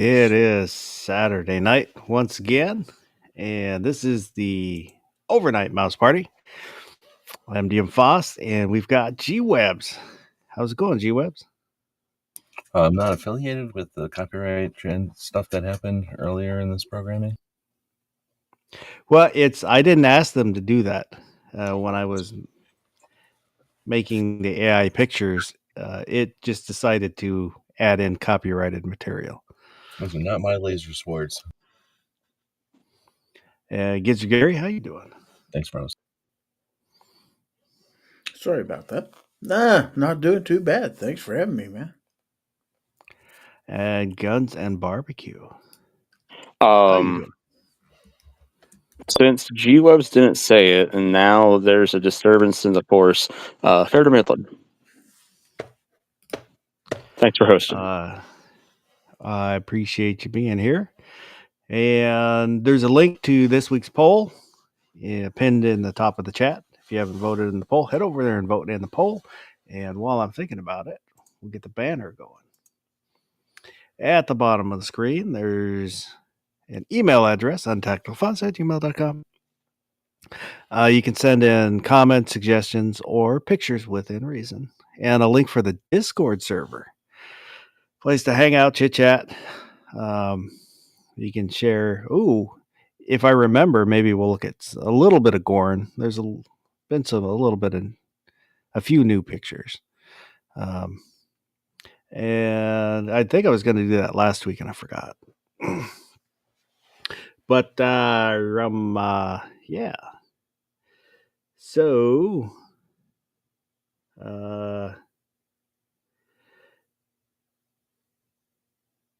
It is Saturday night once again, and this is the overnight mouse party. I'm DM Foss, and we've got G Webs. How's it going, G Webs? I'm not affiliated with the copyright and stuff that happened earlier in this programming. Well, I didn't ask them to do that when I was making the AI pictures. It just decided to add in copyrighted material. Those are not my laser swords. Gidget Gary, how you doing? Thanks, Rose. Sorry about that. Nah, not doing too bad. Thanks for having me, man. And Guns and Barbecue. How you doing? Since G-Webs didn't say it, and now there's a disturbance in the force, fair to Midland. Thanks for hosting. I appreciate you being here. And there's a link to this week's poll pinned in the top of the chat. If you haven't voted in the poll, head over there and vote in the poll. And while I'm thinking about it, we'll get the banner going. At the bottom of the screen, there's an email address, untacticalfuns@gmail.com. You can send in comments, suggestions, or pictures within reason. And a link for the Discord server. Place to hang out, chit chat. You can share. If I remember, maybe we'll look at a little bit of Gorn. There's been a few new pictures. And I think I was going to do that last week and I forgot. But, yeah. So,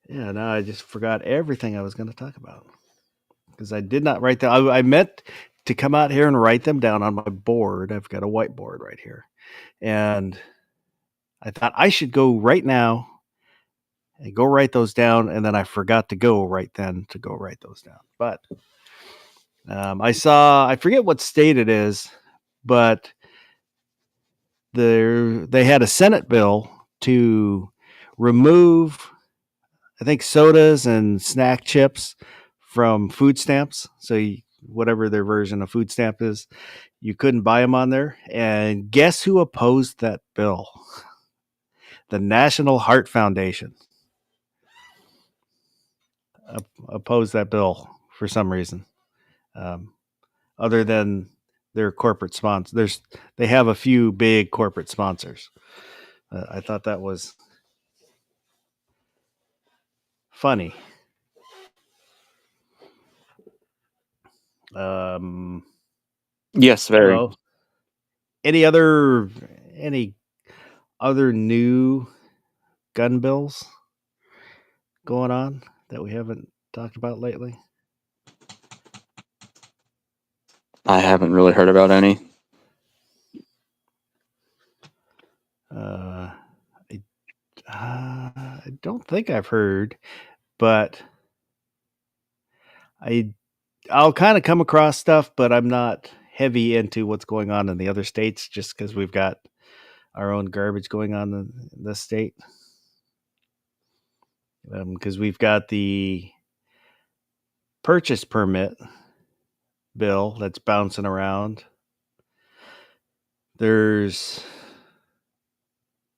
yeah, now I just forgot everything I was going to talk about because I did not write them. I meant to come out here and write them down on my board. I've got a whiteboard right here. And I thought I should go right now and go write those down. And then I forgot to go right then to go write those down. But I forget what state it is, but they had a Senate bill to remove, I think, sodas and snack chips from food stamps. So whatever their version of food stamp is, you couldn't buy them on there. And guess who opposed that bill? The National Heart Foundation opposed that bill for some reason. Other than their corporate sponsors, they have a few big corporate sponsors. I thought that was funny. Yes, very. Well, any other new gun bills going on that we haven't talked about lately? I haven't really heard about any. I don't think I've heard, but I'll kind of come across stuff, but I'm not heavy into what's going on in the other states just because we've got our own garbage going on in the state. Because we've got the purchase permit bill that's bouncing around. There's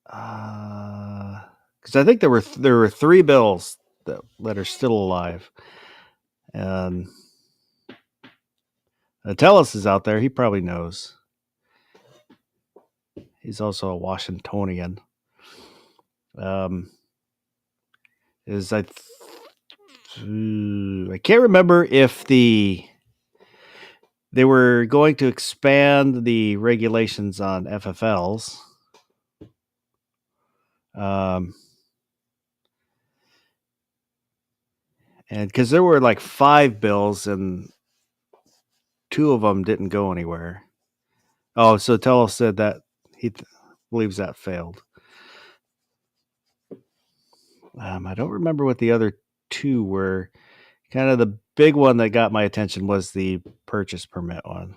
because I think there were 3 bills that are still alive, and Tellus is out there. He probably knows. He's also a Washingtonian. I can't remember if they were going to expand the regulations on FFLs. And because there were like 5 bills and 2 of them didn't go anywhere. Oh, so Tellus said that he believes that failed. I don't remember what the other 2 were. Kind of the big one that got my attention was the purchase permit one.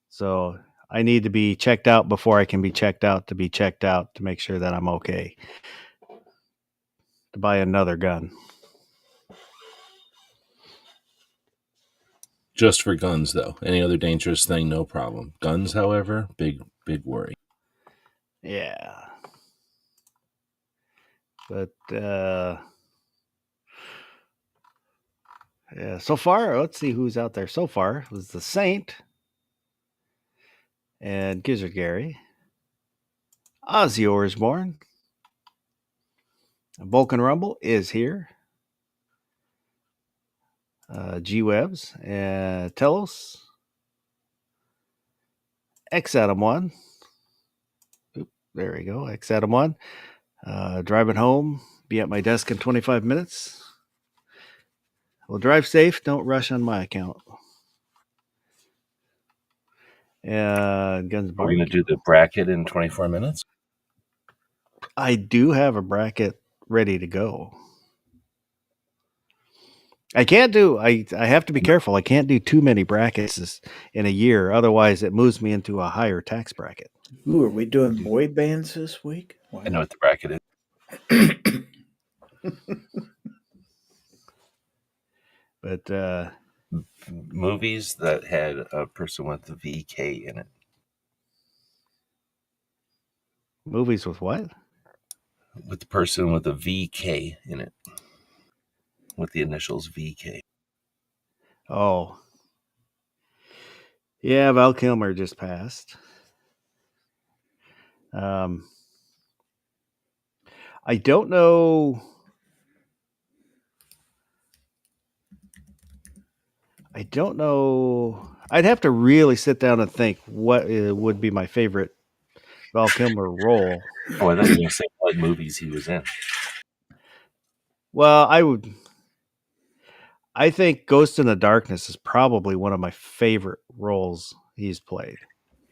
So I need to be checked out before I can be checked out to make sure that I'm okay. to buy another gun. Just for guns, though. Any other dangerous thing, no problem. Guns, however, big worry. Yeah. But yeah, so far, let's see who's out there. So far, it was the Saint and Gizzard Gary, Ozzy Osbourne, Vulcan Rumble is here. G-Webs and Telos, X Adam 1. Oop, there we go, X Adam 1. Driving home, be at my desk in 25 minutes. Well, drive safe, don't rush on my account. And Guns Are we going to Barbecue. do the bracket in 24 minutes? I do have a bracket ready to go. I can't do. I have to be careful. I can't do too many brackets in a year, otherwise it moves me into a higher tax bracket. Ooh, are we doing boy bands this week? Wow. I know what the bracket is. But Movies that had a person with the VK in it. movies with what? With the person with a VK in it. With the initials VK. Oh, yeah, Val Kilmer just passed. I don't know. I'd have to really sit down and think what would be my favorite Val Kilmer role. Oh, I thought you were going to say what movies he was in. Well, I think Ghost in the Darkness is probably one of my favorite roles he's played.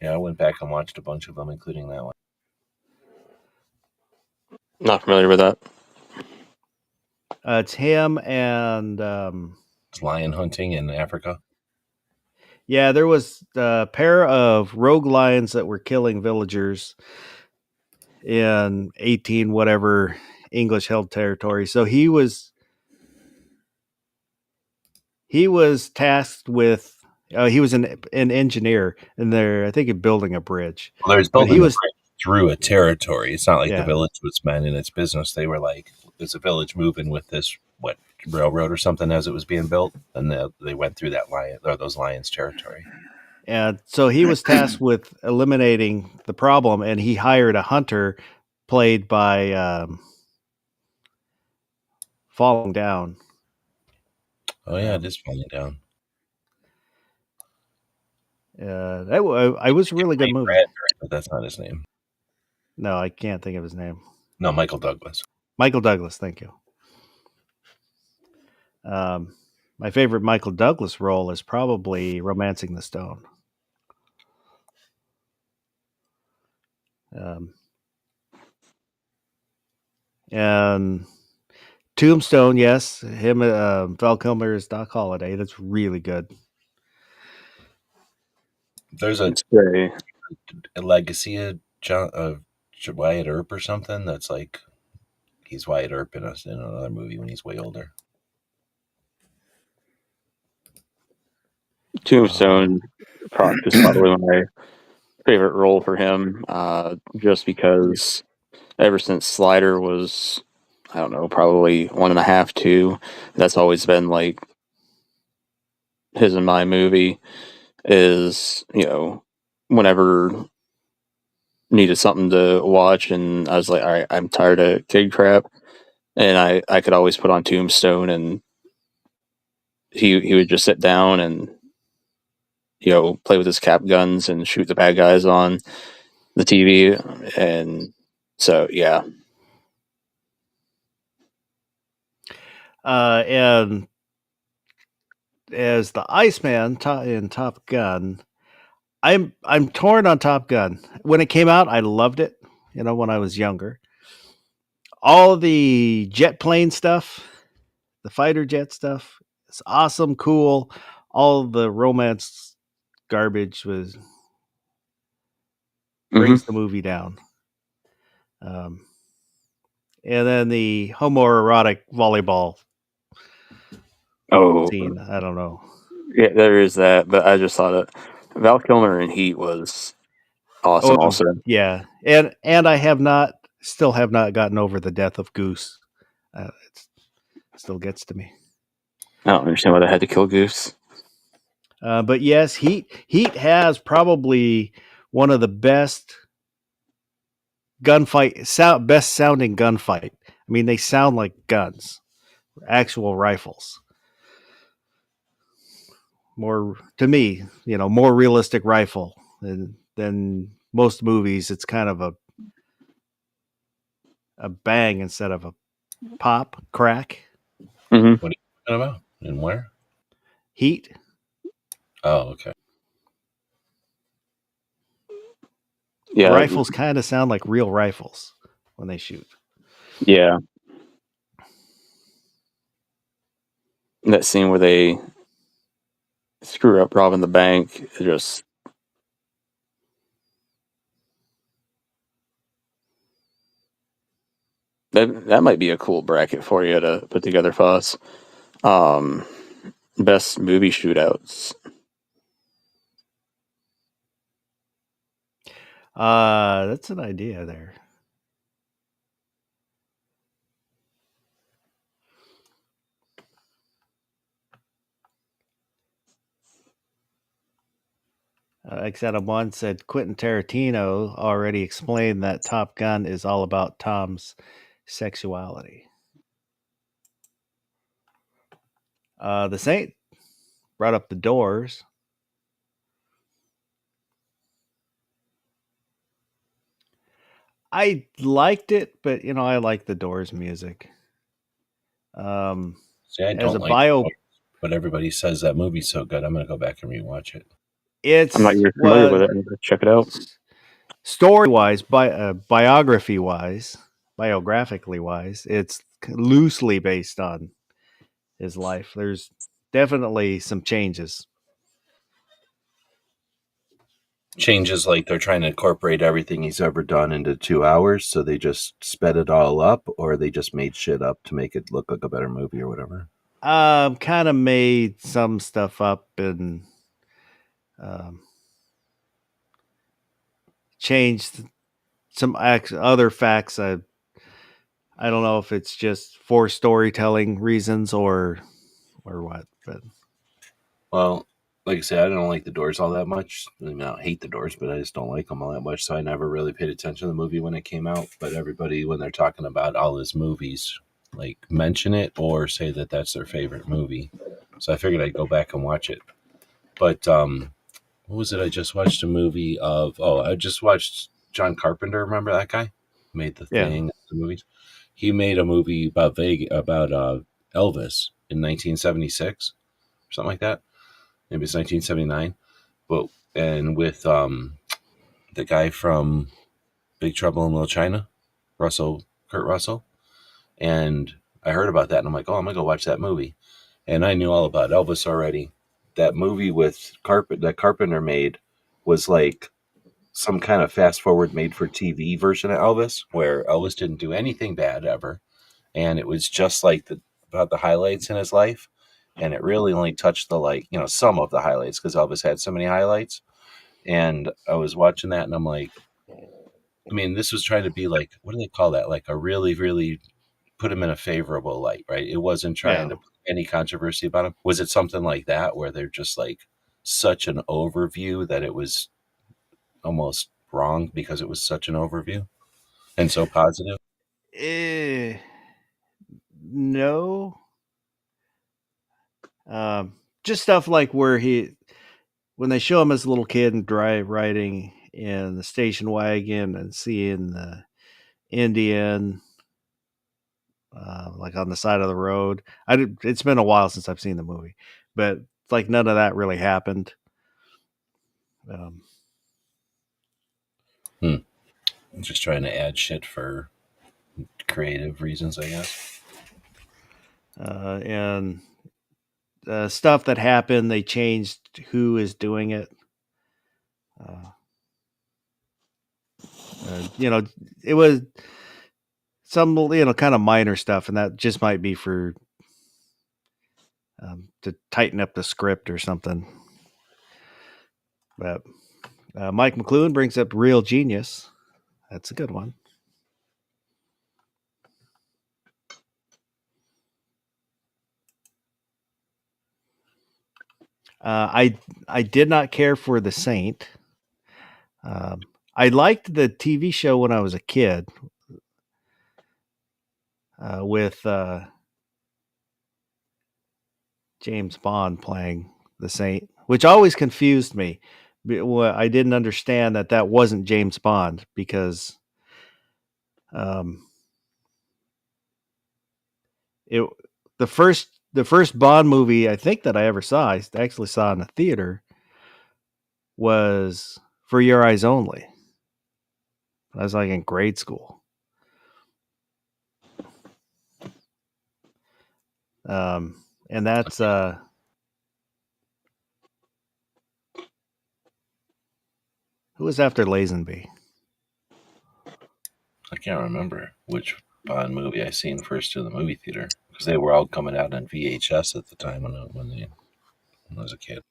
Yeah, I went back and watched a bunch of them, including that one. Not familiar with that. It's him and It's lion hunting in Africa. yeah, there was a pair of rogue lions that were killing villagers in 18 whatever English held territory. So he was tasked with he was an engineer and they're I think building a bridge. Well, there's But building he a was bridge through a territory. It's not like Yeah. the village was minding its business. They were like, there's a village moving with this railroad or something as it was being built, and they went through that lion or those lions' territory. And so he was tasked with eliminating the problem, and he hired a hunter played by Falling Down. Oh yeah, it is falling down. It was a really good movie. Bradbury, but that's not his name. No, I can't think of his name. No, Michael Douglas. Michael Douglas, thank you. My favorite Michael Douglas role is probably Romancing the Stone. And Tombstone, yes, him, Val Kilmer is Doc Holliday. That's really good. There's a It's very legacy of Wyatt Earp or something that's like he's Wyatt Earp in another movie when he's way older. Tombstone is probably my favorite role for him, just because ever since Slider was, I don't know, probably 1.5, 2, that's always been like his and my movie is, whenever needed something to watch and I was like, all right, I'm tired of kid crap, and I could always put on Tombstone and he would just sit down and play with his cap guns and shoot the bad guys on the TV. And so, yeah. And as the Iceman in Top Gun, I'm torn on Top Gun. When it came out, I loved it. When I was younger, all the jet plane stuff, the fighter jet stuff, it's awesome, cool. All the romance garbage brings the movie down. And then the homoerotic volleyball Oh, scene. I don't know. yeah, there is that. But I just thought it. Val Kilmer in Heat was awesome. Oh, Also, yeah. And I still have not gotten over the death of Goose. It still gets to me. I don't understand why they had to kill Goose. But yes, Heat has probably one of the best best sounding gunfight. I mean, they sound like guns, actual rifles. More to me, more realistic rifle than most movies. It's kind of a bang instead of a pop crack. Mm-hmm. What are you talking about? And where? Heat. Oh, okay. Yeah, The rifles kind of sound like real rifles when they shoot. yeah. That scene where they screw up robbing the bank, it just that might be a cool bracket for you to put together, Foss. Best movie shootouts. That's an idea there. X1 said Quentin Tarantino already explained that Top Gun is all about Tom's sexuality. The Saint brought up The Doors. I liked it, but I like The Doors music. See, I As don't a like bio, it, but everybody says that movie's so good. I'm going to go back and rewatch it. I'm not even familiar with it. I'm gonna check it out. Story wise, biography wise, biographically wise, it's loosely based on his life. There's definitely some changes. Changes like they're trying to incorporate everything he's ever done into 2 hours, so they just sped it all up, or they just made shit up to make it look like a better movie or whatever. Kind of made some stuff up and changed some other facts. I don't know if it's just for storytelling reasons or what, but Well, like I said, I don't like The Doors all that much. I mean, I don't hate The Doors, but I just don't like them all that much, so I never really paid attention to the movie when it came out. But everybody, when they're talking about all his movies, like mention it or say that that's their favorite movie. So I figured I'd go back and watch it. But what was it? I just watched a movie of. Oh, I just watched John Carpenter. Remember that guy? Made The Yeah. Thing, the movies. He made a movie about Elvis in 1976, or something like that. Maybe it's 1979. But and with the guy from Big Trouble in Little China, Kurt Russell, and I heard about that, and I'm like, oh, I'm gonna go watch that movie. And I knew all about Elvis already. That movie with that Carpenter made was like some kind of fast forward made for TV version of Elvis, where Elvis didn't do anything bad ever, and it was just like about the highlights in his life, and it really only touched the some of the highlights because Elvis had so many highlights. And I was watching that, and I'm like, I mean, this was trying to be like, what do they call that? Like a really, really put him in a favorable light, right? It wasn't trying to put any controversy about him. Was it something like that where they're just like such an overview that it was almost wrong because it was such an overview and so positive? No. Just stuff like where when they show him as a little kid and riding in the station wagon and seeing the Indian like on the side of the road. It's been a while since I've seen the movie, but like none of that really happened. I'm just trying to add shit for creative reasons, I guess. And stuff that happened, they changed who is doing it. It was some kind of minor stuff, and that just might be for to tighten up the script or something. But Mike McLuhan brings up Real Genius. That's a good one. I did not care for The Saint. I liked the TV show when I was a kid with James Bond playing the Saint, which always confused me. I didn't understand that wasn't James Bond because the first Bond movie I think that I ever saw, I actually saw in a theater, was For Your Eyes Only. I was like in grade school. And that's who was after Lazenby? I can't remember which Bond movie I seen first in the movie theater because they were all coming out on VHS at the time when I was a kid.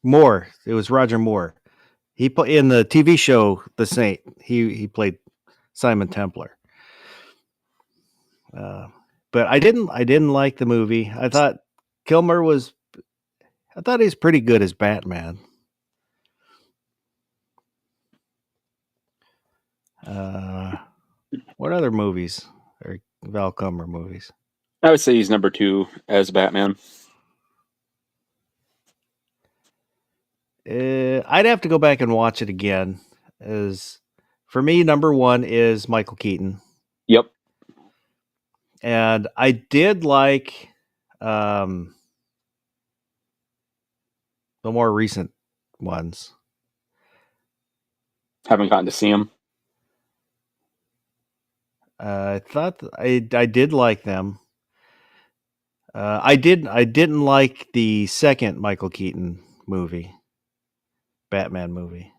Moore. It was Roger Moore. He in the TV show The Saint. He played Simon Templar. But I didn't like the movie. I thought Kilmer was. I thought he's pretty good as Batman. What other movies are Val Kilmer movies? I would say he's number 2 as Batman. I'd have to go back and watch it again. As for me, number 1 is Michael Keaton. Yep. And I did like the more recent ones. Haven't gotten to see him. I thought I did like them. I didn't like the second Michael Keaton movie, Batman movie,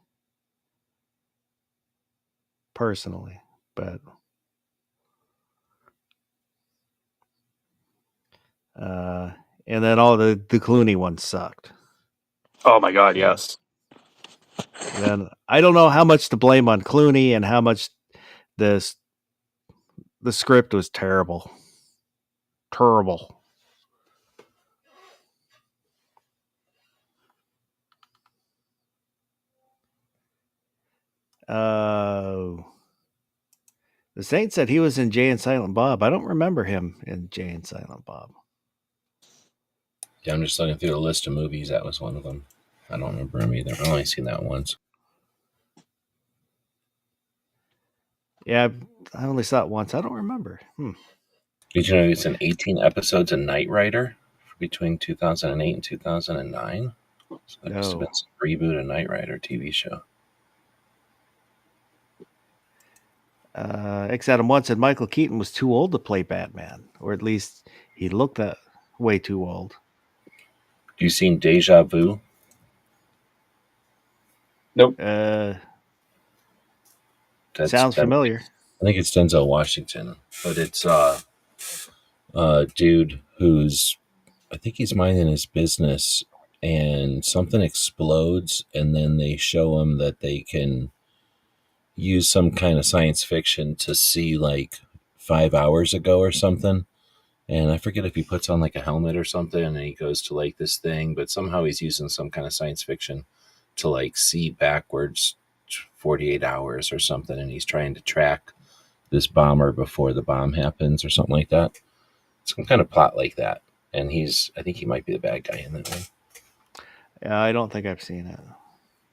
personally, but and then all the Clooney ones sucked. Oh my God, yes. Then I don't know how much to blame on Clooney and how much the script was terrible. Terrible. The Saint said he was in Jay and Silent Bob. I don't remember him in Jay and Silent Bob. Yeah, I'm just looking through the list of movies. That was one of them. I don't remember him either. I've only seen that once. Yeah, I only saw it once. I don't remember. Did you know it's in 18 episodes of Knight Rider between 2008 and 2009? So there must have been some reboot of Knight Rider TV show. X Adam once said Michael Keaton was too old to play Batman, or at least he looked that way too old. You seen Deja Vu? Nope. Sounds familiar. I think it's Denzel Washington, but it's a dude who's, I think he's minding his business, and something explodes, and then they show him that they can use some kind of science fiction to see like 5 hours ago or something. And I forget if he puts on like a helmet or something and he goes to like this thing, but somehow he's using some kind of science fiction to like see backwards 48 hours or something. And he's trying to track this bomber before the bomb happens or something like that. Some kind of plot like that. And I think he might be the bad guy in that one. Yeah, I don't think I've seen it.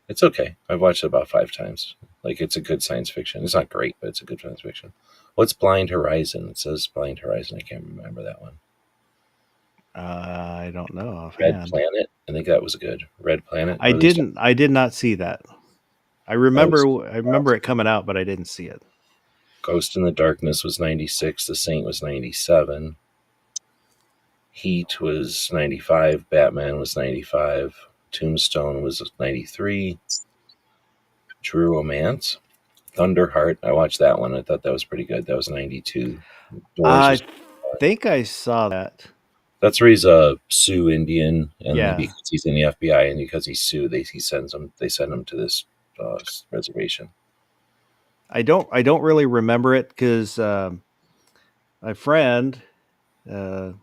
It's okay. I've watched it about 5 times. Like, it's a good science fiction. It's not great, but it's a good science fiction. What's Blind Horizon? It says Blind Horizon. I can't remember that one. I don't know. Red Planet. I think that was good. Red Planet. I did not see that. I remember it coming out, but I didn't see it. Ghost in the Darkness was 96. The Saint was 97. Heat was 95. Batman was 95. Tombstone was 93. True Romance. Thunderheart. I watched that one. I thought that was pretty good. That was 92. Doors I was, think I saw that. that's where he's a Sioux Indian, and Yeah. because he's in the FBI and because he's Sioux, they send him to this reservation. I don't really remember it because my friend Oh,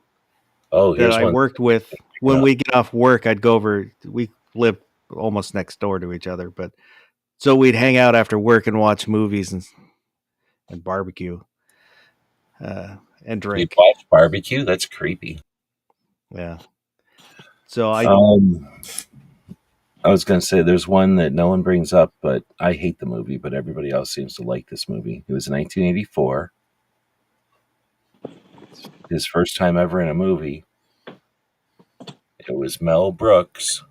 that here's I one. worked with, when we get off work, I'd go over. We lived almost next door to each other, but so we'd hang out after work and watch movies and barbecue and You drink. watch barbecue? That's creepy. Yeah. So I I was going to say there's one that no one brings up, but I hate the movie, but everybody else seems to like this movie. It was 1984. His first time ever in a movie. It was Mel Brooks,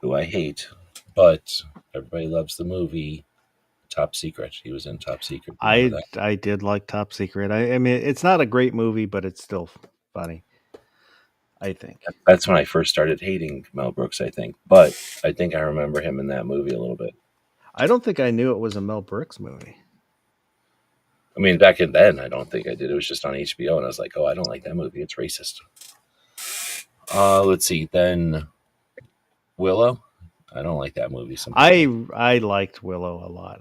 who I hate, but everybody loves the movie Top Secret. He was in Top Secret. Remember that? I did like Top Secret. I mean, it's not a great movie, but it's still funny, I think. That's when I first started hating Mel Brooks, I think. But I think I remember him in that movie a little bit. I don't think I knew it was a Mel Brooks movie. I mean, back in then, I don't think I did. It was just on HBO, and I was like, oh, I don't like that movie. It's racist. Let's see. Then Willow. I don't like that movie. I liked Willow a lot,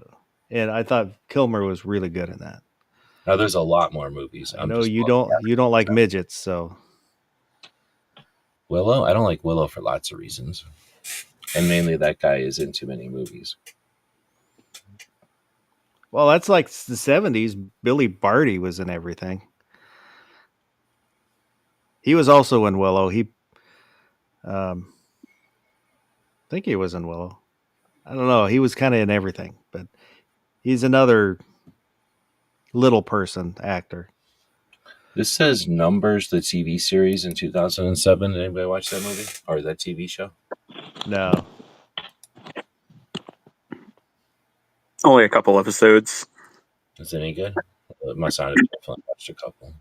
and I thought Kilmer was really good in that. Now there's a lot more movies. I know you don't like midgets, so Willow. I don't like Willow for lots of reasons, and mainly that guy is in too many movies. well, that's like the 70s. Billy Barty was in everything. He was also in Willow. I think he was in Willow. I don't know. He was kind of in everything, but he's another little person actor. This says Numbers, the TV series in 2007. Did anybody watch that movie or that TV show? No. Only a couple episodes. Is it any good? It must not have definitely watched a couple.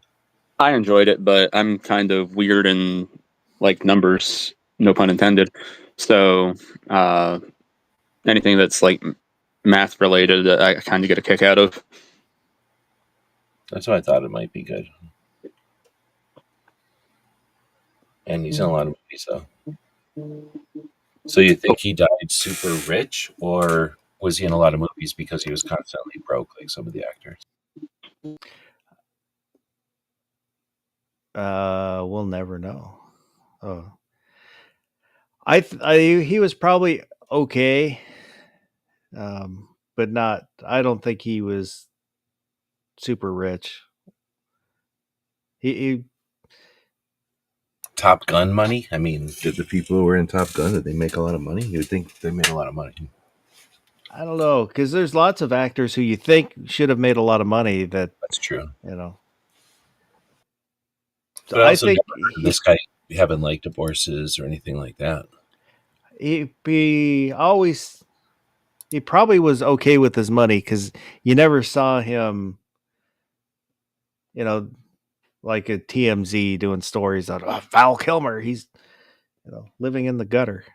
I enjoyed it, but I'm kind of weird in like numbers, no pun intended. So anything that's like math related, I kind of get a kick out of. That's why I thought it might be good. And he's in a lot of movies, though. So you think he died super rich, or was he in a lot of movies because he was constantly broke, like some of the actors? We'll never know. Oh, he was probably okay, but not. I don't think he was super rich. He Top Gun money? I mean, did the people who were in Top Gun, did they make a lot of money? You would think they made a lot of money. I don't know, because there's lots of actors who you think should have made a lot of money that, That's true. you know. But I also never heard of this guy having like divorces or anything like that. he probably was okay with his money because you never saw him, you know, like a TMZ doing stories on Val Kilmer. He's, living in the gutter.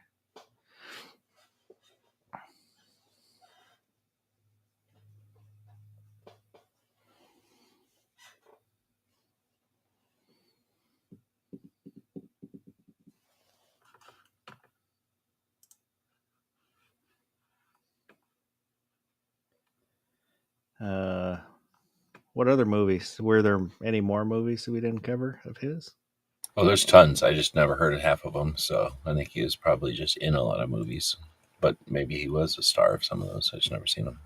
What other movies? Were there any more movies that we didn't cover of his? Oh, there's tons. I just never heard of half of them. So I think he was probably just in a lot of movies. But maybe he was a star of some of those. I just never seen him.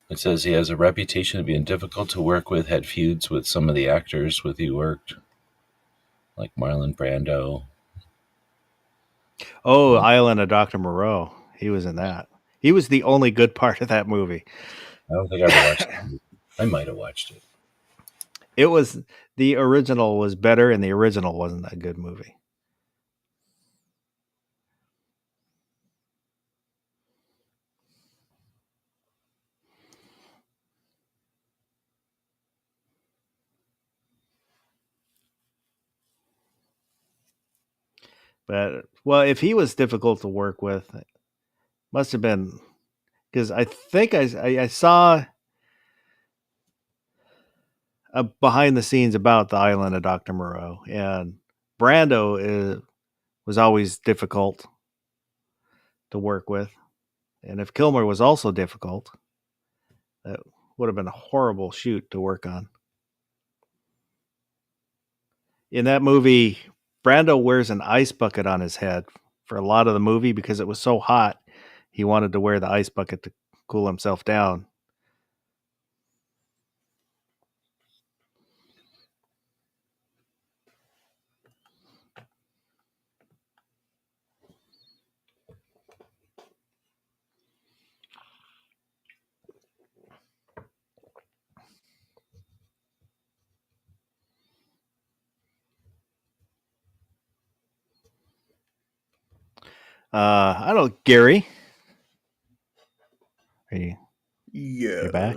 It says he has a reputation of being difficult to work with, had feuds with some of the actors with who he worked, like Marlon Brando. Oh, Island of Dr. Moreau. He was in that. He was the only good part of that movie. I don't think I ever watched it. I might have watched it. It was, the original was better, and the original wasn't a good movie. But well, if he was difficult to work with, it must have been because I think I saw a behind the scenes about the island of Dr. Moreau, and Brando was always difficult to work with. And if Kilmer was also difficult, that would have been a horrible shoot to work on. In that movie, Brando wears an ice bucket on his head for a lot of the movie because it was so hot. He wanted to wear the ice bucket to cool himself down. I don't know, Gary. Are you back?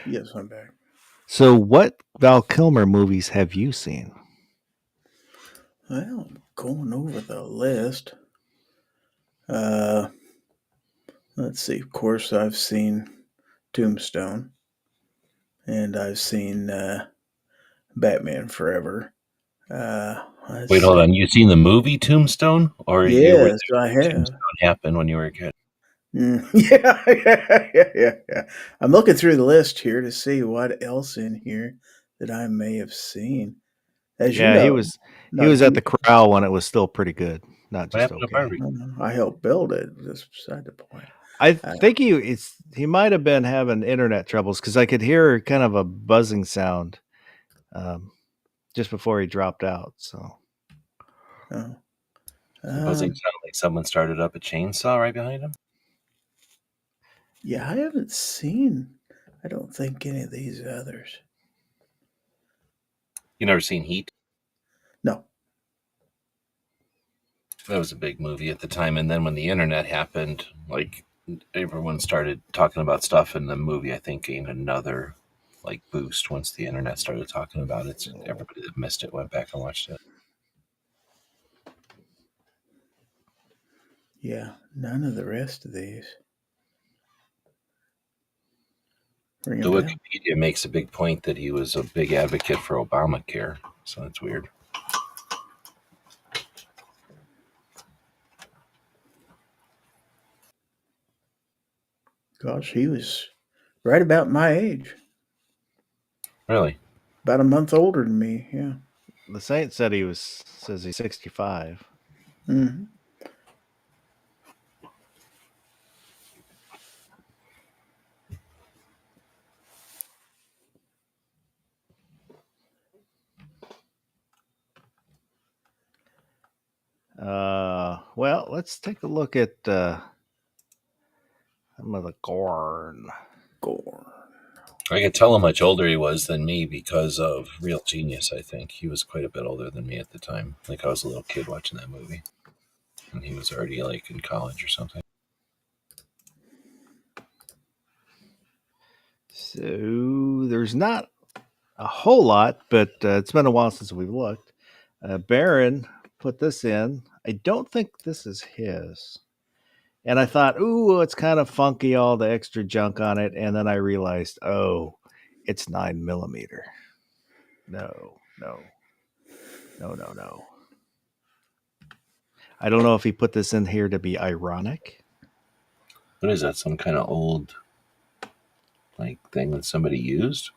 Yes, I'm back. So, what Val Kilmer movies have you seen? Well, I'm going over the list. Let's see. Of course, I've seen Tombstone, and I've seen Batman Forever. Wait, hold on. You seen the movie Tombstone, or you were Yes, I have. Tombstone happened when you were a kid? Yeah. I'm looking through the list here to see what else in here that I may have seen. As you Yeah, know, he was at the Corral when it was still pretty good, not What just happened to okay. Barbie? I helped build it. That's beside the point. I think he might have been having internet troubles because I could hear kind of a buzzing sound just before he dropped out. So Oh. Buzzing sound like someone started up a chainsaw right behind him. Yeah, I haven't seen, I don't think, any of these others. You never seen Heat? No. That was a big movie at the time, and then when the internet happened, like everyone started talking about stuff, and the movie I think gained another like boost once the internet started talking about it. So everybody that missed it went back and watched it. Yeah, none of the rest of these. Ring a The bell. Wikipedia makes a big point that he was a big advocate for Obamacare, so that's weird. Gosh, he was right about my age. Really? About a month older than me, yeah. the Saint said says he's 65. Mm-hmm. Well, let's take a look at some of the Gorn. I could tell how much older he was than me because of Real Genius, I think. He was quite a bit older than me at the time. Like I was a little kid watching that movie. And he was already like in college or something. So there's not a whole lot, but it's been a while since we've looked. Baron put this in. I don't think this is his. And I thought, ooh, it's kind of funky, all the extra junk on it. And then I realized, oh, it's 9mm. No. I don't know if he put this in here to be ironic. What is that? Some kind of old like thing that somebody used?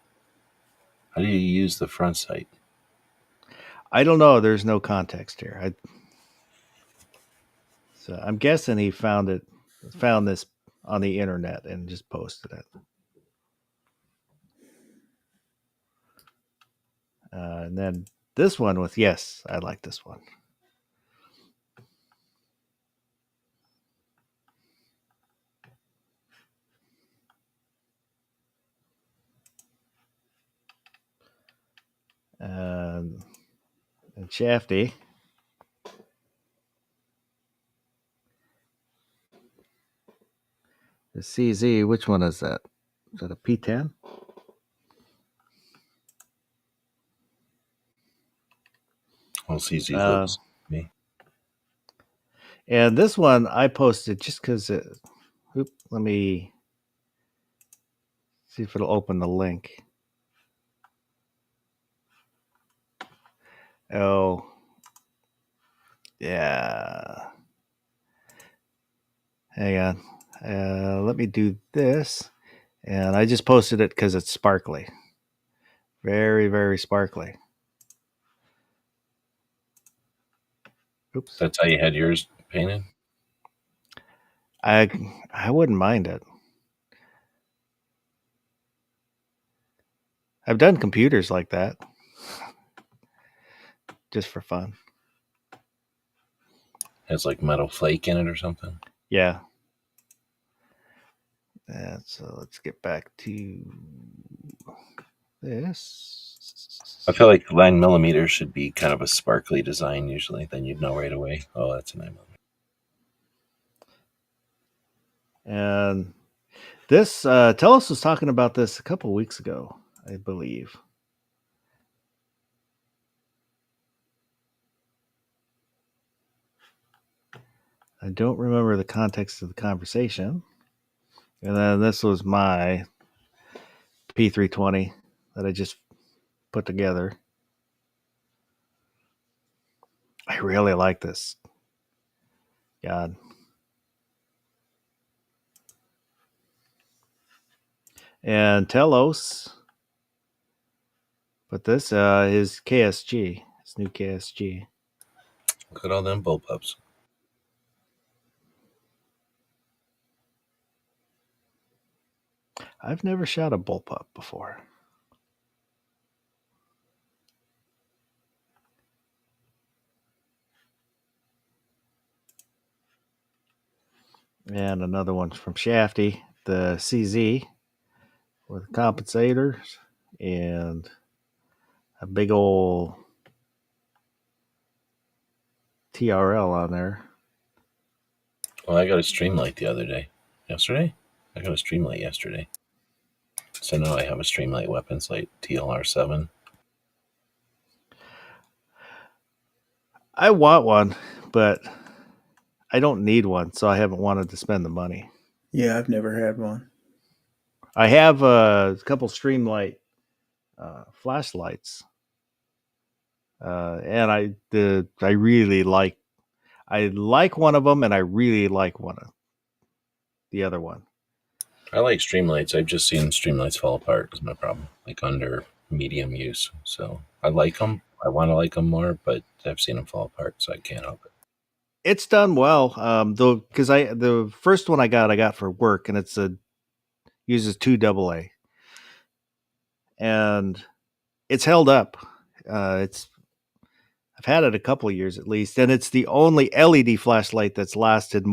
How do you use the front sight? I don't know. There's no context here. So I'm guessing he found this on the internet and just posted it. And then this one with, yes, I like this one. And Shafty. The CZ, which one is that? Is that a P10? Well, CZ looks me. And this one I posted just because let me see if it'll open the link. Oh, yeah. Hang on. Let me do this. And I just posted it because it's sparkly. Very, very sparkly. Oops. That's how you had yours painted? I wouldn't mind it. I've done computers like that. Just for fun. Has like metal flake in it or something? Yeah. And so let's get back to this. I feel like the 9mm should be kind of a sparkly design usually. Then you'd know right away. Oh, that's a 9mm. And this, Telos was talking about this a couple weeks ago, I believe. I don't remember the context of the conversation. And then this was my P320 that I just put together. I really like this. God. And Telos, but this is KSG. It's new KSG. Look at all them bullpups. I've never shot a bullpup before. And another one from Shafty, the CZ with compensators and a big old TRL on there. Well, I got a Streamlight the other day. Yesterday? I got a Streamlight yesterday. So now I have a Streamlight weapon sight, TLR7. I want one, but I don't need one, so I haven't wanted to spend the money. Yeah, I've never had one. I have a couple Streamlight flashlights, and I really like. I like one of them, and I really like the other one. I like Streamlights. I've just seen Streamlights fall apart is my problem. Like under medium use. So I like them. I want to like them more, but I've seen them fall apart, so I can't help it. It's done well, though, because the first one I got for work, and uses 2 AA, and it's held up. I've had it a couple of years at least, and it's the only LED flashlight that's lasted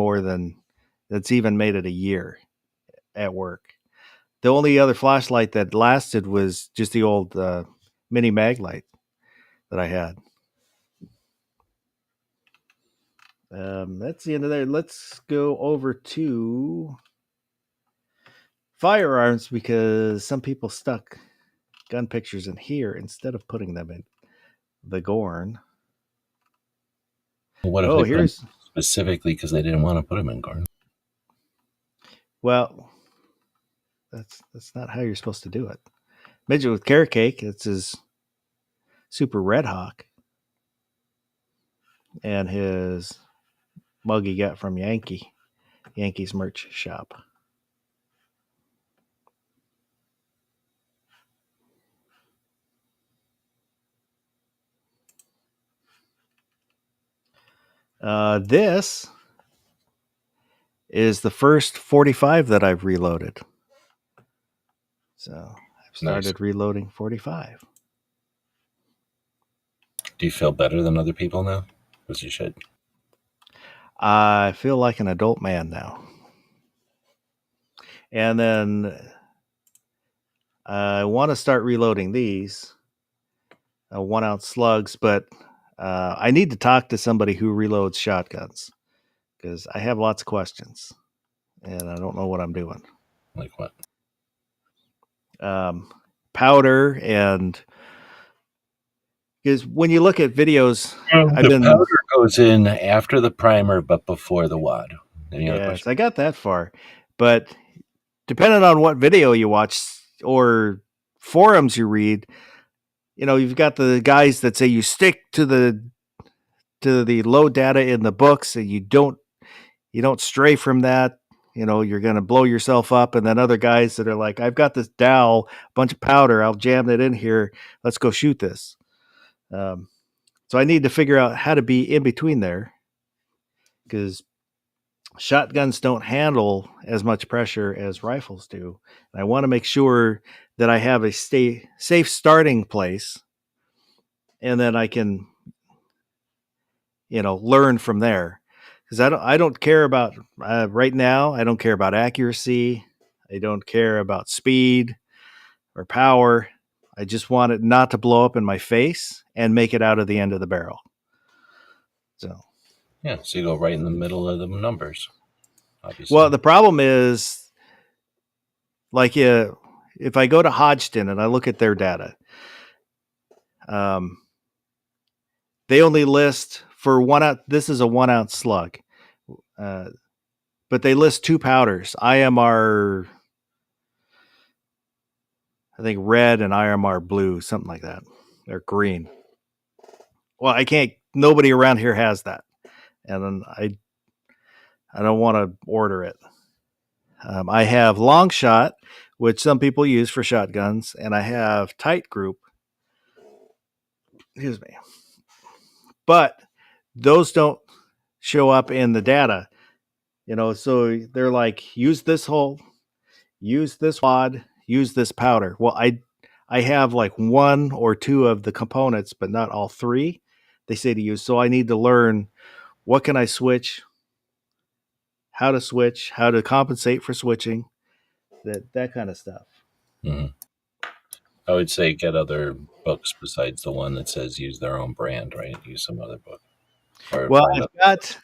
that's even made it a year at work. The only other flashlight that lasted was just the old mini mag light that I had. That's the end of there. Let's go over to firearms because some people stuck gun pictures in here instead of putting them in the Gorn. Well, what if they put them specifically because they didn't want to put them in Gorn? Well, that's not how you're supposed to do it. Midget with Carrot Cake, it's his Super Red Hawk. And his mug he got from Yankees merch shop. This is the first 45 that I've reloaded. So I've started reloading 45. Do you feel better than other people now? As you should. I feel like an adult man now. And then I want to start reloading these 1 ounce slugs, but I need to talk to somebody who reloads shotguns because I have lots of questions and I don't know what I'm doing. Like what? Powder, and because when you look at videos, the powder goes in after the primer, but before the wad. Any other Yes, questions? I got that far. But depending on what video you watch or forums you read, you've got the guys that say you stick to the low data in the books and you don't stray from that. You're going to blow yourself up. And then other guys that are like, I've got this dowel, bunch of powder, I'll jam it in here. Let's go shoot this. So I need to figure out how to be in between there, because shotguns don't handle as much pressure as rifles do. And I want to make sure that I have a safe starting place, and then I can, learn from there. Because I don't care about right now. I don't care about accuracy. I don't care about speed or power. I just want it not to blow up in my face and make it out of the end of the barrel. So Yeah, so you go right in the middle of the numbers. Obviously. Well, the problem is, like, if I go to Hodgdon and I look at their data, they only list for 1 ounce. This is a 1 ounce slug, but they list 2 powders: IMR, I think red, and IMR blue, something like that, or green. Well, I can't. Nobody around here has that, and I don't want to order it. I have Long Shot, which some people use for shotguns, and I have Tight Group. Excuse me. But those don't show up in the data, so they're like, use this hole, use this wad, use this powder. Well, I have like 1 or 2 of the components, but not all 3 they say to use. So I need to learn what can I switch, how to compensate for switching, that kind of stuff. Mm-hmm. I would say get other books besides the one that says use their own brand, right? Use some other book. Well, I've got,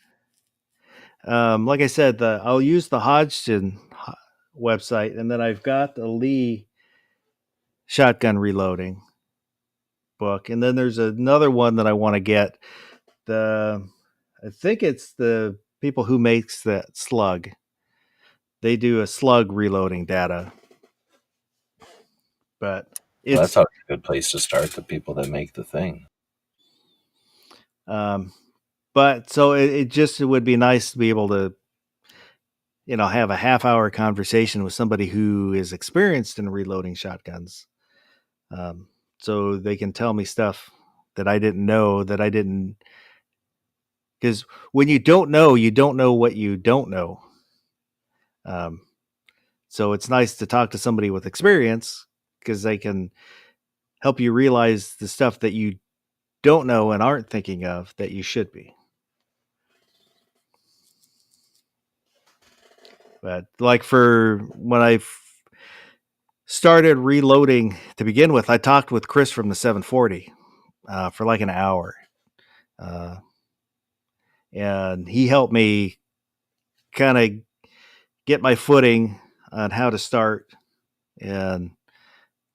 like I said, I'll use the Hodgdon website, and then I've got the Lee shotgun reloading book, and then there's another one that I want to get. I think it's the people who makes that slug. They do a slug reloading data, but that's a good place to start. The people that make the thing. But so it would be nice to be able to, have a half-hour conversation with somebody who is experienced in reloading shotguns, so they can tell me stuff that I didn't know, because when you don't know what you don't know. So it's nice to talk to somebody with experience, because they can help you realize the stuff that you don't know and aren't thinking of that you should be. But like for when I started reloading to begin with, I talked with Chris from the 740 for like an hour. And he helped me kind of get my footing on how to start. And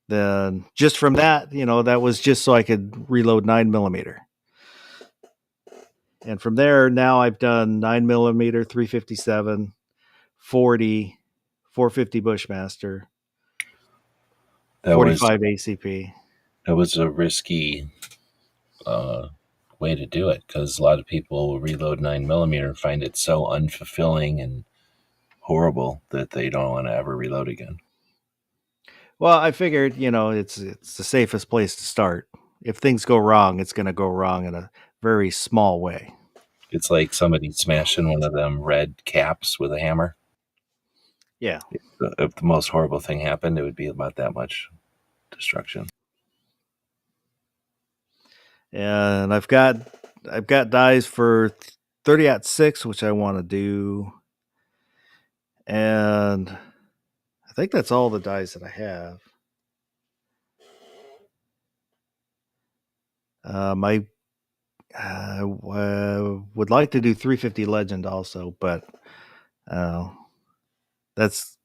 then just from that, that was just so I could reload 9mm. And from there, now I've done 9mm, 357, 40, 450 Bushmaster, 45 ACP. It was a risky way to do it, because a lot of people reload 9mm and find it so unfulfilling and horrible that they don't want to ever reload again. Well, I figured, it's the safest place to start. If things go wrong, it's going to go wrong in a very small way. It's like somebody smashing one of them red caps with a hammer. Yeah. If the most horrible thing happened, it would be about that much destruction. And I've got dies for 30-06, which I want to do. And I think that's all the dies that I have. I would like to do 350 Legend also, but that's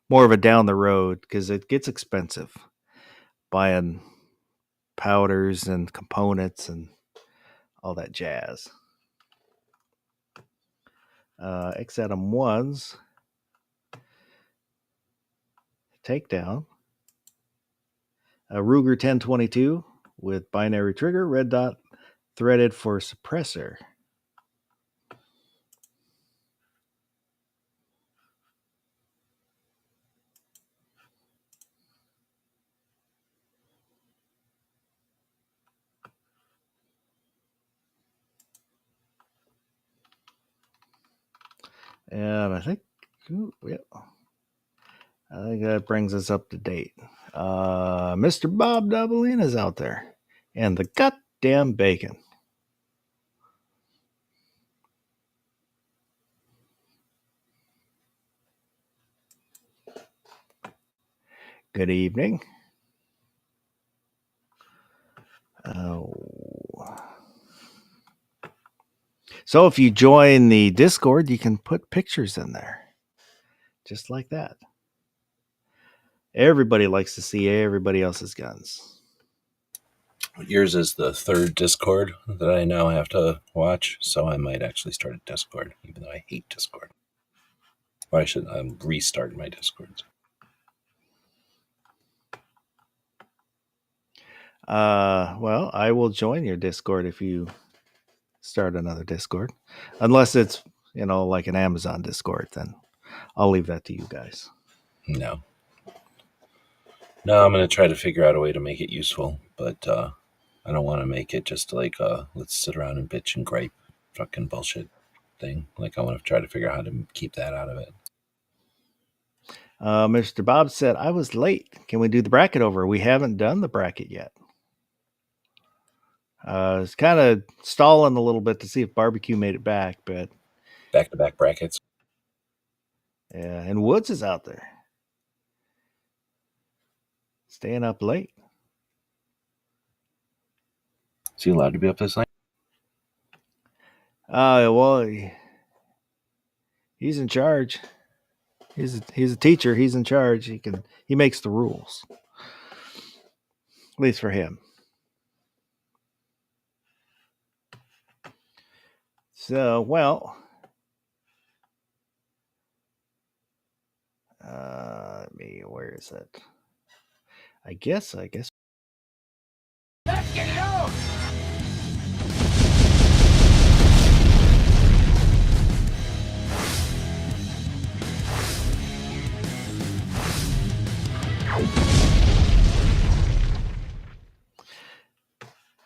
more of a down the road, because it gets expensive buying powders and components and all that jazz. X-Atom 1's takedown. A Ruger 1022 with binary trigger, red dot, threaded for suppressor. And I think, I think that brings us up to date. Mr. Bob Doublein is out there. And the goddamn bacon. Good evening. So if you join the Discord, you can put pictures in there. Just like that. Everybody likes to see everybody else's guns. Yours is the third Discord that I now have to watch, so I might actually start a Discord, even though I hate Discord. Or I should restart my Discords. Well, I will join your Discord if you start another Discord. Unless it's, like an Amazon Discord, then I'll leave that to you guys. No, I'm going to try to figure out a way to make it useful, but I don't want to make it just like let's sit around and bitch and gripe fucking bullshit thing. Like, I want to try to figure out how to keep that out of it. Mr. Bob said, I was late. Can we do the bracket over? We haven't done the bracket yet. It's kind of stalling a little bit to see if Barbecue made it back, but back-to-back brackets. Yeah, and Woods is out there. Staying up late. Is he allowed to be up this late? Well, he's in charge. He's a teacher. He's in charge. He makes the rules. At least for him. So, well, where is it? I guess. Let's get it on!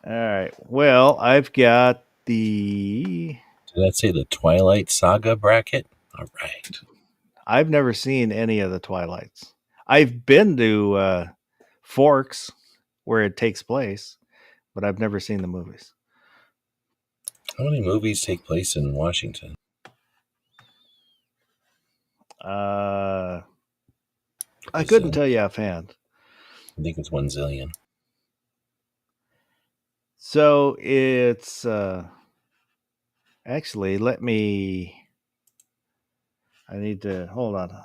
All right. Well, I've got the... Did that say the Twilight Saga bracket? All right. I've never seen any of the Twilights. I've been to Forks, where it takes place, but I've never seen the movies. How many movies take place in Washington? I couldn't tell you offhand. I think it's 1 zillion. So it's actually, I need to hold on.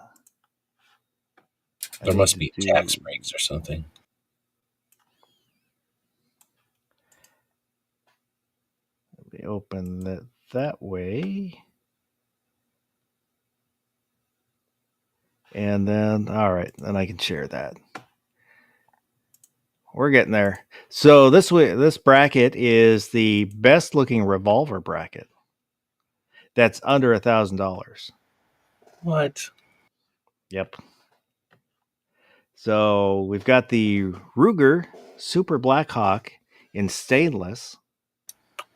There must be tax breaks or something. Let me open it that way. And then, all right, then I can share that. We're getting there. So this bracket is the best looking revolver bracket. That's under $1,000. What? Yep. So we've got the Ruger Super Blackhawk in stainless.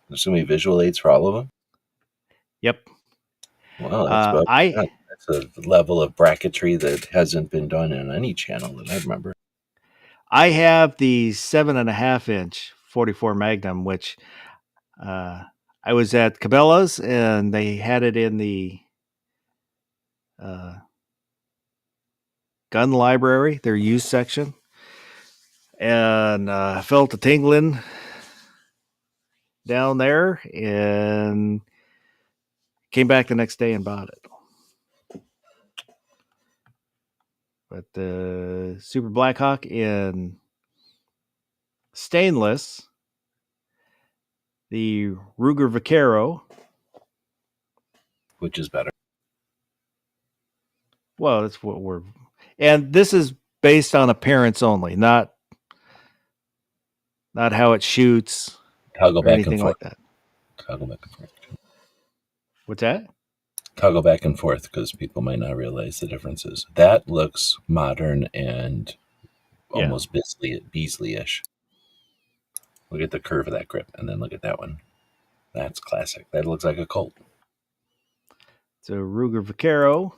There's going to be visual aids for all of them? Yep. Wow, that's a level of bracketry that hasn't been done on any channel that I remember. I have the 7.5 inch 44 Magnum, which I was at Cabela's and they had it in the gun library, their used section, and I felt a tingling down there and came back the next day and bought it. But the Super Blackhawk in stainless, the Ruger Vaquero. which is better. Well, that's what we're, and this is based on appearance only, not how it shoots Toggle or back and anything forth. like that. Toggle back and forth. What's that? Toggle back and forth because people might not realize the differences. That looks modern and Yeah. almost Beasley-ish. Look at the curve of that grip, and then look at that one. That's classic. That looks like a Colt. It's a Ruger Vaquero,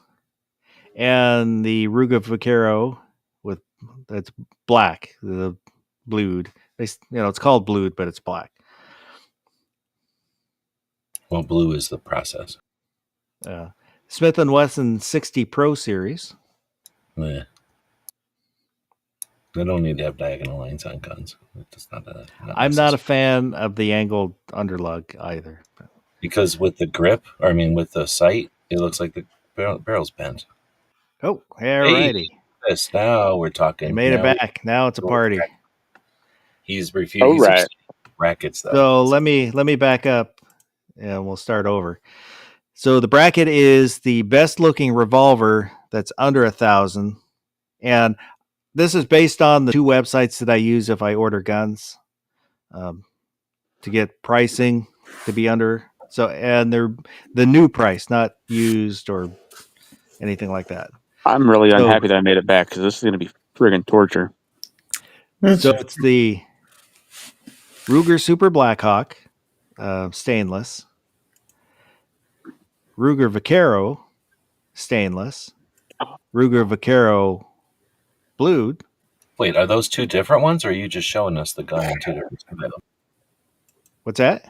and the Ruger Vaquero with that's black, the blued. It's called blued, but it's black. Well, blue is the process. Smith & Wesson 60 Pro Series. They don't need to have diagonal lines on guns. It's not I'm not a fan of the angled underlug either. Because with the grip, with the sight, it looks like the barrel's bent. Oh, alrighty. Yes, now we're talking. You made it back. Now it's a party. He's refused. Oh, right. Brackets though. So let me back up, and we'll start over. So the bracket is the best looking revolver that's under 1,000, and this is based on the two websites that I use if I order guns to get pricing to be under. So, and they're the new price, not used or anything like that. I'm really unhappy that I made it back because this is going to be friggin' torture. So it's the Ruger Super Blackhawk, stainless. Ruger Vaquero, stainless. Ruger Vaquero, blued. Wait, are those two different ones, or are you just showing us the gun in two different styles? What's that?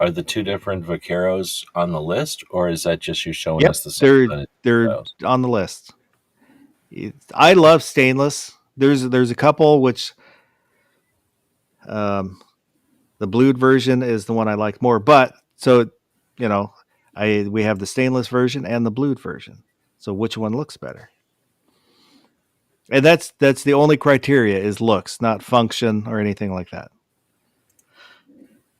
Are the two different Vaqueros on the list, or is that just you showing us the same gun? They're on the list. I love stainless. There's a couple which the blued version is the one I like more, but so we have the stainless version and the blued version. So which one looks better? And that's the only criteria is looks, not function or anything like that.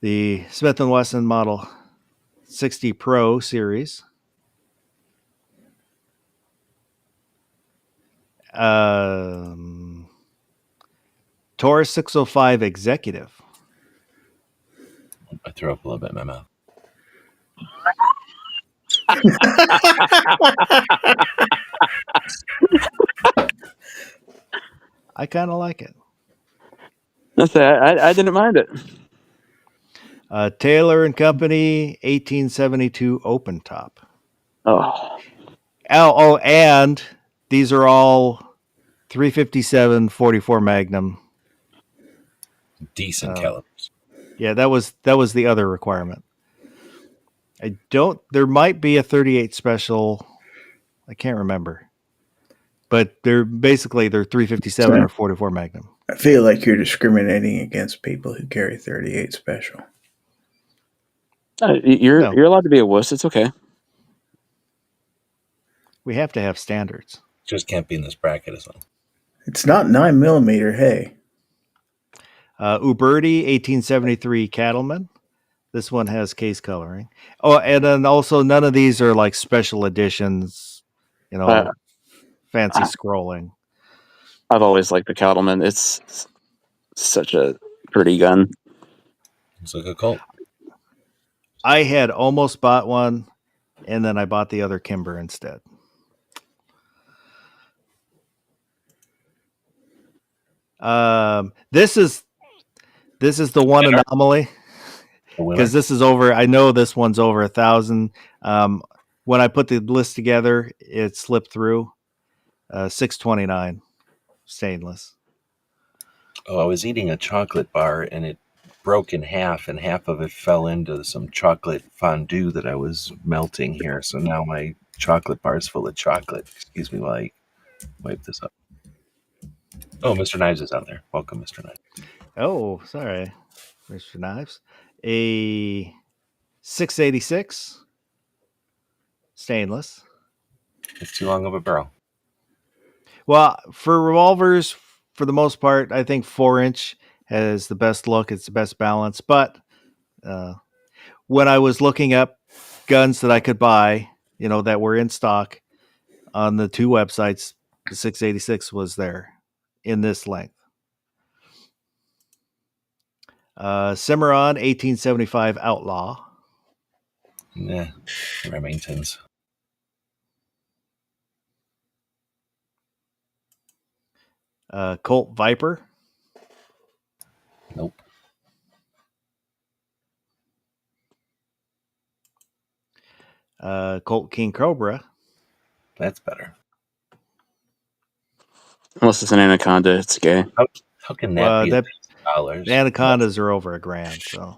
The Smith & Wesson Model 60 Pro Series. Taurus 605 Executive. I threw up a little bit in my mouth. I kind of like it. I didn't mind it. Taylor and Company 1872 Open Top. Oh, And these are all 357 44 Magnum. Decent calibers. Yeah, that was the other requirement. There might be a 38 special. I can't remember. But they're 357 or 44 Magnum. I feel like you're discriminating against people who carry 38 special. you're allowed to be a wuss. It's okay. We have to have standards. Just can't be in this bracket as well. It's not 9mm, hey. Uberti 1873 Cattleman. This one has case coloring. Oh, and then also none of these are like special editions, fancy scrolling. I've always liked the Cattleman. It's such a pretty gun. It's like a Colt. I had almost bought one, and then I bought the other Kimber instead. This is the one anomaly because this is over. I know this one's over 1,000. When I put the list together, it slipped through. 629 stainless. Oh, I was eating a chocolate bar and it broke in half, and half of it fell into some chocolate fondue that I was melting here. So now my chocolate bar is full of chocolate. Excuse me while I wipe this up. Oh, Mr. Knives is out there. Welcome, Mr. Knives. Oh, sorry, Mr. Knives. A 686 stainless. It's too long of a barrel. Well, for revolvers, for the most part, I think 4-inch has the best look. It's the best balance. But when I was looking up guns that I could buy, that were in stock on the two websites, the 686 was there in this length. Cimarron 1875 Outlaw. Nah, Remingtons. Colt Viper. Nope. Colt King Cobra. That's better. Unless it's an anaconda, it's gay. How can that be $1,000? The anacondas are over $1,000, so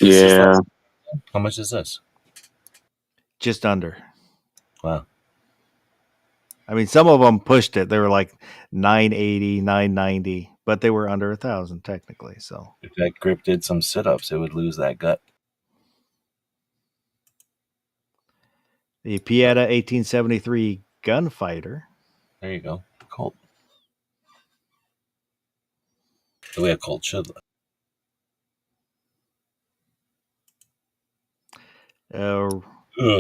This is Yeah. how much is this? just under. Wow. I mean, some of them pushed it. They were like 980, 990, but they were under 1,000 technically. So If that grip did some sit-ups, it would lose that gut. the Pieta 1873 Gunfighter. There you go. Colt. The way a Colt should look.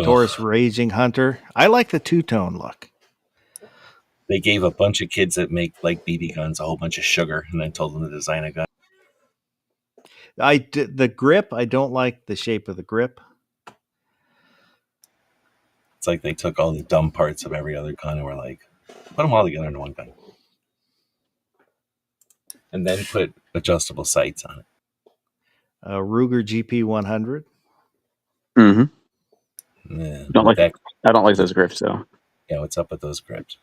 Taurus Raging Hunter. I like the two-tone look. They gave a bunch of kids that make like BB guns a whole bunch of sugar and then told them to design a gun. The grip, I don't like the shape of the grip. It's like they took all the dumb parts of every other gun and were like, put them all together into one gun. And then put adjustable sights on it. Ruger GP 100. Mm-hmm. Yeah, I don't like those grips though. Yeah, what's up with those grips?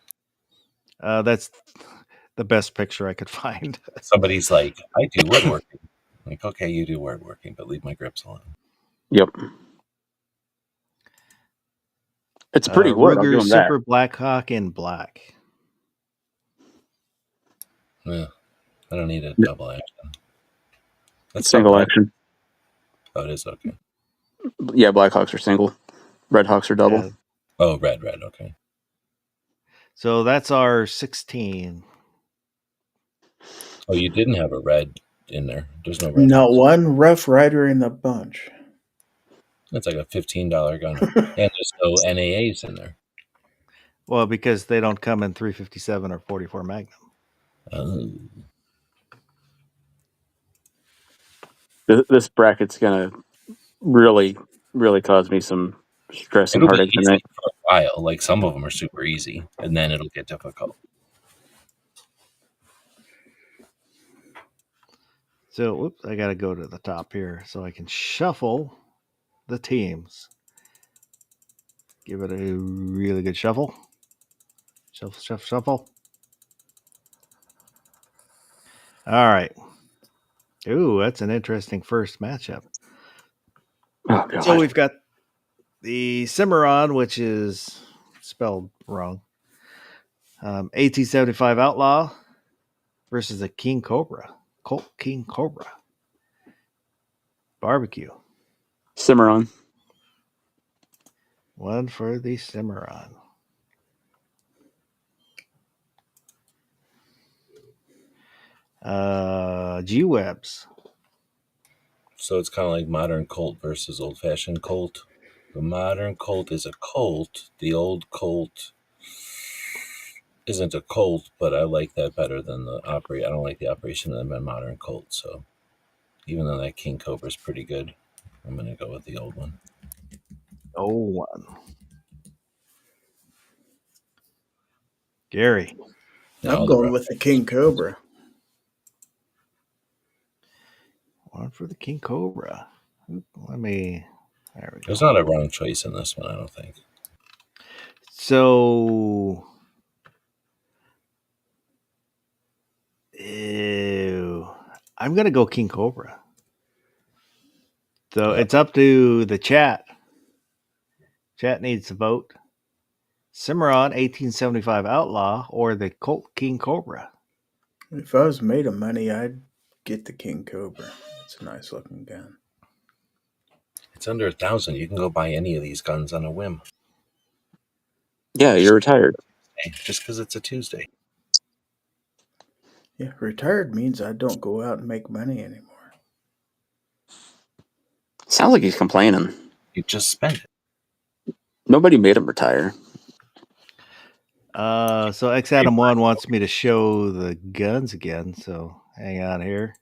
That's the best picture I could find. Somebody's like, I do woodworking. Like, okay, you do woodworking, but leave my grips alone. Yep. It's pretty wood. I'll give Ruger them that. Super Blackhawk in black. Yeah, I don't need a double action. That's Single not action. Oh, it is okay. Yeah, Blackhawks are single. Redhawks are double. Yeah. Oh, red, okay. So that's our 16. Oh, you didn't have a red in there. There's no red. Not one Rough Rider in the bunch. That's like a $15 gun. And there's no NAAs in there. Well, because they don't come in 357 or 44 Magnum. Oh. This bracket's gonna really, really cause me some stress and It'll be heartache easy tonight. for a while. Like some of them are super easy, and then it'll get difficult. So, whoops, I got to go to the top here so I can shuffle the teams. Give it a really good shuffle. Shuffle, shuffle, shuffle. All right. Ooh, that's an interesting first matchup. Oh, God. So we've got the Cimarron, which is spelled wrong. 1875 Outlaw versus the King Cobra. Colt King Cobra. Barbecue. Cimarron. One for the Cimarron. G-Webs. So it's kind of like modern Colt versus old-fashioned Colt. The modern Colt is a Colt. The old Colt isn't a Colt, but I like that better than the operate. I don't like the operation of the modern Colt. So even though that King Cobra is pretty good, I'm going to go with the old one. 01. Gary. I'm going with the King Cobra. One for the King Cobra. There we go. There's not a wrong choice in this one, I don't think. So, I'm going to go King Cobra. So it's up to the chat. Chat needs to vote. Cimarron 1875 Outlaw or the Colt King Cobra. If I was made of money, I'd get the King Cobra. It's a nice looking gun. It's under $1,000. You can go buy any of these guns on a whim. Yeah, you're retired. Just because it's a Tuesday. Yeah, retired means I don't go out and make money anymore. Sounds like he's complaining. You just spent it. Nobody made him retire. So X Adam 1 wants me to show the guns again. So hang on here.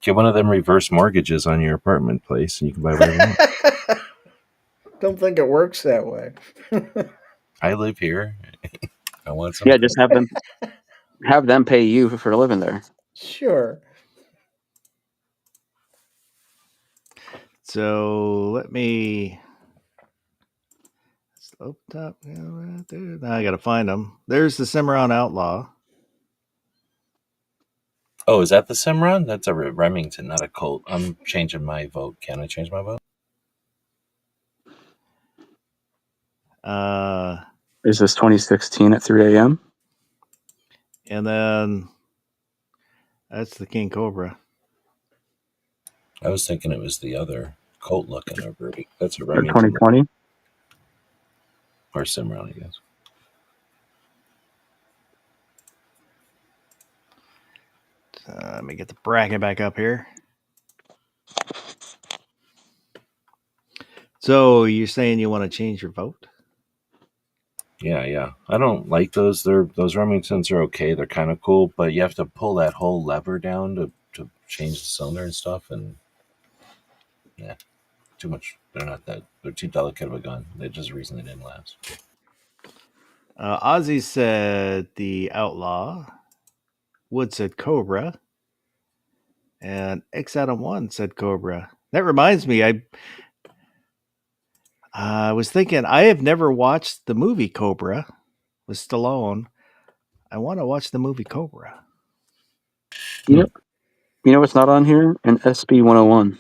Get one of them reverse mortgages on your apartment place, and you can buy whatever you want. Don't think it works that way. I live here. I want some. Yeah, just have them pay you for living there. Sure. So let me open top. Yeah, right there. Now I got to find them. There's the Cimarron Outlaw. Oh, is that the Cimarron? That's a Remington, not a Colt. I'm changing my vote. Can I change my vote? Is this 2016 at 3 a.m.? And then that's the King Cobra. I was thinking it was the other Colt looking over. That's a Or Remington 2020? or Cimarron, I guess. Let me get the bracket back up here. So you're saying you want to change your vote? Yeah. I don't like those. Those Remingtons are okay. They're kind of cool, but you have to pull that whole lever down to change the cylinder and stuff. And yeah, too much. They're too delicate of a gun. They just the reason they didn't last. Ozzy said the Outlaw. Wood said Cobra. And X Adam 1 said Cobra. That reminds me, I was thinking, I have never watched the movie Cobra with Stallone. I want to watch the movie Cobra. You know what's not on here? An SB 101.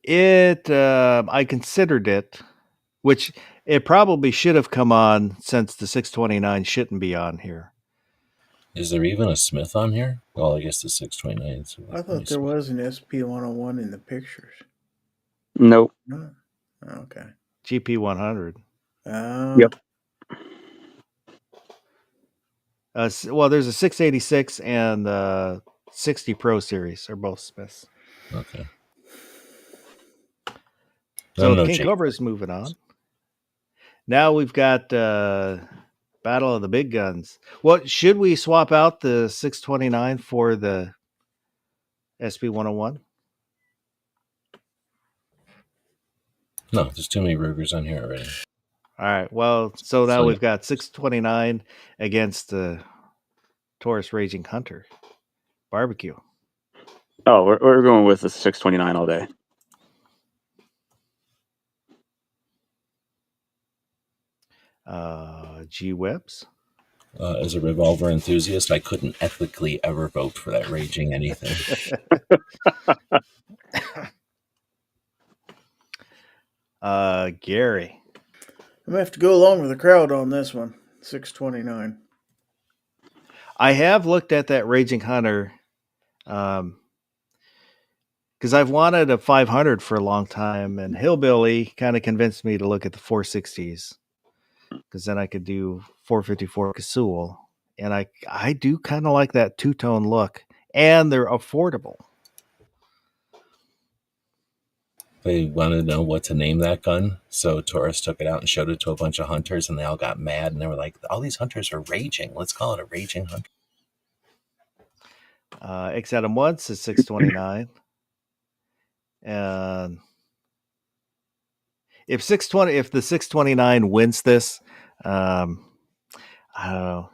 I considered it, which it probably should have come on since the 629 shouldn't be on here. Is there even a Smith on here? Well, I guess the 629. So I thought there was an SP-101 in the pictures. Nope. No. Okay. GP 100. Yep. Well, there's a 686 and 60 Pro Series are both Smiths. Okay. So King Cobra is moving on. Now we've got Battle of the Big Guns. What should we swap out the 629 for the SP 101? No, there's too many Rugers on here already. All right. Well, so now we've got 629 against the Taurus Raging Hunter barbecue. Oh, we're going with the 629 all day. G Webs. As a revolver enthusiast, I couldn't ethically ever vote for that Raging anything. Gary. I'm going to have to go along with the crowd on this one. 629. I have looked at that Raging Hunter because I've wanted a 500 for a long time, and Hillbilly kind of convinced me to look at the 460s because then I could do 454 Casull, and I do kind of like that two-tone look, and they're affordable. They wanted to know what to name that gun, so Taurus took it out and showed it to a bunch of hunters, and they all got mad, and they were like, all these hunters are raging. Let's call it a Raging Hunter. X Adam 1 says 629. And if the 629 wins this, I don't know.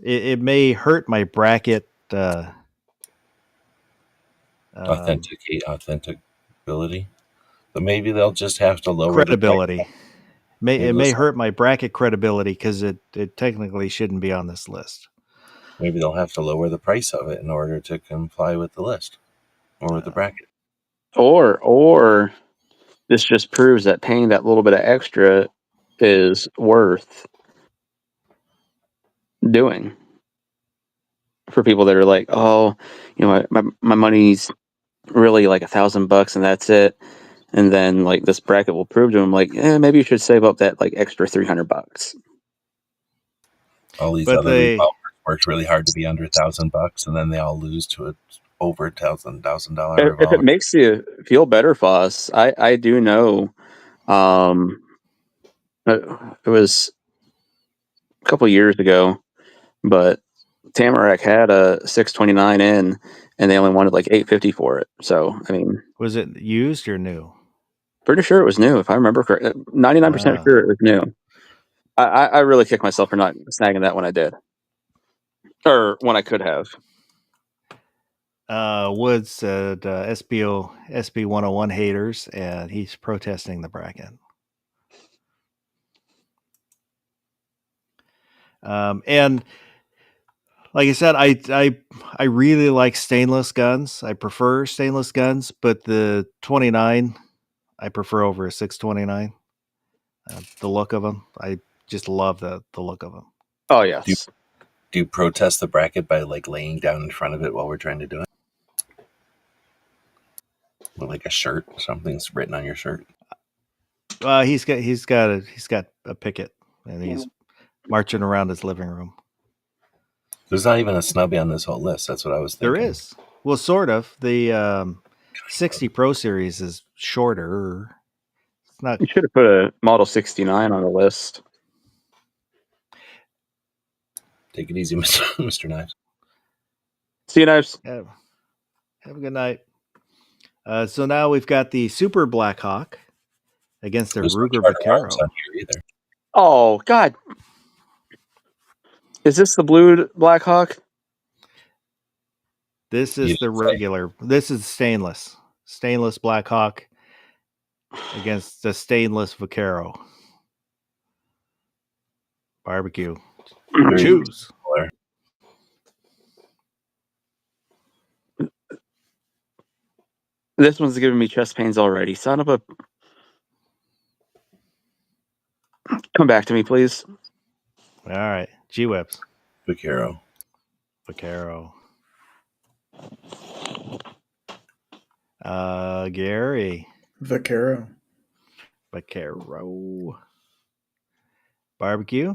It may hurt my bracket. Authenticability. But maybe they'll just have to lower credibility. It may hurt my bracket credibility because it technically shouldn't be on this list. Maybe they'll have to lower the price of it in order to comply with the list or with the bracket. Or this just proves that paying that little bit of extra is worth doing for people that are like, oh, you know, my money's really like $1,000 and that's it. And then like this bracket will prove to them like, maybe you should save up that like extra $300. All these other revolvers worked really hard to be under $1,000, and then they all lose to an over $1,000 If it revolver. makes you feel better, Foss, I do know. It was a couple years ago, but Tamarack had a 629N, and they only wanted like $850 for it. So I mean, Was it used or new? pretty sure it was new, if I remember correct. 99% sure it was new. I really kicked myself for not snagging that when I did, or when I could have. Woods said SB 101 haters, and he's protesting the bracket. And like I said, I really like stainless guns. I prefer stainless guns, but the 29 I prefer over a 629. The look of them, I just love the look of them. Oh yes. Do you protest the bracket by like laying down in front of it while we're trying to do it? With like a shirt, something's written on your shirt. He's got a picket, and he's marching around his living room. There's not even a snubby on this whole list. That's what I was thinking. There is. Well, sort of. The 60 Pro Series is shorter. It's not. You should have put a Model 69 on the list. Take it easy, Mr. Knives. See you, Knives. Have a good night. So now we've got the Super Blackhawk against the There's Ruger no Charter Vaquero. Arms on here either. Oh God. Is this the blue Blackhawk? This is the regular. This is stainless Blackhawk against the stainless Vaquero. Barbecue. Choose. This one's giving me chest pains already. Son of a. Come back to me, please. All right. G-Webs. Vaquero. Gary. Vaquero. Barbecue.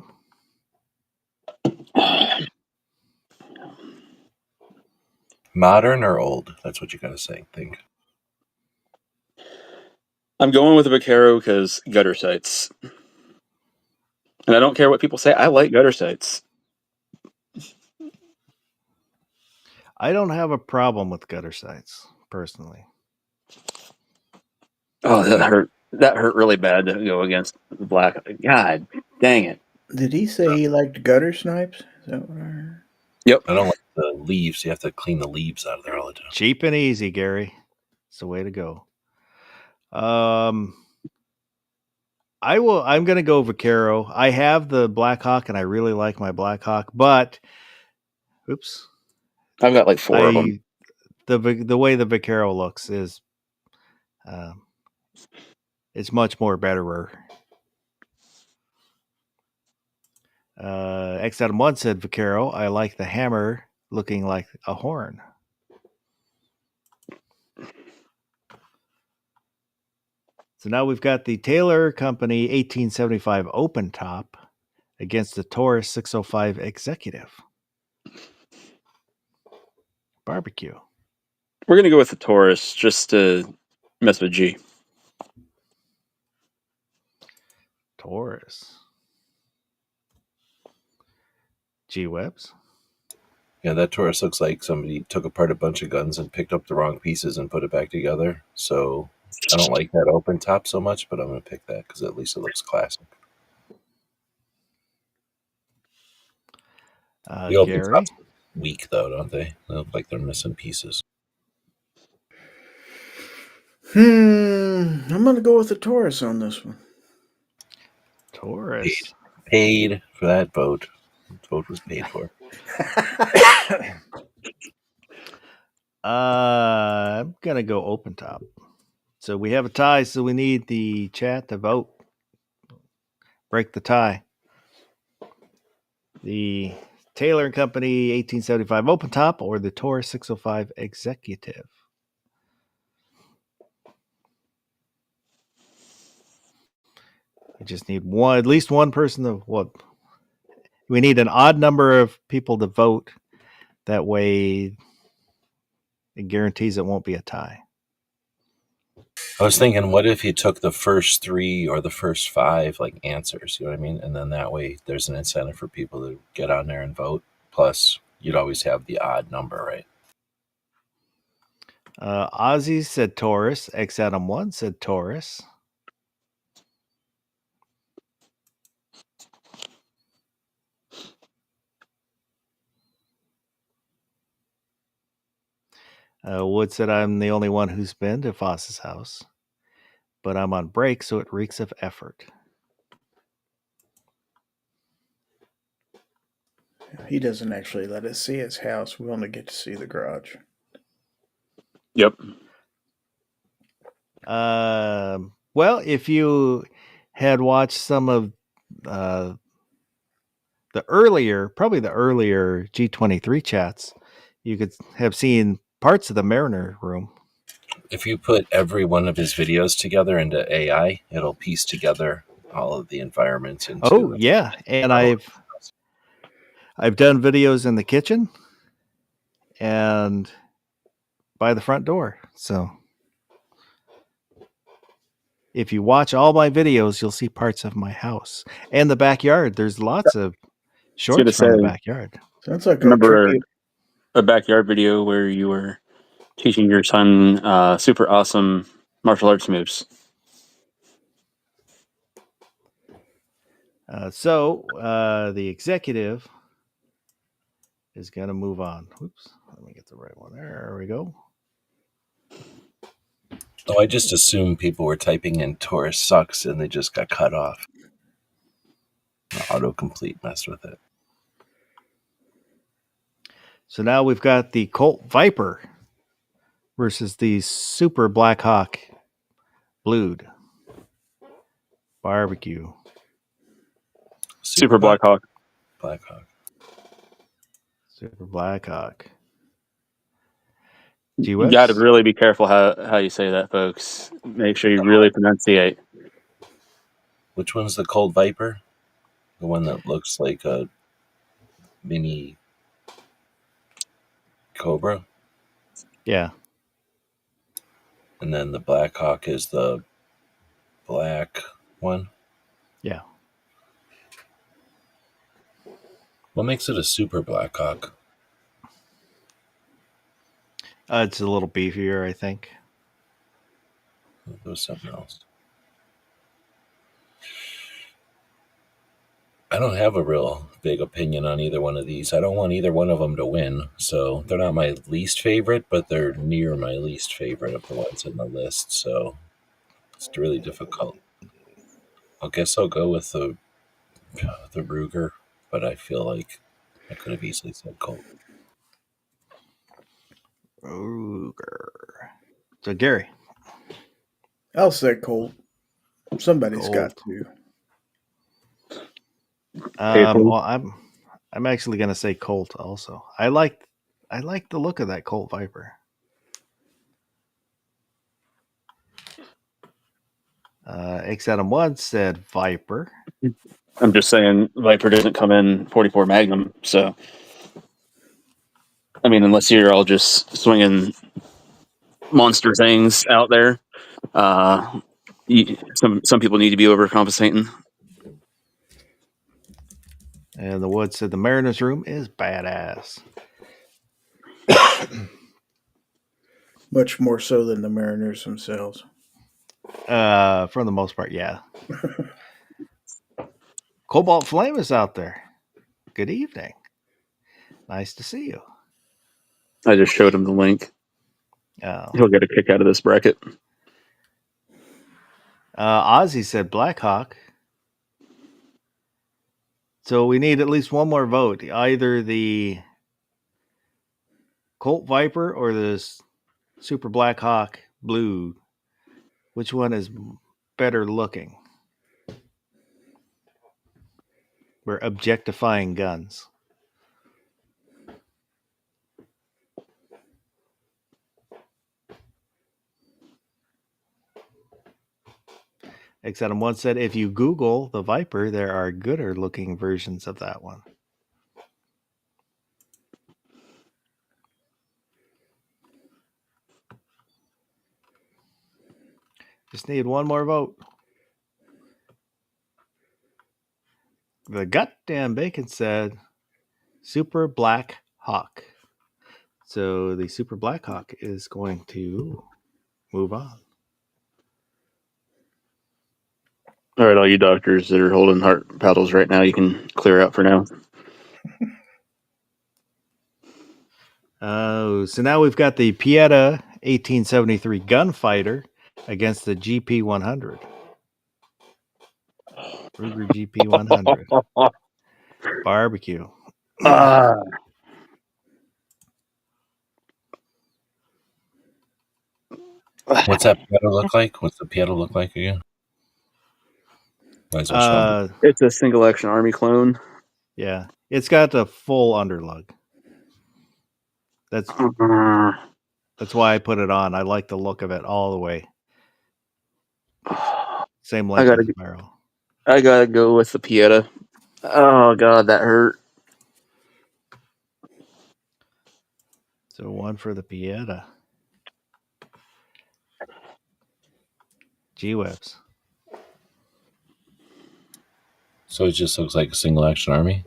Modern or old? That's what you gotta say. Think. I'm going with a Vaquero because gutter sights. And I don't care what people say. I like gutter sights. I don't have a problem with gutter sights, personally. Oh, that hurt. That hurt really bad to go against the black. God dang it. Did he say he liked gutter snipes? Is that what I heard? Yep. I don't like the leaves. You have to clean the leaves out of there all the time. Cheap and easy, Gary. It's the way to go. I'm going to go Vaquero. I have the Blackhawk, and I really like my Blackhawk, but oops. I've got like 4 of them. The way the Vaquero looks is it's much more betterer. X Adam 1 said Vaquero. I like the hammer looking like a horn. So now we've got the Taylor Company 1875 open top against the Taurus 605 executive. Barbecue. We're going to go with the Taurus just to mess with G. Taurus. G-Webs. Yeah, that Taurus looks like somebody took apart a bunch of guns and picked up the wrong pieces and put it back together. So I don't like that open top so much, but I'm going to pick that because at least it looks classic. The open Gary. tops weak, though, don't they? They look like they're missing pieces. I'm going to go with the Taurus on this one. Taurus. Paid for that vote. The vote was paid for. I'm going to go open top. So we have a tie, so we need the chat to vote. Break the tie. The Taylor & Company 1875 open top or the Taurus 605 executive. I just need at least one person to what? We need an odd number of people to vote. That way it guarantees it won't be a tie. I was thinking, what if you took the first 3 or the first 5 like answers? You know what I mean? And then that way, there's an incentive for people to get on there and vote. Plus, you'd always have the odd number, right? Ozzy said Taurus. X Adam 1 said Taurus. Wood said I'm the only one who's been to Foss's house, but I'm on break, so it reeks of effort. He doesn't actually let us see his house. We only get to see the garage. Yep. Well, if you had watched some of the earlier G23 chats, you could have seen parts of the Mariner room. If you put every one of his videos together into AI, it'll piece together all of the environments into. Oh yeah, and I've done videos in the kitchen and by the front door. So if you watch all my videos, you'll see parts of my house and the backyard. There's lots of shorts from the backyard. Sounds like Remember a backyard video where you were teaching your son super awesome martial arts moves. So the executive is going to move on. Oops, let me get the right one. There we go. Oh, I just assumed people were typing in Taurus sucks and they just got cut off. The autocomplete messed with it. So now we've got the Colt Viper versus the Super Blackhawk Blued Barbecue. Super Blackhawk. Super Blackhawk. You got to really be careful how you say that, folks. Make sure you really pronunciate. Which one's the Colt Viper? The one that looks like a mini Cobra? Yeah. And then the Blackhawk is the black one? Yeah. What makes it a Super Blackhawk? It's a little beefier, I think. It was something else. I don't have a real big opinion on either one of these. I don't want either one of them to win. So they're not my least favorite, but they're near my least favorite of the ones in the list. So it's really difficult. I guess I'll go with the Ruger, but I feel like I could have easily said Colt. Ruger. So Gary. I'll say Colt. Somebody's got to. Well, I'm actually going to say Colt also. I like the look of that Colt Viper. X Adam 1 said Viper. I'm just saying Viper doesn't come in 44 Magnum, so I mean, unless you're all just swinging monster things out there, some people need to be overcompensating. And the Wood said the Mariners room is badass. Much more so than the Mariners themselves. For the most part, yeah. Cobalt Flame is out there. Good evening. Nice to see you. I just showed him the link. Oh. He'll get a kick out of this bracket. Ozzy said Blackhawk. So we need at least one more vote. Either the Colt Viper or the Super Blackhawk Blue. Which one is better looking? We're objectifying guns. X Adam 1 said, if you Google the Viper, there are gooder looking versions of that one. Just need one more vote. The goddamn bacon said Super Black Hawk. So the Super Black Hawk is going to move on. All right, all you doctors that are holding heart paddles right now, you can clear out for now. Oh, so now we've got the Pieta 1873 gunfighter against the GP 100. Ruger GP 100 barbecue. What's that Pieta look like? What's the Pieta look like again? Might as well show 'em. It's a single action army clone. Yeah, it's got a full underlug. That's why I put it on. I like the look of it all the way. Same length as the barrel. I gotta go with the Pieta. Oh god, that hurt. So one for the Pieta. G-Webs. So it just looks like a single action army?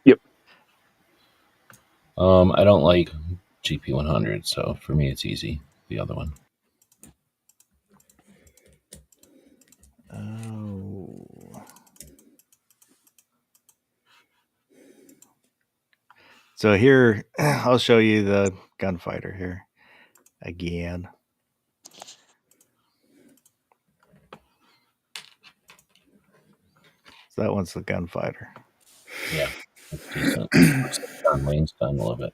Yep. I don't like GP 100, so for me it's easy. The other one. Oh. So here, I'll show you the gunfighter here again. So that one's the gunfighter. Yeah, that's decent. Looks like John Wayne's done a little bit.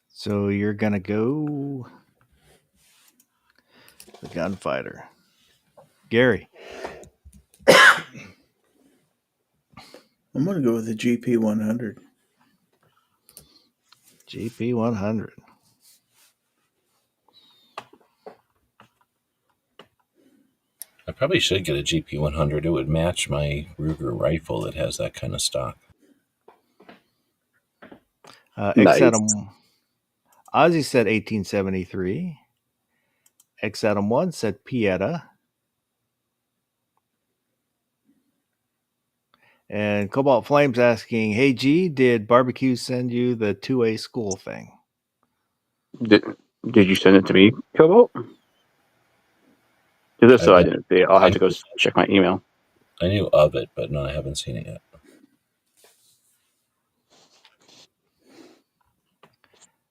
So you're gonna go the gunfighter, Gary. I'm going to go with the GP 100. GP 100. I probably should get a GP 100. It would match my Ruger rifle that has that kind of stock. Nice. X-Adam Ozzy said 1873. X-Adam 1 said Pieta. And Cobalt Flames asking, hey G, did Barbecue send you the 2A school thing? Did you send it to me, Cobalt? If so, I didn't see it. I'll have to go check my email. I knew of it, but no, I haven't seen it yet.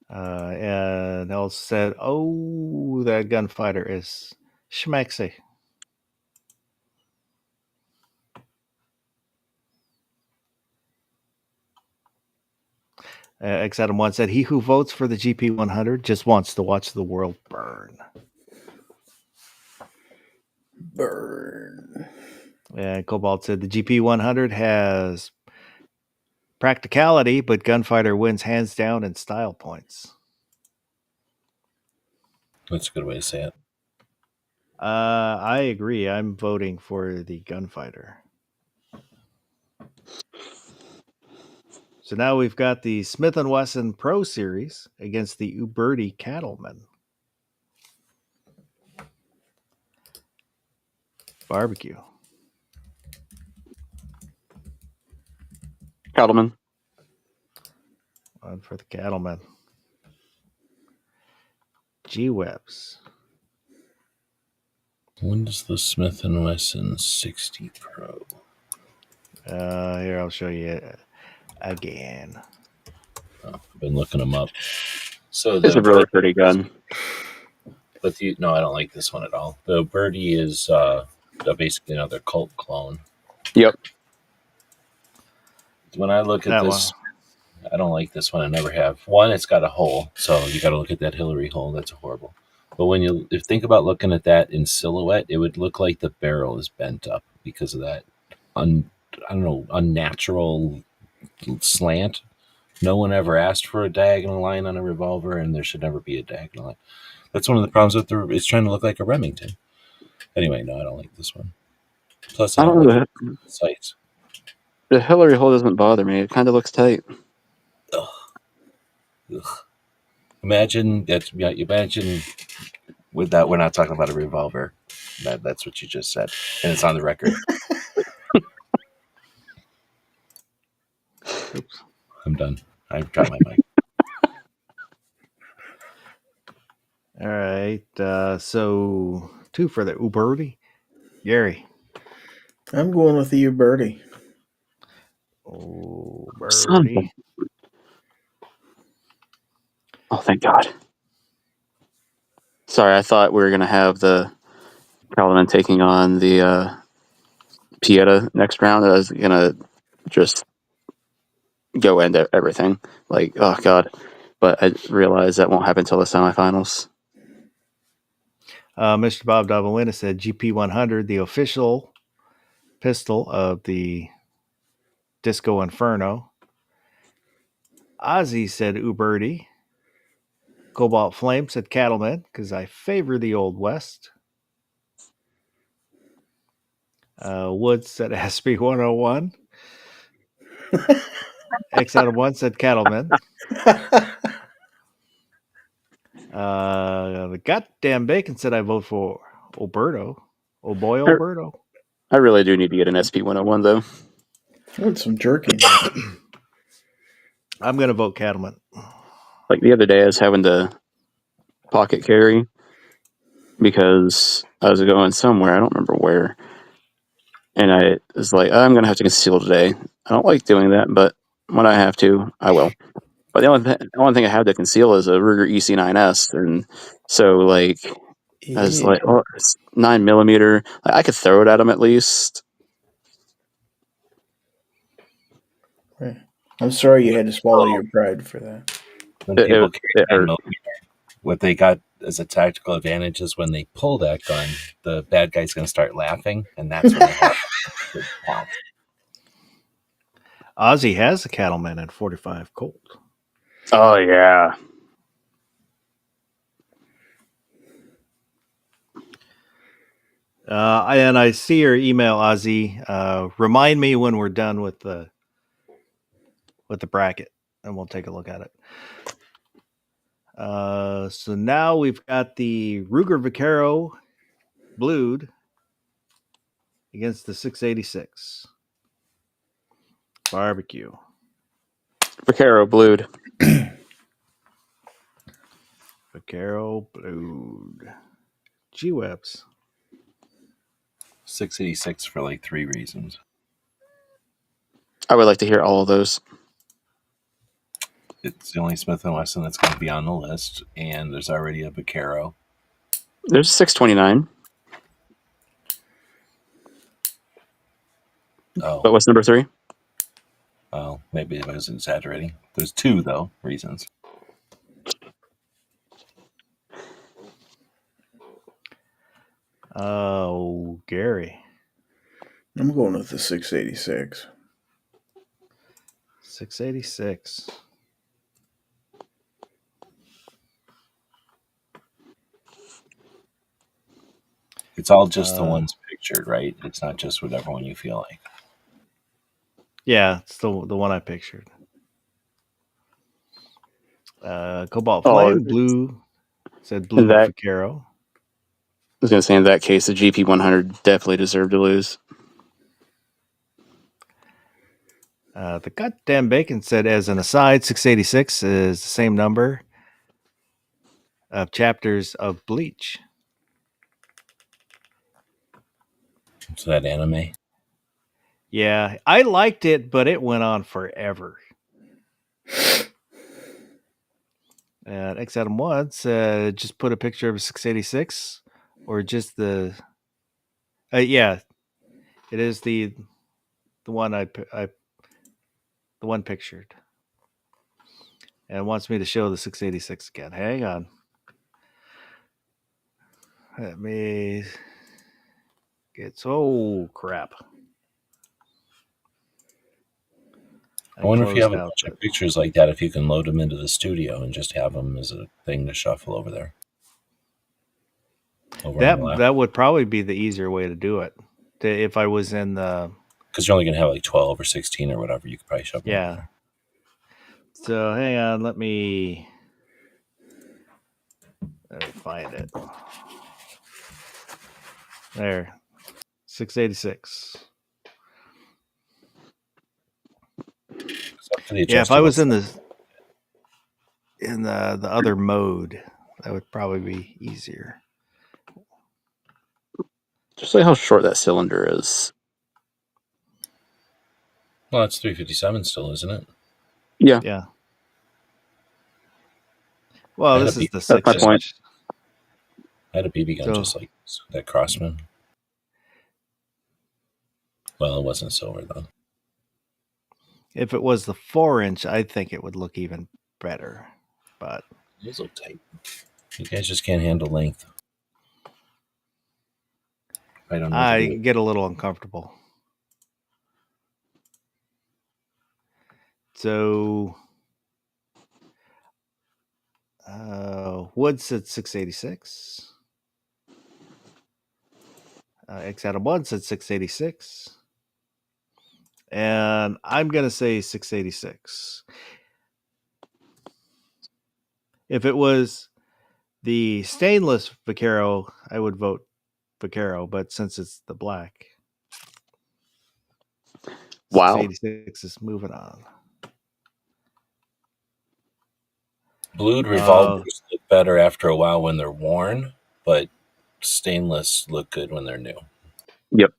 And Els said, oh, that gunfighter is schmexy. X-Adam 1 said, he who votes for the GP 100 just wants to watch the world burn. Burn. And Cobalt said, the GP 100 has practicality, but gunfighter wins hands down in style points. That's a good way to say it. I agree. I'm voting for the gunfighter. So now we've got the Smith & Wesson Pro Series against the Uberti Cattleman. Barbecue. Cattleman. One for the Cattleman. G-Webs. When does the Smith & Wesson 60 Pro? Here, I'll show you again. Oh, I've been looking them up. So It's a really pretty gun. But no, I don't like this one at all. The Birdie is basically another Colt clone. Yep. When I look at this, I don't like this one. I never have. One, it's got a hole, so you got to look at that Hillary hole. That's horrible. But when you think about looking at that in silhouette, it would look like the barrel is bent up because of that unnatural slant. No one ever asked for a diagonal line on a revolver, and there should never be a diagonal line. That's one of the problems with it's trying to look like a Remington. Anyway, no, I don't like this one. Plus, I don't like the sights. The Hillary hole doesn't bother me. It kind of looks tight. Ugh. Imagine with that, we're not talking about a revolver. That's what you just said, and it's on the record. Oops. I'm done. I've dropped my mic. All right. So 2 for the Uberti. Gary. I'm going with the Uberti. Son of Uberti. Oh, thank God. Sorry, I thought we were going to have the Paladin taking on the Pieta next round. I was going to just go end everything. Like, oh, God. But I realized that won't happen until the semifinals. Mr. Bob Davalina said GP100, the official pistol of the Disco Inferno. Ozzy said Uberti. Cobalt Flame said Cattleman, because I favor the Old West. Woods said SB101. X out of 1 said Cattleman. The goddamn Bacon said I vote for Alberto. Oh boy, Alberto. I really do need to get an SP101, though. I want some jerky. I'm going to vote Cattleman. Like the other day, I was having to pocket carry because I was going somewhere. I don't remember where. And I was like, I'm going to have to conceal today. I don't like doing that, but when I have to, I will. But the only thing I have to conceal is a Ruger EC9S. And so, like, I was like, oh, it's 9mm. Like, I could throw it at him at least. I'm sorry you had to swallow your pride for that. When people carry 9mm, what they got as a tactical advantage is when they pull that gun, the bad guy's going to start laughing, and that's when they have to pounce. Ozzy has a Cattleman in 45 Colt. Oh, yeah. And I see your email, Ozzy. Remind me when we're done with the bracket, and we'll take a look at it. So now we've got the Ruger Vaquero Blued against the 686 Barbecue. Vaquero Blued. Vaquero Blued. G-Webs. 686 for like 3 reasons. I would like to hear all of those. It's the only Smith & Wesson that's going to be on the list, and there's already a Vaquero. There's a 629. Oh. But what's number 3? Oh, maybe I was exaggerating. There's 2, though, reasons. Oh, Gary. I'm going with the 686. 686. It's all just the ones pictured, right? It's not just whatever one you feel like. Yeah, it's the one I pictured. Cobalt Flame, blue. Said blue Vaquero. I was going to say, in that case, the GP100 definitely deserved to lose. The goddamn Bacon said, as an aside, 686 is the same number of chapters of Bleach. So that anime? Yeah, I liked it, but it went on forever. And X Adam 1 said, just put a picture of a 686 or just the... yeah, it is the one the one pictured. And it wants me to show the 686 again. Hang on. Let me get... Oh, crap. I wonder if you have a bunch of pictures like that, if you can load them into the studio and just have them as a thing to shuffle over there. That would probably be the easier way to do it. If I was in the Because you're only going to have like 12 or 16 or whatever. You could probably shove them in Yeah. there. So hang on, let me find it. There, 686. Except for the Yeah, if I was in adjustable- the other mode, that would probably be easier. Just like how short that cylinder is. Well, it's 357 still, isn't it? Yeah. Yeah. Well, That'd this is be- the that's my 6 point. inch. I had a BB gun So- just like that Crossman. Well, it wasn't silver though. If it was the 4 inch, I think it would look even better. But Those look tight. You guys just can't handle length. I don't know. what to I do. get a little uncomfortable. So, Wood said 686. X Adam 1 said 686. And I'm going to say 686. If it was the stainless Vaquero, I would vote Vaquero. But since it's the black, Wow. 686 is moving on. Blued revolvers look better after a while when they're worn, but stainless look good when they're new. Yep.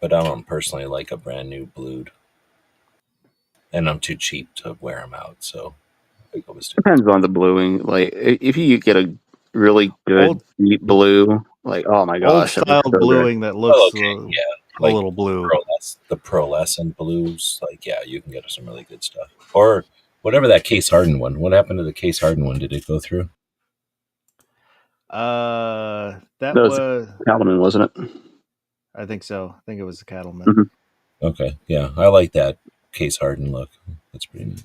But I don't personally like a brand new blued. And I'm too cheap to wear them out, so I go with stainless. Depends on the bluing. Like if you get a really good Old- deep blue, like oh my Old gosh, it looks style so good. bluing that looks okay, yeah. a Like little blue. the pearlescent blues, like yeah, you can get some really good stuff. Or whatever that Case Harden one. What happened to the Case Harden one? Did it go through? That That was- was, Cattleman, wasn't it? I think so. I think it was the Cattleman. Mhm. Okay, yeah, I like that Case Harden look. That's pretty neat.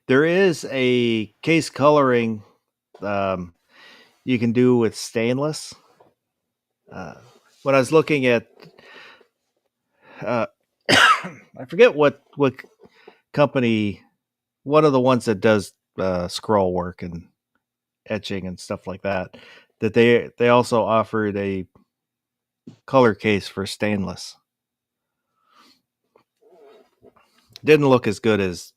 There is a case coloring you can do with stainless. When I was looking at, I forget what company, one of the ones that does scroll work and etching and stuff like that, that they also offered a color case for stainless. Didn't look as good as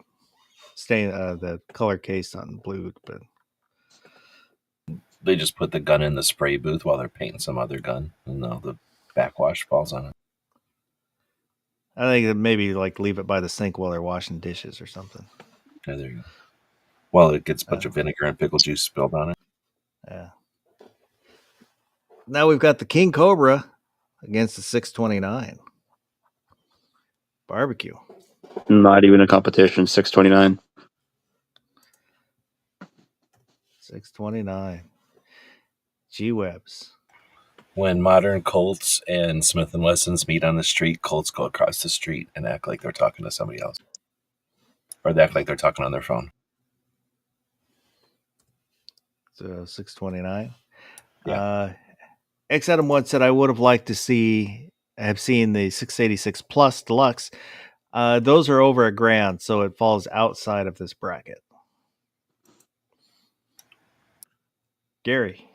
the color case on blue, but They just put the gun in the spray booth while they're painting some other gun, and now the backwash falls on it. I think that maybe like leave it by the sink while they're washing dishes or something. Yeah, there you go. Well, it gets a bunch of vinegar and pickle juice spilled on it. Yeah. Now we've got the King Cobra against the 629 barbecue. Not even a competition. 629. 629. G-Webs. When modern Colts and Smith & Wessons meet on the street, Colts go across the street and act like they're talking to somebody else. Or they act like they're talking on their phone. So 629. Yeah. X Adam 1 said I would have liked to have seen the 686 Plus Deluxe. Those are over $1,000, so it falls outside of this bracket. Gary.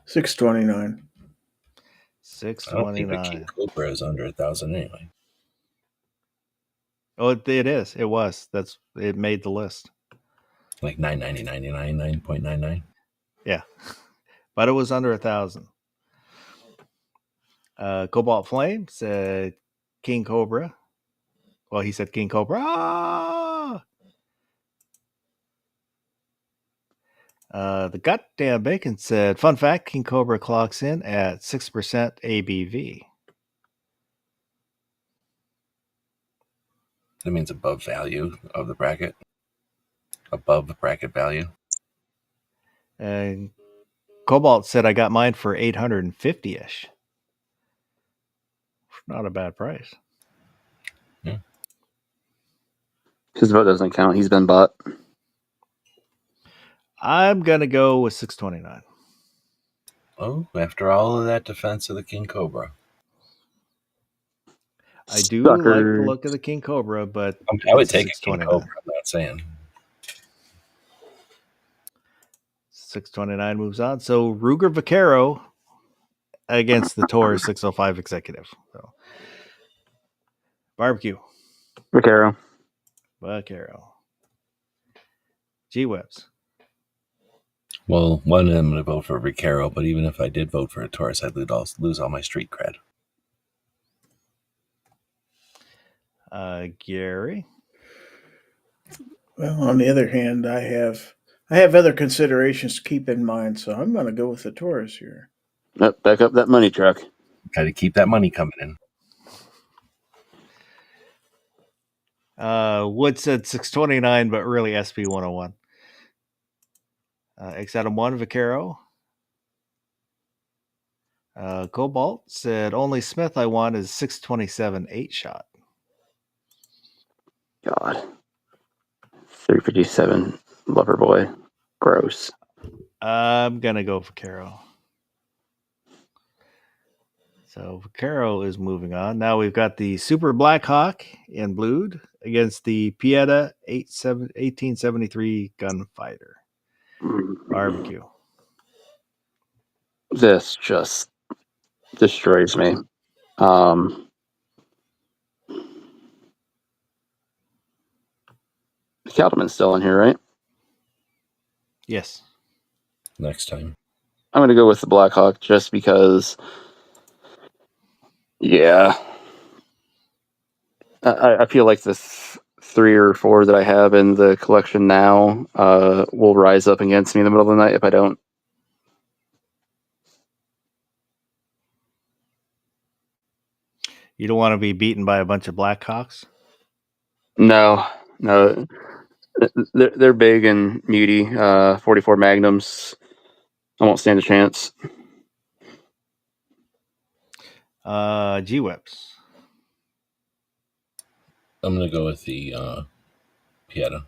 629. I don't think the 629. King Cobra is under 1,000 anyway. Oh, it is. It was. It made the list. Like $999.99, 9.99. Yeah, but it was under 1,000. Cobalt Flame said King Cobra. Well, he said King Cobra. The goddamn bacon said, fun fact, King Cobra clocks in at 6% ABV. That means above value of the bracket. Above the bracket value. And Cobalt said, I got mine for 850-ish. Not a bad price. His vote doesn't count. He's been bought. I'm going to go with 629. Oh, after all of that defense of the King Cobra. I do like the Suckers. look of the King Cobra, but I would it's take a King 629. Cobra, I'm not saying. 629 moves on. So Ruger Vaquero against the Taurus 605 Executive. So barbecue. Vaquero. Vaquero. G-Webs. Well, one, I'm going to vote for Vaquero, but even if I did vote for a Taurus, I'd lose all my street cred. Gary. Well, on the other hand, I have other considerations to keep in mind, so I'm going to go with the Taurus here. Yep, back up that money truck. Got to keep that money coming in. Wood said 629, but really SB 101. X Adam 1, Vaquero. Cobalt said only Smith I want is 627 8-shot. God. 357 Loverboy. Gross. I'm going to go Vaquero. So Vaquero is moving on. Now we've got the Super Blackhawk in blued against the Pieta 1873 Gunfighter. Barbecue. This just destroys me. Cattleman's still in here, right? Yes. Next time. I'm going to go with the Blackhawk just because, yeah. I feel like the 3 or 4 that I have in the collection now will rise up against me in the middle of the night if I don't. You don't want to be beaten by a bunch of Blackhawks? No. They're big and meaty. 44 Magnums. I won't stand a chance. G-Webs. I'm going to go with the Pieta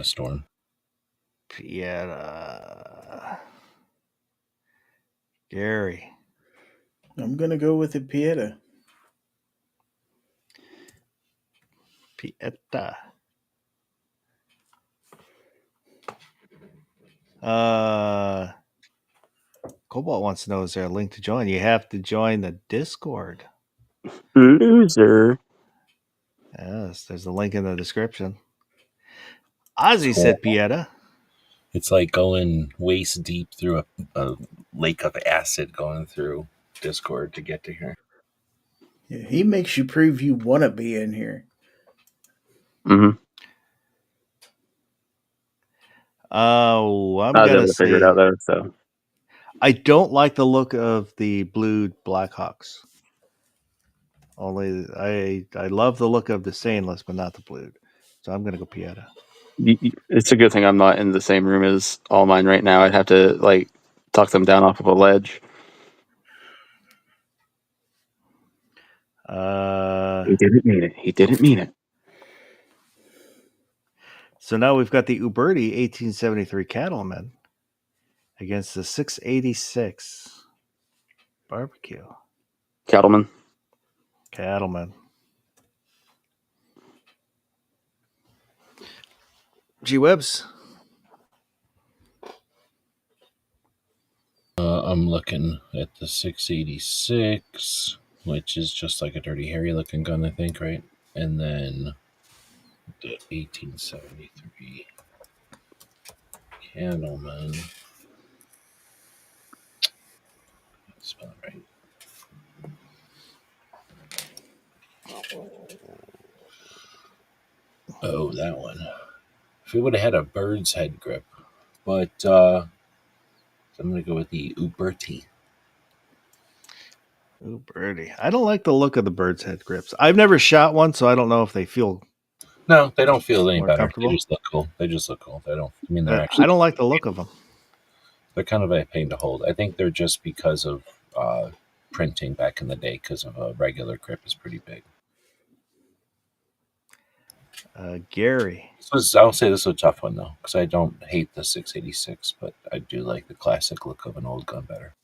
Storm. Pieta. Gary. I'm going to go with the Pieta. Pieta. Cobalt wants to know, is there a link to join? You have to join the Discord. Loser. Yes, there's a link in the description. Ozzy said Pieta. It's like going waist deep through a lake of acid going through Discord to get to here. Yeah, he makes you prove you want to be in here. Mm-hmm. I'm I was going able to to figure it say out, though, so. I don't like the look of the blue Blackhawks. Only I love the look of the stainless, but not the blue. So I'm going to go Pieta. It's a good thing I'm not in the same room as all mine right now. I'd have to, talk them down off of a ledge. He didn't mean it. So now we've got the Uberti 1873 Cattleman against the 686 Barbecue. Cattleman. G-Webs. I'm looking at the 686, which is just like a Dirty Harry looking gun, I think, right? And then the 1873 Candleman. Spell it right. Oh, that one. If it would have had a bird's head grip, but I'm going to go with the Uberti. Uberti. I don't like the look of the bird's head grips. I've never shot one, so I don't know if they feel. No, they don't feel any more better. comfortable. They just look cool. They don't. I mean, they're I don't like the look of them. They're kind of a pain to hold. I think they're just because of printing back in the day, because of a regular grip is pretty big. Gary. I'll say this is a tough one though, because I don't hate the 686, but I do like the classic look of an old gun better.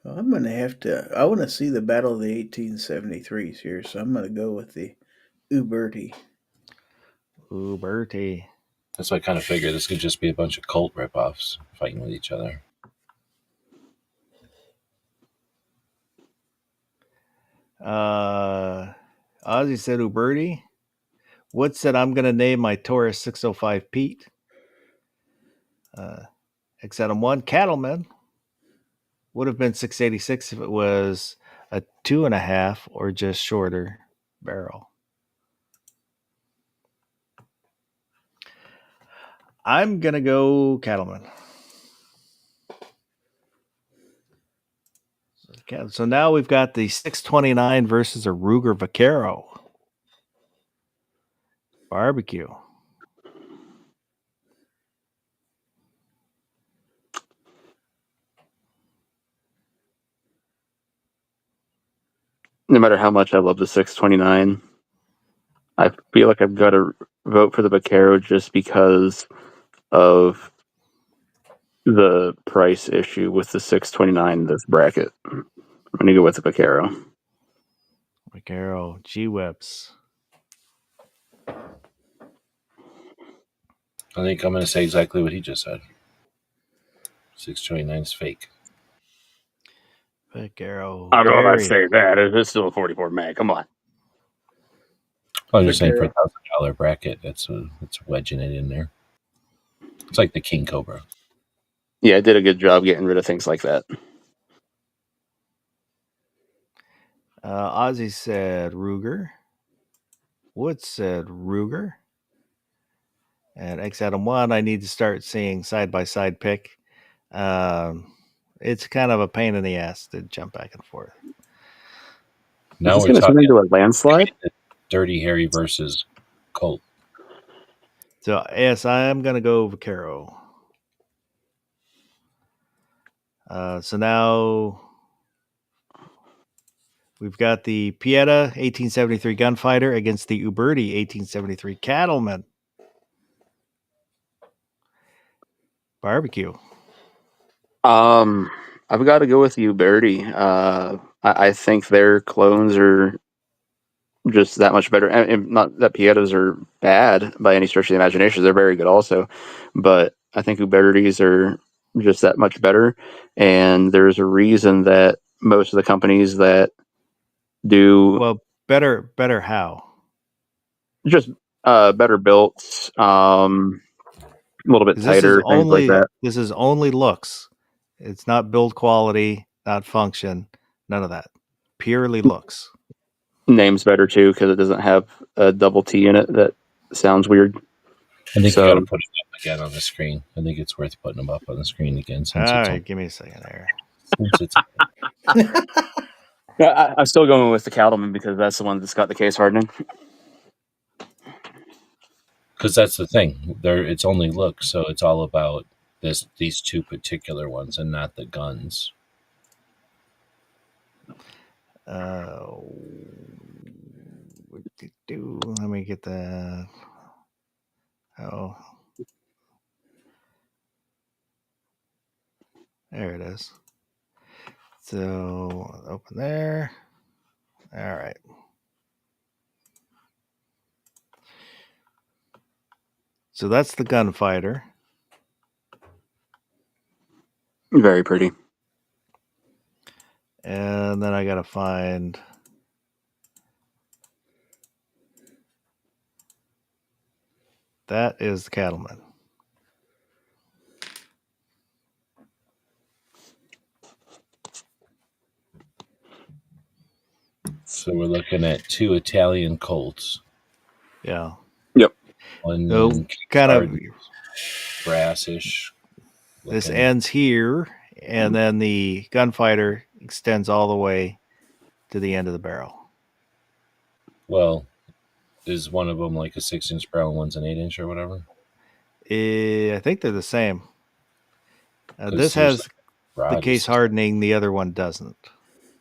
Well, I'm gonna have to. I want to see the Battle of the 1873s here, so I'm gonna go with the Uberti. Ooh, Bertie. That's why I kind of figured this could just be a bunch of Colt ripoffs fighting with each other. Ozzy said Uberti. Wood said I'm going to name my Taurus 605 Pete. XM1 Cattleman would have been 686 if it was a 2.5 or just shorter barrel. I'm going to go Cattleman. So now we've got the 629 versus a Ruger Vaquero. Barbecue. No matter how much I love the 629, I feel like I've got to vote for the Vaquero just because of the price issue with the 629 in this bracket. I'm going to go with the Vaquero. Vaquero. G-Webs. I think I'm going to say exactly what he just said. 629 is fake. Vaquero. I don't know if I'd Gary. say that. It's still a 44 mag. Come on. I'm just saying for Vaquero. $1,000 bracket, it's wedging it in there. It's like the King Cobra. Yeah, I did a good job getting rid of things like that. Ozzy said Ruger. Wood said Ruger. And X Adam 1, I need to start seeing side-by-side pick. It's kind of a pain in the ass to jump back and forth. Now Is this we're going to turn talking into a landslide? Dirty Harry versus Colt. So, yes, I am going to go Vaquero. So now we've got the Pieta 1873 Gunfighter against the Uberti 1873 Cattleman. Barbecue. I've got to go with you, Birdie. I think their clones are just that much better. And not that Pietas are bad by any stretch of the imagination; they're very good also. But I think Ubertis are just that much better. And there's a reason that most of the companies that do Well, better how? just better built, a little bit 'Cause this is tighter, things like that. only looks. It's not build quality, not function, none of that. Purely looks. Name's better too because it doesn't have a double T in it. That sounds weird. I think So- you got to put it up again on the screen. I think it's worth putting them up on the screen again. All right, give me a second there. Since it's Yeah, I'm still going with the Cattleman because that's the one that's got the case hardening. because that's the thing. It's only look, so it's all about these two particular ones and not the guns. Let me get the. Oh, there it is. So open there. All right. So that's the Gunfighter. Very pretty. And then I got to find. That is the Cattleman. So we're looking at two Italian Colts. Yeah. Yep. One So kind of brassish. this looking. ends here, and then the Gunfighter extends all the way to the end of the barrel. Well, is one of them like a 6-inch barrel and one's an 8-inch or whatever? I think they're the same. 'Cause This there's has like the case hardening. The other one doesn't.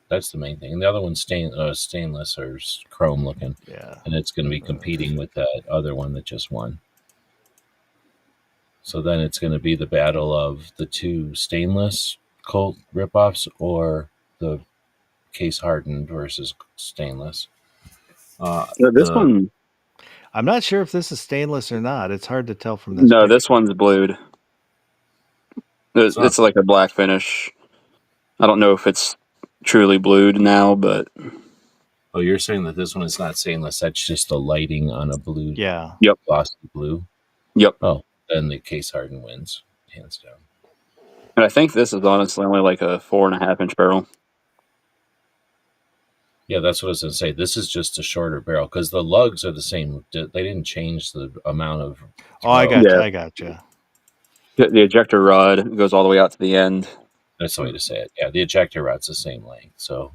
That's the main thing. And the other one's stainless or chrome looking, Yeah. and it's going to be competing with that other one that just won. So then it's going to be the battle of the two stainless Colt ripoffs or the case hardened versus stainless. This The one, I'm not sure if this is stainless or not. It's hard to tell from this. no, picture. this one's blued. It's not. It's like a black finish. I don't know if it's truly blued now, but Oh, you're saying that this one is not stainless. That's just the lighting on a blue, Yeah. glossy blue. yep. Oh, then the case hardened wins, hands down. And I think this is honestly only like a 4.5-inch barrel. Yeah, that's what I was going to say. This is just a shorter barrel because the lugs are the same. They didn't change the amount of. Oh, I throw. got Yeah. I gotcha. The ejector rod goes all the way out to the end. That's the way to say it. Yeah, the ejector rod's the same length. So,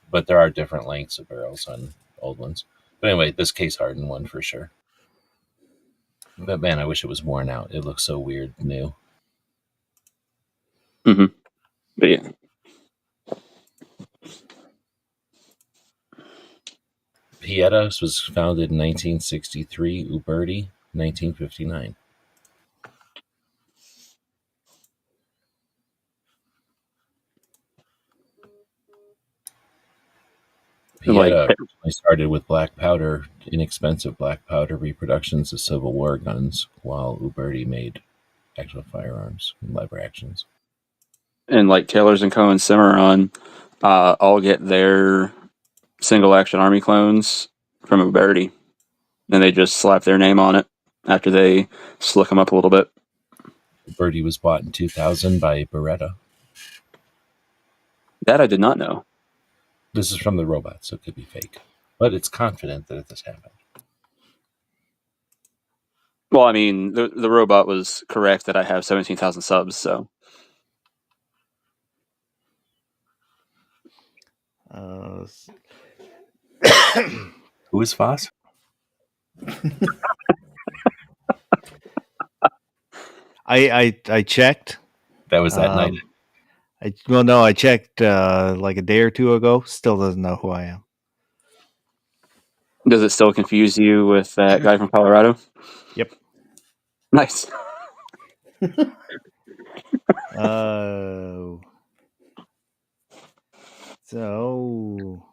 but there are different lengths of barrels on old ones. But anyway, this case hardened one for sure. But man, I wish it was worn out. It looks so weird new. But yeah, Pietas was founded in 1963. Uberti, 1959. like Pieta originally started with black powder, inexpensive black powder reproductions of Civil War guns, while Uberti made actual firearms and lever actions. and like Taylor's and Cohen Cimarron, all get their single action army clones from Uberti, and they just slap their name on it after they slick them up a little bit. Uberti was bought in 2000 by Beretta. That I did not know. This is from the robot, so it could be fake. But it's confident that this happened. Well, I mean, the robot was correct that I have 17,000 subs, so Who is Foss? I checked. That was that night. I checked like a day or two ago. Still doesn't know who I am. does it still confuse you with that guy from Colorado? Yep. Nice. So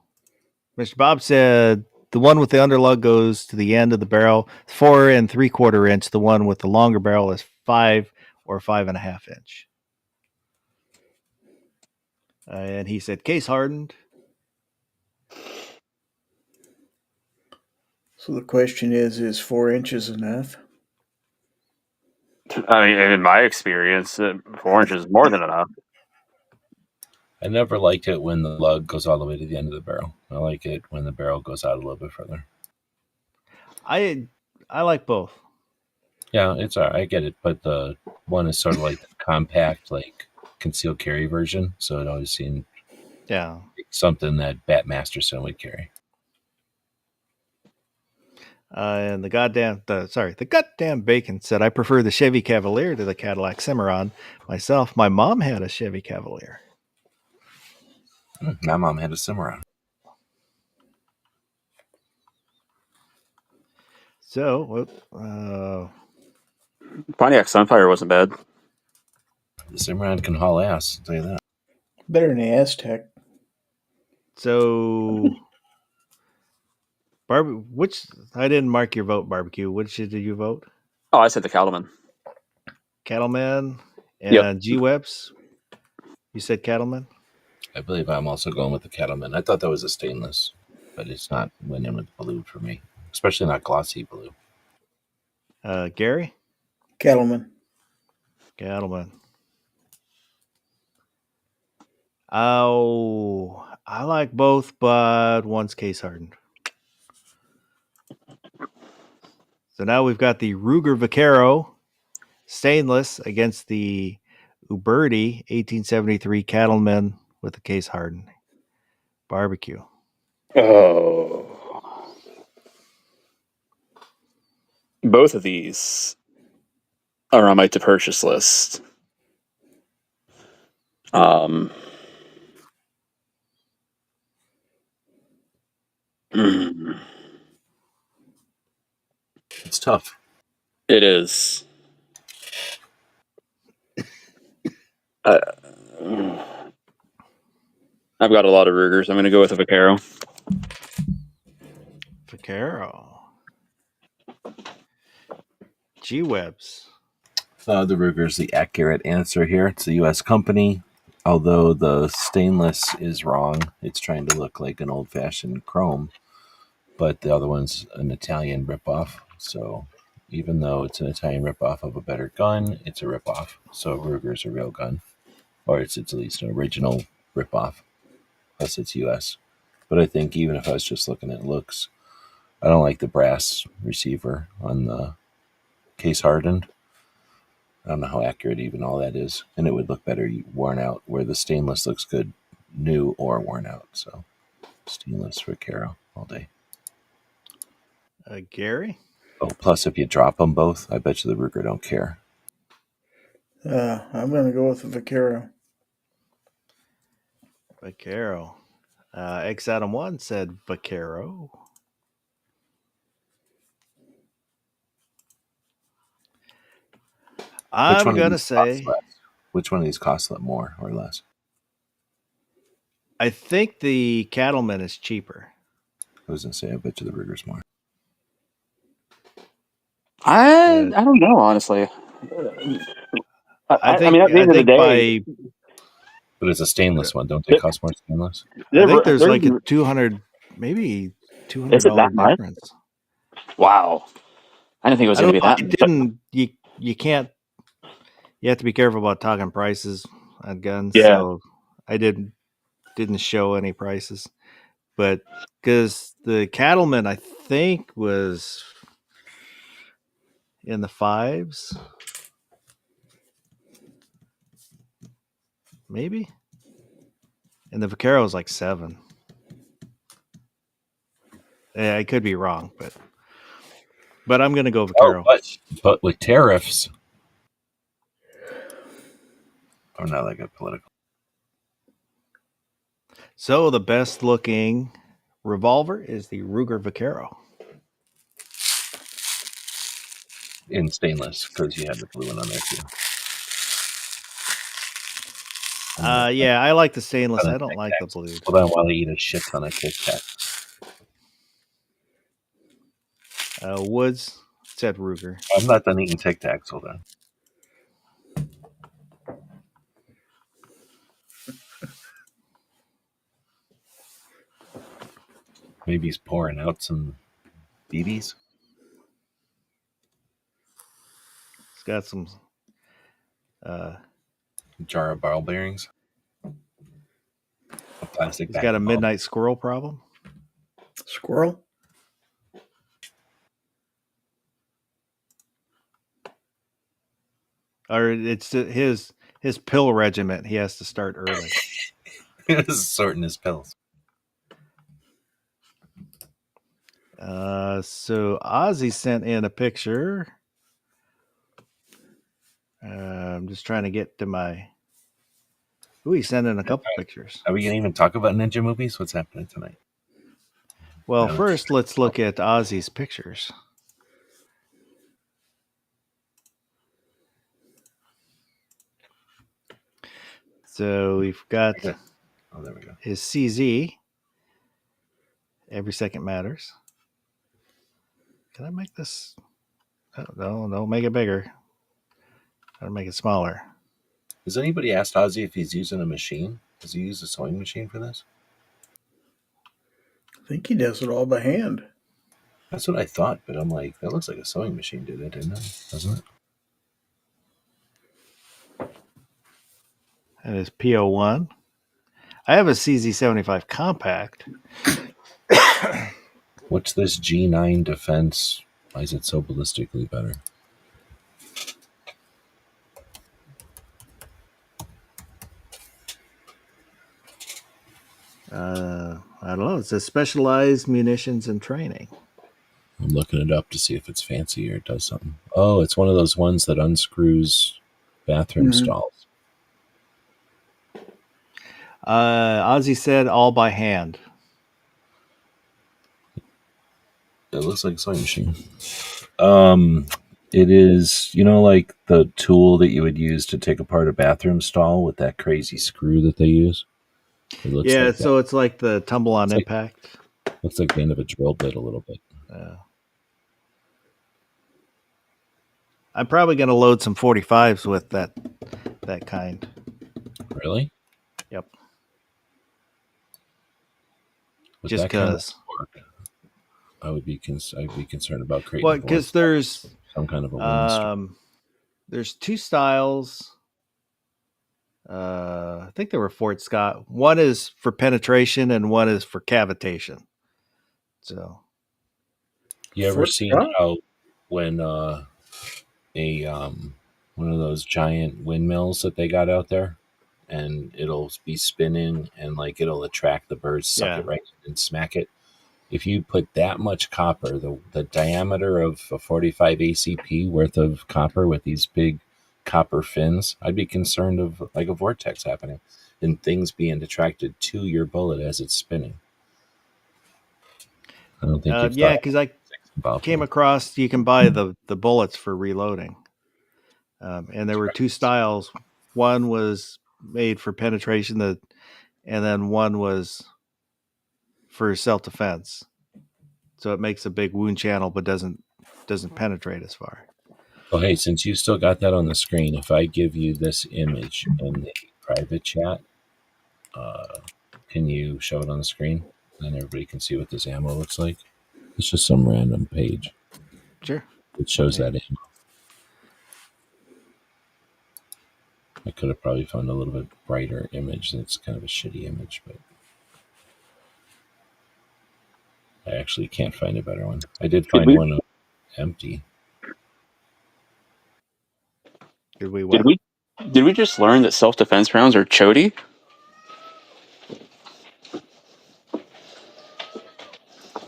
Mr. Bob said the one with the underlug goes to the end of the barrel, 4 3/4 inch. The one with the longer barrel is 5 or 5.5 inch. And he said case hardened. So the question is 4 inches enough? I mean, in my experience, 4 inches is more than enough. I never liked it when the lug goes all the way to the end of the barrel. I like it when the barrel goes out a little bit further. I like both. Yeah, it's all right. I get it. But the one is sort of like the compact, like concealed carry version. So it always seemed like something that Bat Masterson would carry. And the goddamn Bacon said, I prefer the Chevy Cavalier to the Cadillac Cimarron. Myself, my mom had a Chevy Cavalier. My mom had a Cimarron. So, Pontiac Sunfire wasn't bad. The Cimarron can haul ass, I'll tell you that. Better than the Aztec. So, which I didn't mark your vote, Barbecue. Which did you vote? Oh, I said the Cattleman. Cattleman and G-Webs. You said Cattleman? I believe I'm also going with the Cattleman. I thought that was a stainless, but it's not winning with blue for me, especially not glossy blue. Gary? Cattleman. Oh, I like both, but one's case hardened. So now we've got the Ruger Vaquero stainless against the Uberti 1873 Cattleman with the case hardened. Barbecue. Oh. Both of these are on my to purchase list. It's tough. It is. I've got a lot of Rugers. I'm going to go with a Vaquero. Vaquero. G-Webs. The Ruger's the accurate answer here. It's a U.S. company. Although the stainless is wrong, it's trying to look like an old-fashioned chrome, but the other one's an Italian ripoff. So even though it's an Italian ripoff of a better gun, it's a ripoff. So Ruger's a real gun, or it's at least an original ripoff. Plus, it's U.S. But I think even if I was just looking at looks, I don't like the brass receiver on the case hardened. I don't know how accurate even all that is, and it would look better worn out, where the stainless looks good new or worn out. So stainless Vaquero all day. Gary? Oh, plus if you drop them both, I bet you the Ruger don't care. I'm going to go with the Vaquero. Vaquero. X Adam 1 said Vaquero. I'm going to say... Which one of these costs more or less? I think the Cattleman is cheaper. I was going to say, I bet you the Ruger's more. I don't know, honestly. I mean, at the end of the day... But it's a stainless one. Don't they cost more stainless? I think there's like a 200, maybe $200 difference. Wow. I didn't think it was going to be that. You can't, you have to be careful about talking prices on guns. Yeah. So I didn't show any prices, but because the Cattleman, I think, was in the $5s, maybe. And the Vaquero was like $7. Yeah, I could be wrong, but I'm going to go Vaquero. But with tariffs, I'm not that good political. So the best looking revolver is the Ruger Vaquero. In stainless, because you had the blue one on there too. Yeah, I like the stainless. I don't like the blue. Hold on while I eat a shit ton of Kit Kat. Woods said Ruger. I'm not done eating Tic Tacs. Hold on. Maybe he's pouring out some BBs. He's got some jar of ball bearings. A plastic. He's got a midnight squirrel problem. Squirrel? Or it's his pill regiment. He has to start early. He's sorting his pills. So Ozzy sent in a picture. I'm just trying to get to my... Ooh, he sent in a couple pictures. Are we going to even talk about ninja movies? What's happening tonight? Well, first, let's look at Ozzy's pictures. So we've got there we go. His CZ. Every second matters. Can I make this? Oh, no, don't make it bigger. I'll make it smaller. Has anybody asked Ozzy if he's using a machine? Does he use a sewing machine for this? I think he does it all by hand. That's what I thought, but I'm like, that looks like a sewing machine did it, didn't it? Doesn't it? That is PO1. I have a CZ75 compact. What's this G9 defense? Why is it so ballistically better? I don't know. It says specialized munitions and training. I'm looking it up to see if it's fancy or it does something. Oh, it's one of those ones that unscrews bathroom stalls. Ozzy said all by hand. looks like a sewing machine. It is, like the tool that you would use to take apart a bathroom stall with that crazy screw that they use. It looks Yeah, like so it's like the tumble on It's like- impact. looks like the end of a drill bit a little bit. I'm probably going to load some 45s with that kind. Really? Yep. With Just that kind of because. work, I'd be concerned about creating. Well, because there's some kind of a wind there's two styles. I think they were Fort Scott. One is for penetration and one is for cavitation. So You ever Fort seen Scott? how when one of those giant windmills that they got out there, and it'll be spinning and like it'll attract the birds, suck Yeah. it right and smack it. If you put that much copper, the diameter of a 45 ACP worth of copper with these big copper fins, I'd be concerned of like a vortex happening and things being attracted to your bullet as it's spinning. I don't think you've yeah, thought because I about came that. across you can buy the bullets for reloading, and there were two styles. One was made for penetration, and then one was for self defense. So it makes a big wound channel, but doesn't penetrate as far. Well, hey, since you still got that on the screen, if I give you this image in the private chat, can you show it on the screen? Then everybody can see what this ammo looks like. It's just some random page. Sure. It shows that ammo. I could have probably found a little bit brighter image. It's kind of a shitty image, but I actually can't find a better one. I did find one empty. Did we what? Did we just learn that self-defense rounds are chody?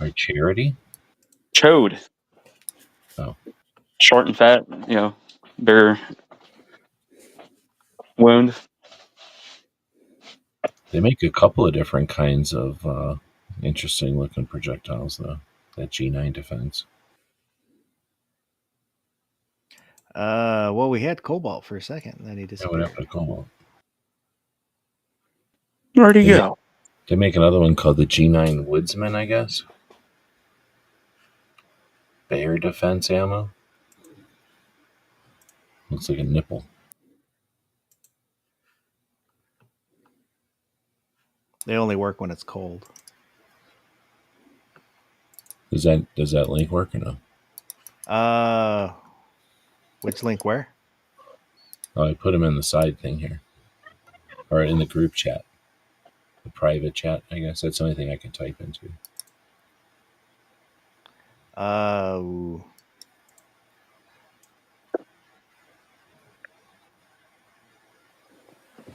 Our charity? Chode. Oh. Short and fat, bigger wound. They make a couple of different kinds of interesting looking projectiles, though. That G9 defense. Well, we had Cobalt for a second, and then he Yeah, what disappeared. happened to Cobalt? Where'd he go? They make another one called the G9 Woodsman, I guess. Bear defense ammo. Looks like a nipple. They only work when it's cold. Does that link work or no? Which link where? Oh, I put them in the side thing here. Or in the group chat. The private chat, I guess. That's the only thing I can type into.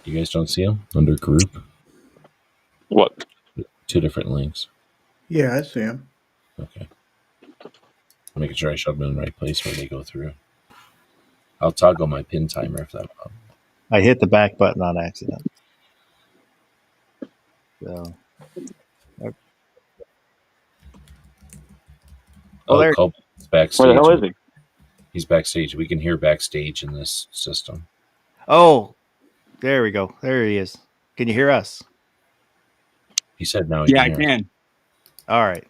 You guys don't see them under group? What? Two different links. Yeah, I see him. Okay. I'm making sure I shove them in the right place where they go through. I'll toggle my pin timer if that helps. I hit the back button on accident. So. Oh, Cobalt's backstage. Where the hell is he? He's backstage. We can hear backstage in this system. Oh, there we go. There he is. Can you hear us? He said no. Yeah, I can. All right.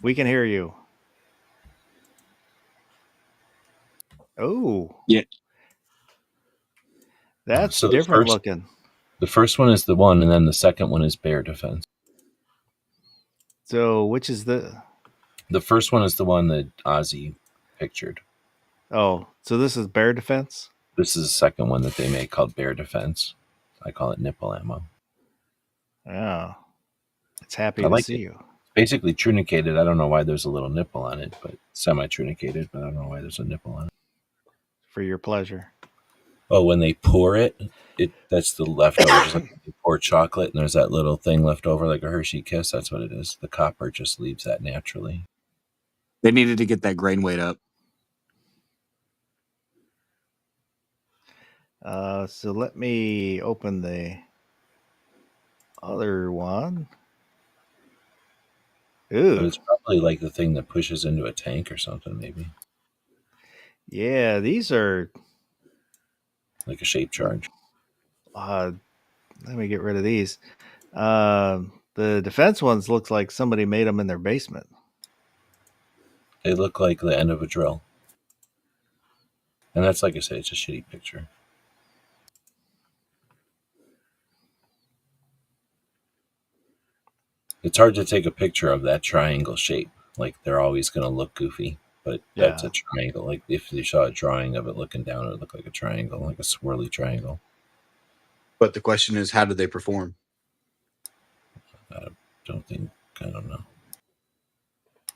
We can hear you. Oh. Yeah. That's So different looking. The first one is the one, and then the second one is bear defense. So which is the... The first one is the one that Ozzy pictured. Oh, so this is bear defense? This is the second one that they make called bear defense. I call it nipple ammo. Oh. It's happy to see you. Basically trunicated. I don't know why there's a little nipple on it, but semi-trunicated, but I don't know why there's a nipple on it. For your pleasure. Oh, when they pour it, that's the leftovers. Like they pour chocolate and there's that little thing left over like a Hershey Kiss. That's what it is. The copper just leaves that naturally. They needed to get that grain weight up. So let me open the other one. Ooh. it's probably like the thing that pushes into a tank or something, maybe Yeah, these are. like a shape charge. Let me get rid of these. The defense ones looks like somebody made them in their basement. They look like the end of a drill, and that's like I say, it's a shitty picture. It's hard to take a picture of that triangle shape. Like they're always going to look goofy, but that's Yeah. a triangle. Like if you saw a drawing of it looking down, it would look like a triangle, like a swirly triangle. But the question is, how did they perform? I don't know.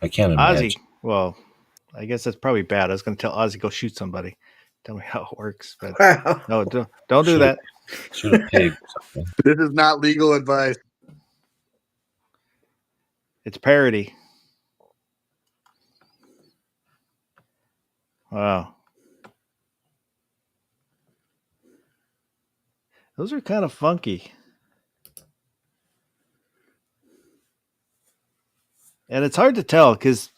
I can't imagine. Ozzy. Well, I guess that's probably bad. I was going to tell Ozzy go shoot somebody. Tell me how it works, but Wow. no, don't do Shoot that. Shoot a pig or something. This is not legal advice. It's parody. Wow. Those are kind of funky. And it's hard to tell because,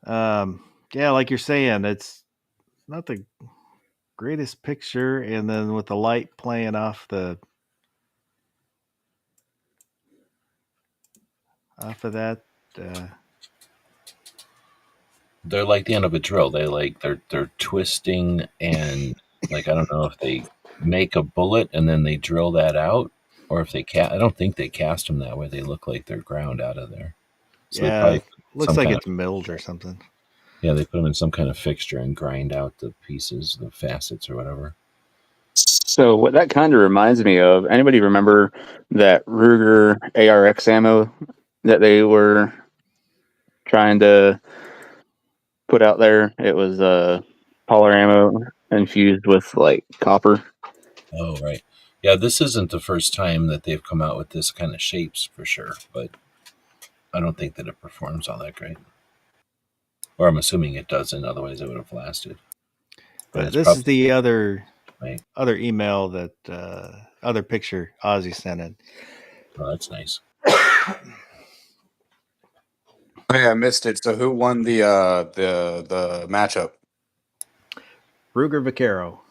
yeah, like you're saying, it's not the greatest picture. And then with the light playing off of that, They're like the end of a drill. They're twisting, and like I don't know if they make a bullet and then they drill that out, or if they I don't think they cast them that way. They look like they're ground out of there. So they yeah, probably looks some like kind it's milled or something. Yeah, they put them in some kind of fixture and grind out the pieces, the facets or whatever. So what that kind of reminds me of, anybody remember that Ruger ARX ammo that they were trying to put out there? It was polymer ammo infused with like copper. Oh, right. Yeah, this isn't the first time that they've come out with this kind of shapes for sure, but I don't think that it performs all that great. Or I'm assuming it doesn't, otherwise it would have lasted. But it's this is the other right. email that other picture Ozzy sent in. Oh, that's nice. Oh, yeah, I missed it. So who won the matchup? Ruger Vaquero.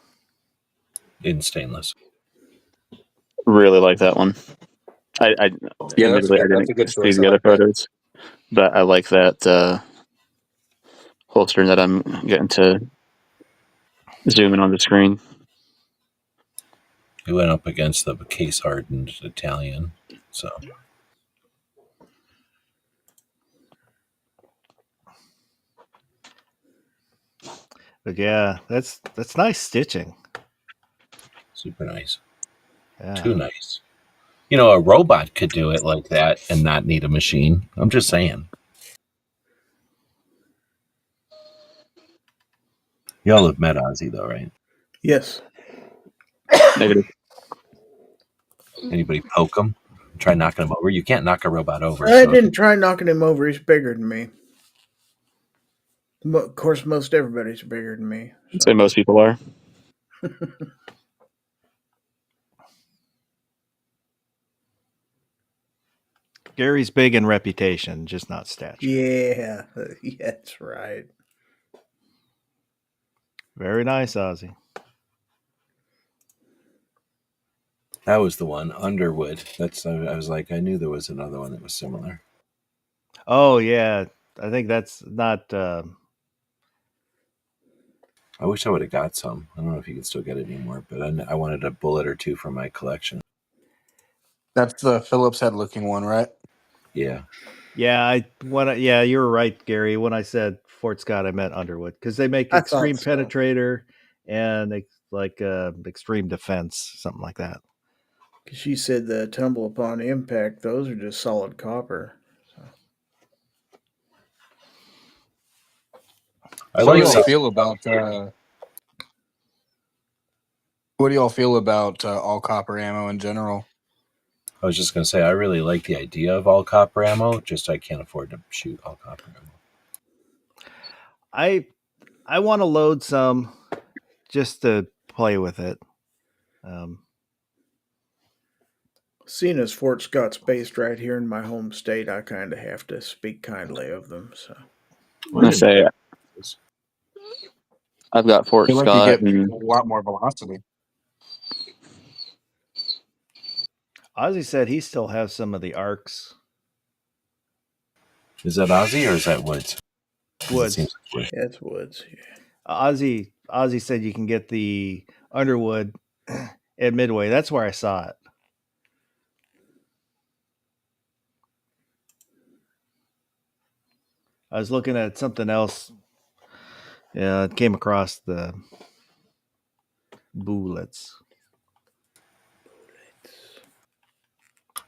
In stainless. Really like that one. I Yeah, that's admittedly I good. That's didn't a good see choice. I the other like that. photos, but I like that holster that I'm getting to zoom in on the screen. He went up against the case hardened Italian, so But yeah, that's nice stitching. super nice. Yeah. Too nice. You know, a robot could do it like that and not need a machine. I'm just saying. Y'all have met Ozzy though, right? Yes. Negative. Anybody poke him? Try knocking him over? You can't knock a robot over. I So didn't try knocking him over. He's bigger than me. Of course, most everybody's bigger than me. I'd say most people are. Gary's big in reputation, just not stature. Yeah, that's right. Very nice, Ozzy. that was the one, Underwood. I was like, I knew there was another one that was similar. Oh yeah, I think that's not. I wish I would have got some. I don't know if you can still get it anymore, but I wanted a bullet or two for my collection. That's the Phillips head looking one, right? Yeah. Yeah, yeah, you were right, Gary. When I said Fort Scott, I meant Underwood because they make I Extreme thought so. Penetrator and Extreme Defense, something like that. Because she said the Tumble Upon Impact, those are just solid copper. I What do like y'all some- feel about? What do y'all feel about all copper ammo in general? I was just going to say, I really like the idea of all copper ammo, just I can't afford to shoot all copper ammo. I want to load some just to play with it. Seeing as Fort Scott's based right here in my home state, I kind of have to speak kindly of them. So I'm gonna say I've got I Fort feel like you Scott, get and a lot more velocity. Ozzy said he still has some of the arcs. Is that Ozzy or is that Woods? 'Cause it Woods. seems like Woods. that's Woods. Yeah. Ozzy said you can get the Underwood at Midway. That's where I saw it. I was looking at something else. Yeah, it came across the bullets.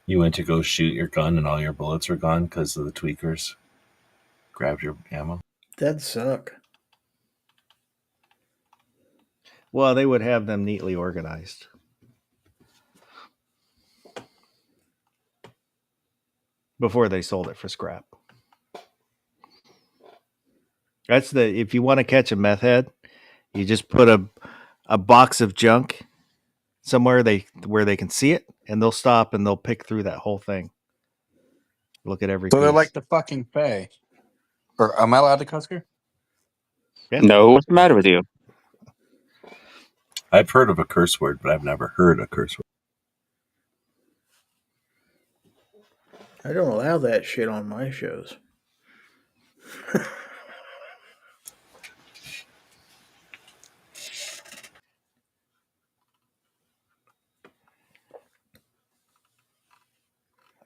You went to go shoot your gun and all your bullets were gone because of the tweakers grabbed your ammo. That'd suck. Well, they would have them neatly organized. Before they sold it for scrap. That's if you want to catch a meth head, you just put a box of junk somewhere where they can see it, and they'll stop and they'll pick through that whole thing. Look at every So piece. they're like the fucking Fae. Or am I allowed to cuss here? Yeah. no, what's the matter with you? I've heard of a curse word, but I've never heard a curse word. I don't allow that shit on my shows.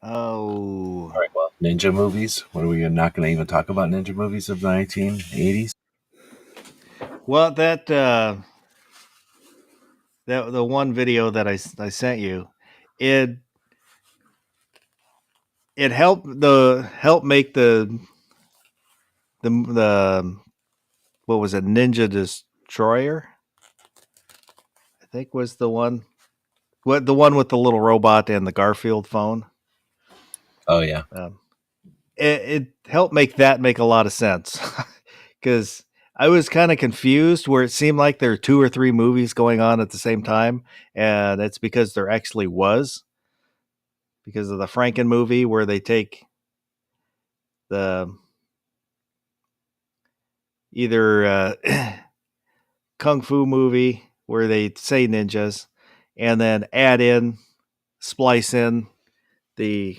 Oh. All right, well, ninja movies. What are we not going to even talk about? Ninja movies of the 1980s? Well, that the one video that I sent you, it helped make the what was it, Ninja Destroyer? I think was the one. What, the one with the little robot and the Garfield phone? Oh, yeah. It helped make a lot of sense because I was kind of confused where it seemed like there are 2 or 3 movies going on at the same time, and it's because there actually was, because of the Franken movie where they take the either kung fu movie where they say ninjas and then splice in the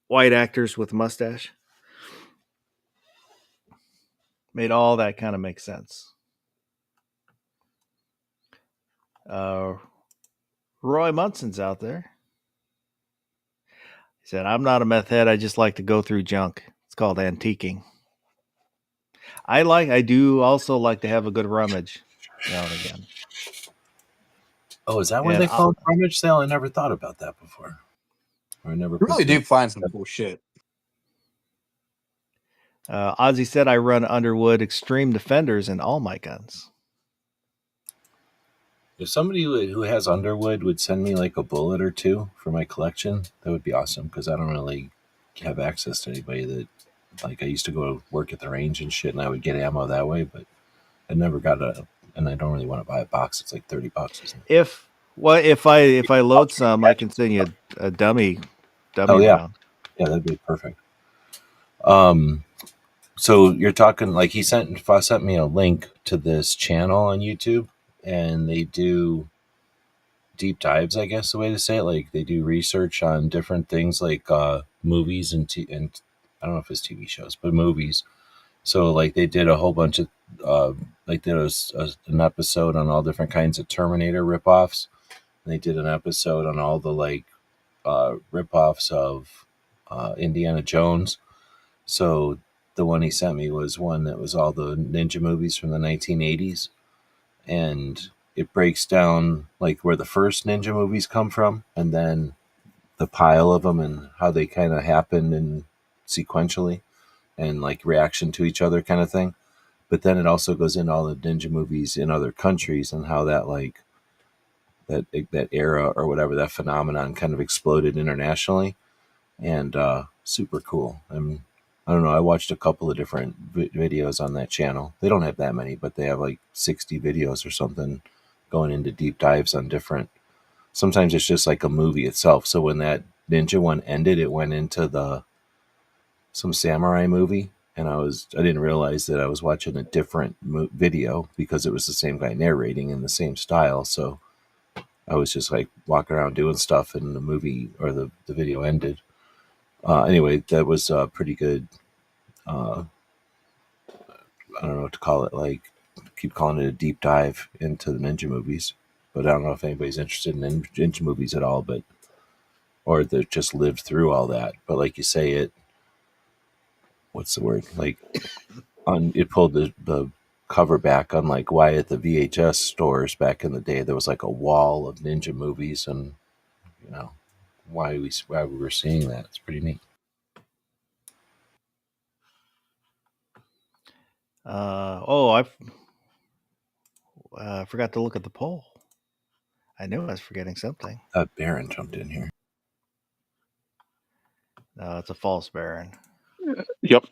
white actors with mustache. Made all that kind of make sense. Roy Munson's out there. He said, "I'm not a meth head. I just like to go through junk. It's called antiquing. I do also like to have a good rummage now and again." Oh, is that why And they call it rummage sale? I never thought about that before. Or I never You really do find some cool shit. Ozzy said, "I run Underwood Extreme Defenders in all my guns." If somebody who has Underwood would send me like a bullet or two for my collection, that would be awesome because I don't really have access to anybody that, like, I used to go to work at the range and shit and I would get ammo that way, but I never got and I don't really want to buy a box. It's like $30, isn't it? If I load some, I can send you a dummy Oh, yeah. round. Yeah, that'd be perfect. So you're talking like he sent me a link to this channel on YouTube, and they do deep dives, I guess the way to say it. Like they do research on different things, like movies and I don't know if it's TV shows, but movies. So like they did a whole bunch of like there was an episode on all different kinds of Terminator ripoffs. And they did an episode on all the like ripoffs of Indiana Jones. So the one he sent me was one that was all the ninja movies from the 1980s. And it breaks down like where the first ninja movies come from and then the pile of them and how they kind of happened and sequentially and like reaction to each other kind of thing. But then it also goes into all the ninja movies in other countries and how that like that era or whatever, that phenomenon kind of exploded internationally. And super cool. I don't know. I watched a couple of different videos on that channel. They don't have that many, but they have like 60 videos or something going into deep dives on different. Sometimes it's just like a movie itself. So when that Ninja one ended, it went into some samurai movie, and I didn't realize that I was watching a different video because it was the same guy narrating in the same style. So I was just like walking around doing stuff, and the movie or the video ended. Anyway, that was pretty good. I don't know what to call it. Like, keep calling it a deep dive into the ninja movies, but I don't know if anybody's interested in ninja movies at all, or that just lived through all that. But like you say, what's the word? Like, it pulled the cover back, unlike why at the VHS stores back in the day there was like a wall of ninja movies, and why we were seeing that. It's pretty neat. I forgot to look at the poll. I knew I was forgetting something. Baron jumped in here. No, it's a false Baron. Yep.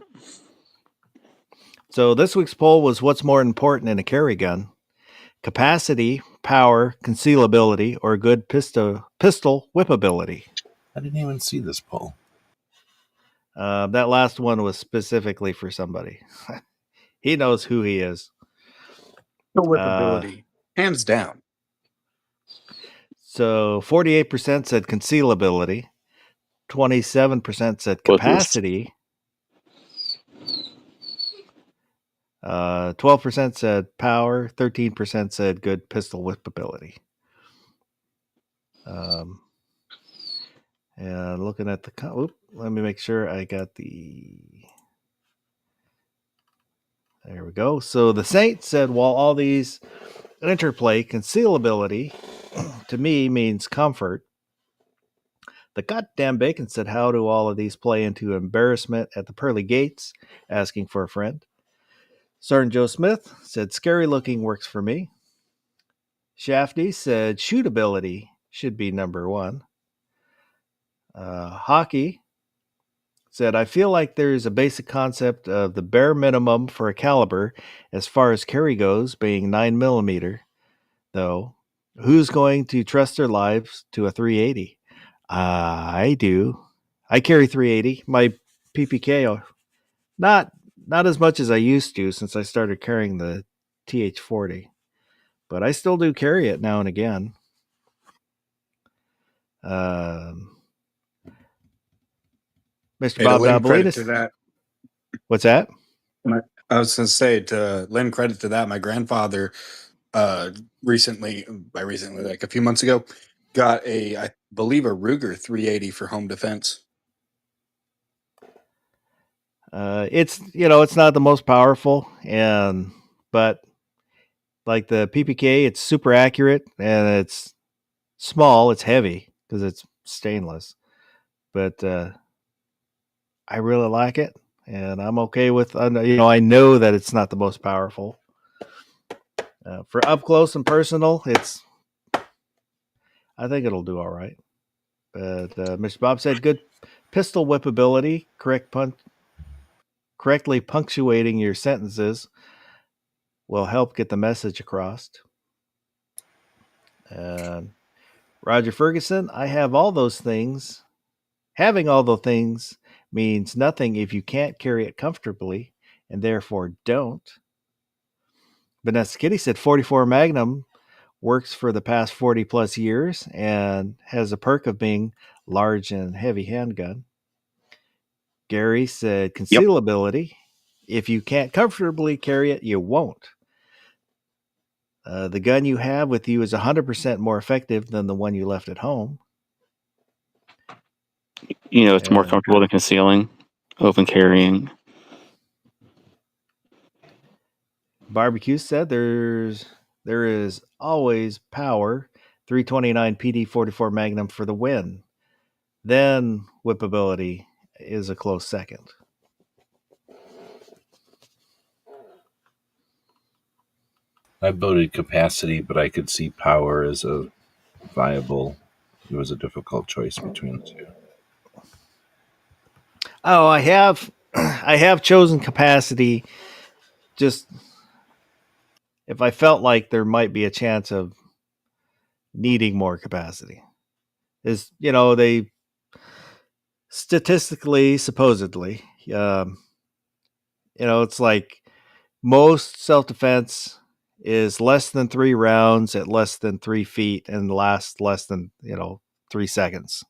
So this week's poll was what's more important in a carry gun? Capacity, power, concealability, or good pistol whippability? I didn't even see this poll. That last one was specifically for somebody. He knows who he is. The whippability, hands down. So 48% said concealability, 27% said capacity, 12% said power, 13% said good pistol whippability. And looking at the let me make sure I got there we go. So the Saint said, while all these interplay, concealability to me means comfort. The goddamn Bacon said, how do all of these play into embarrassment at the pearly gates, asking for a friend? Sergeant Joe Smith said, scary looking works for me. Shafty said, shootability should be number one. Hockey said, I feel like there's a basic concept of the bare minimum for a caliber as far as carry goes, being 9mm, though. Who's going to trust their lives to a 380? I do. I carry 380. My PPK, not as much as I used to since I started carrying the TH40, but I still do carry it now and again. Mr. Bob Credit to that. What's that? I was going to say, to lend credit to that, my grandfather recently, like a few months ago, got I believe a Ruger 380 for home defense. It's it's not the most powerful, but like the PPK, it's super accurate and it's small. It's heavy because it's stainless, but I really like it, and I'm okay with. I know that it's not the most powerful. For up close and personal, I think it'll do all right. But Mr. Bob said, good pistol whippability, correctly punctuating your sentences will help get the message across. Roger Ferguson, I have all those things. Having all those things means nothing if you can't carry it comfortably, and therefore don't. Vanessa Kitty said 44 Magnum works for the past 40 plus years and has a perk of being large and heavy handgun. Gary said concealability. Yep. If you can't comfortably carry it, you won't. The gun you have with you is 100% more effective than the one you left at home. It's more comfortable than concealing, open carrying. Barbecue said there is always power. 329 PD 44 Magnum for the win. Then whippability is a close second. I voted capacity, but I could see power as a viable. It was a difficult choice between the two. Oh, I have chosen capacity. Just if I felt like there might be a chance of needing more capacity, they statistically, supposedly, it's like most self-defense is less than 3 rounds at less than 3 feet and lasts less than 3 seconds.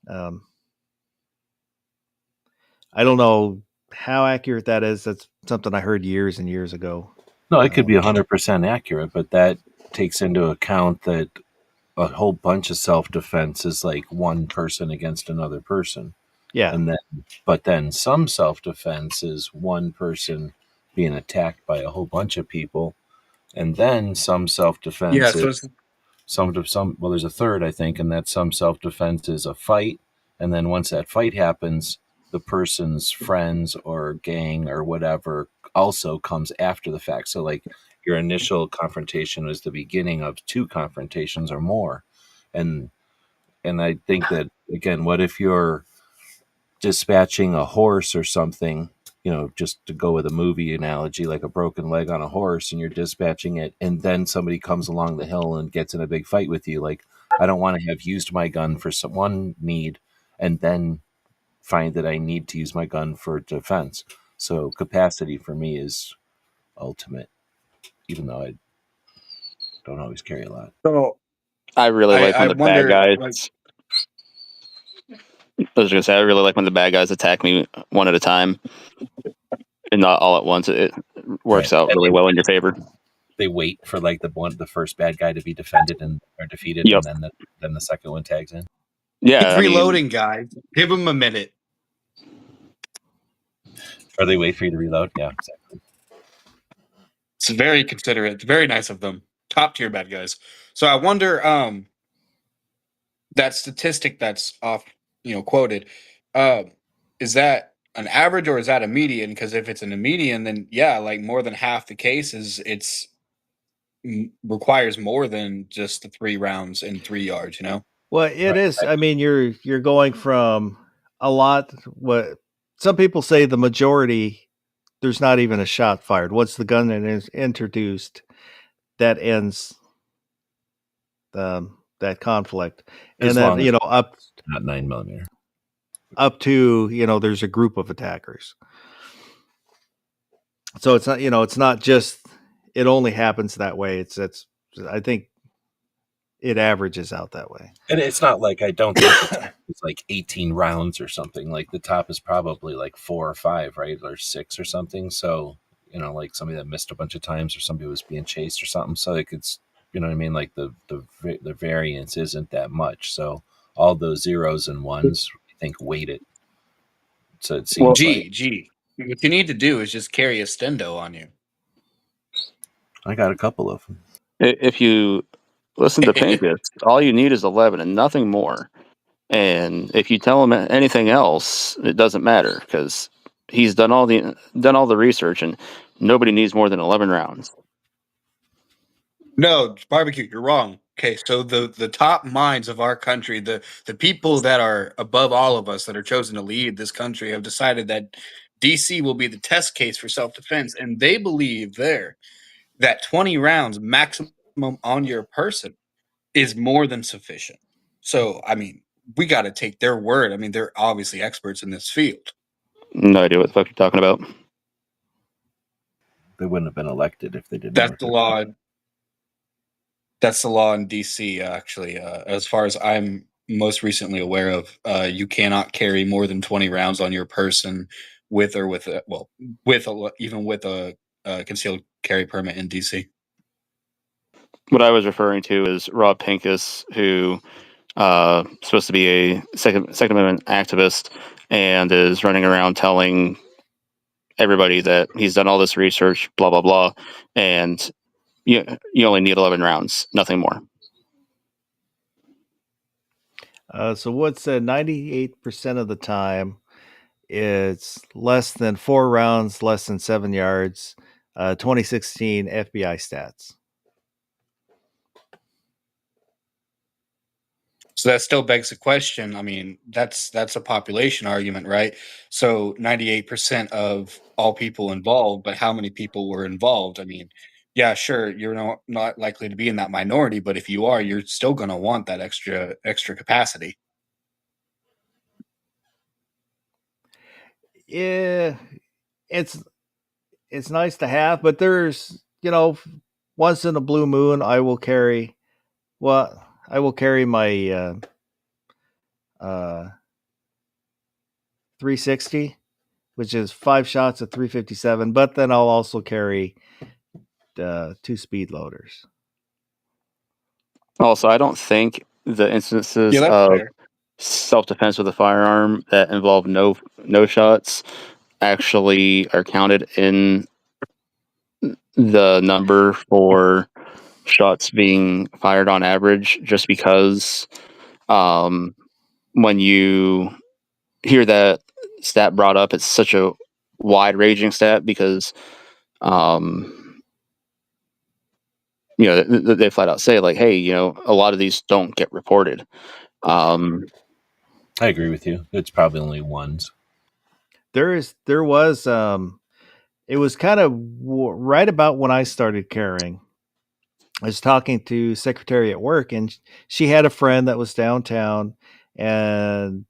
I don't know how accurate that is. That's something I heard years and years ago. No, it could be 100% accurate, but that takes into account that a whole bunch of self-defense is like one person against another person. Yeah. But then some self-defense is one person being attacked by a whole bunch of people. And then some self-defense is well, there's a third, I think, and that some self-defense is a fight. And then once that fight happens, the person's friends or gang or whatever also comes after the fact. So like your initial confrontation is the beginning of 2 confrontations or more. And I think that, again, what if you're dispatching a horse or something, just to go with a movie analogy, like a broken leg on a horse, and you're dispatching it, and then somebody comes along the hill and gets in a big fight with you. Like, I don't want to have used my gun for one need and then find that I need to use my gun for defense. So capacity for me is ultimate, even though I don't always carry a lot. So I really like when the bad guys. I was gonna say I really like when the bad guys attack me one at a time and not all at once. It works out really well in your favor. They wait for like the first bad guy to be defended and or defeated, Yep. and then the second one tags in. Yeah, it's reloading, guys. Give them a minute. Or they wait for you to reload. Yeah, exactly. It's very considerate. Very nice of them. Top tier bad guys. So I wonder, that statistic that's off, quoted, is that an average or is that a median? Because if it's a median, then yeah, like more than half the cases, requires more than just the 3 rounds and 3 yards. Well, it is. I mean, you're going from a lot. What some people say, the majority, there's not even a shot fired. Once the gun is introduced, that ends that conflict. As and long then as up not 9mm. Up to there's a group of attackers. So it's not it's not just it only happens that way. It's I think it averages out that way. And it's not like I don't think it's like 18 rounds or something. Like the top is probably like 4 or 5, right? Or 6 or something. So, like somebody that missed a bunch of times or somebody was being chased or something. So like it's, you know what I mean? Like the variance isn't that much. So all those zeros and ones, I think, weighted. So it seems Gee. What you need to do is just carry a stendo on you. I got a couple of them. If you listen to Pincus, all you need is 11 and nothing more. And if you tell him anything else, it doesn't matter because he's done all the research, and nobody needs more than 11 rounds. No, barbecue, you're wrong. Okay, so the top minds of our country, the people that are above all of us that are chosen to lead this country, have decided that DC will be the test case for self-defense, and they believe that 20 rounds maximum on your person is more than sufficient. So, I mean, we got to take their word. I mean, they're obviously experts in this field. No idea what the fuck you're talking about. They wouldn't have been elected if they didn't. That's the law. That's the law in DC, actually. As far as I'm most recently aware of, you cannot carry more than 20 rounds on your person even with a concealed carry permit in DC. What I was referring to is Rob Pincus, who supposed to be a Second Amendment activist and is running around telling everybody that he's done all this research, blah, blah, blah, and you only need 11 rounds, nothing more. So what's 98% of the time it's less than 4 rounds, less than 7 yards. 2016 FBI stats. So that still begs the question. I mean, that's a population argument, right? So 98% of all people involved, but how many people were involved? I mean, yeah, sure, you're not likely to be in that minority, but if you are, you're still going to want that extra capacity. Yeah, it's nice to have, but there's once in a blue moon I will carry my uh 360, which is 5 shots of 357, but then I'll also carry 2 speed loaders. Also, I don't think the instances Yeah, that's of fair. self-defense with a firearm that involve no shots actually are counted in the number for shots being fired on average, just because when you hear that stat brought up, it's such a wide-ranging stat because they flat out say, like, hey, a lot of these don't get reported. I agree with you. It's probably only ones. There was it was kind of right about when I started carrying. I was talking to secretary at work, and she had a friend that was downtown, and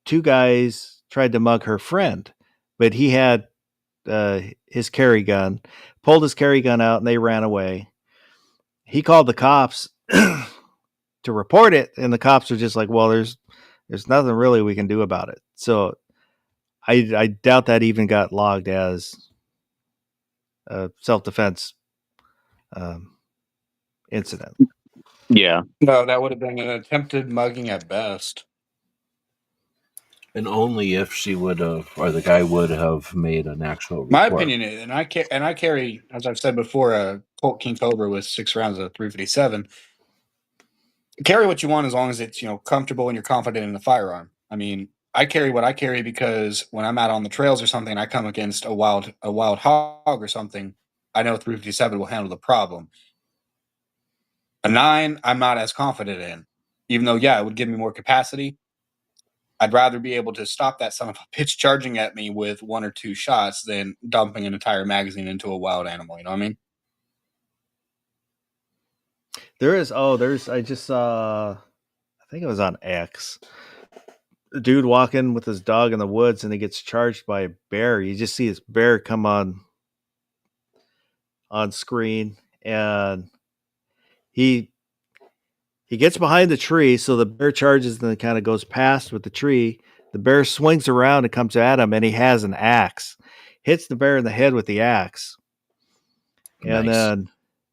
2 guys tried to mug her friend, but he had his carry gun, pulled his carry gun out, and they ran away. He called the cops to report it, and the cops were just like, "Well, there's nothing really we can do about it." So I doubt that even got logged as a self-defense incident. Yeah. No, that would have been an attempted mugging at best. And only if she would have, or the guy would have made an actual report. My opinion is, and I carry, as I've said before, a Colt King Cobra with 6 rounds of 357. Carry what you want as long as it's comfortable and you're confident in the firearm. I mean, I carry what I carry because when I'm out on the trails or something, and I come against a wild hog or something, I know 357 will handle the problem. A 9, I'm not as confident in, even though it would give me more capacity. I'd rather be able to stop that son of a bitch charging at me with 1 or 2 shots than dumping an entire magazine into a wild animal. You know what I mean? I just saw, I think it was on X, a dude walking with his dog in the woods, and he gets charged by a bear. You just see his bear come on screen, and he gets behind the tree, so the bear charges and then kind of goes past with the tree. The bear swings around and comes at him, and he has an axe. Hits the bear in the head with the axe. And Nice. then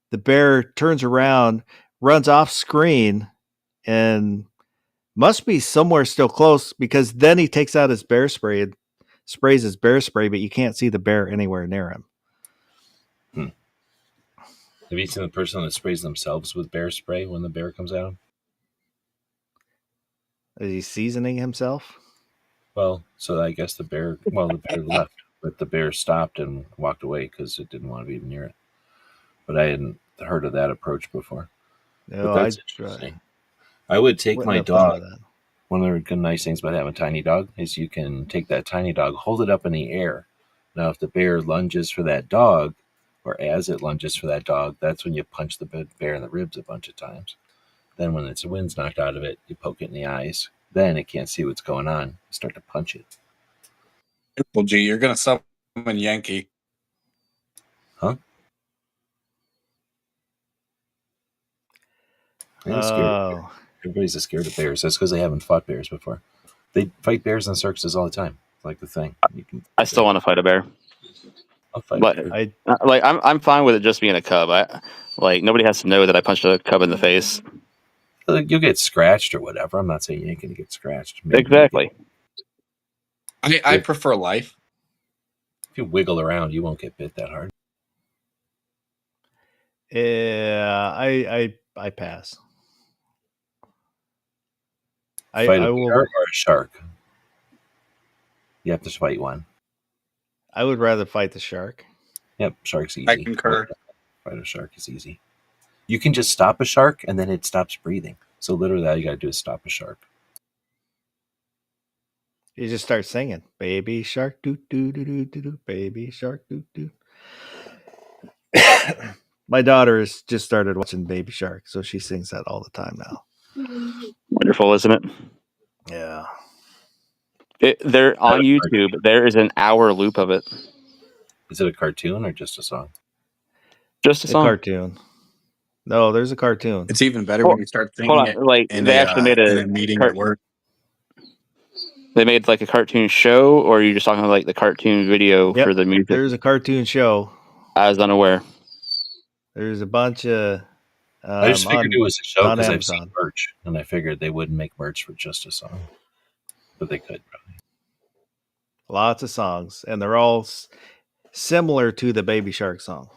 the bear turns around, runs off screen, and must be somewhere still close, because then he takes out his bear spray and sprays his bear spray, but you can't see the bear anywhere near him. Have you seen the person that sprays themselves with bear spray when the bear comes at them? Is he seasoning himself? Well, so I guess the bear left, but the bear stopped and walked away because it didn't want to be near it. But I hadn't heard of that approach before. No, But that's interesting. I would take wouldn't my have thought dog. of that. One of the good nice things about having a tiny dog is you can take that tiny dog, hold it up in the air. Now, if the bear lunges for that dog, or as it lunges for that dog, that's when you punch the bear in the ribs a bunch of times. Then when the wind's knocked out of it, you poke it in the eyes. Then it can't see what's going on. You start to punch it. Well, gee, you're going to summon Yankee. Huh? Yeah, everybody's scared of bears. That's because they haven't fought bears before. They fight bears in circuses all the time. It's like the thing. I still want to fight a bear. I'll fight But a bear. I'm fine with it just being a cub. Nobody has to know that I punched a cub in the face. You'll get scratched or whatever. I'm not saying you ain't going to get scratched. Maybe Exactly. I prefer life. If you wiggle around, you won't get bit that hard. Yeah, I pass. Fight a will. bear or a shark? You have to fight one. I would rather fight the shark. Yep, shark's easy. I concur. Fight a shark is easy. You can just stop a shark and then it stops breathing. So literally all you got to do is stop a shark. You just start singing, "Baby shark, doo doo doo doo doo doo, baby shark, doo doo." My daughter has just started watching Baby Shark, so she sings that all the time now. Wonderful, isn't it? Yeah. They're on a YouTube. There is an hour loop of it. Is it a cartoon or just a song? Just a A song. cartoon. No, there's a cartoon. It's even better Hold- when you start Hold thinking on, it like in they a actually made in a a meeting cart- at work. They made like a cartoon show, or are you just talking about like the cartoon video Yep, for the music? There's a cartoon show. I was unaware. There's a bunch of I just figured it was a show on because I've seen Amazon. merch, and I figured they wouldn't make merch for just a song, but they could probably. Lots of songs, and they're all similar to the Baby Shark song.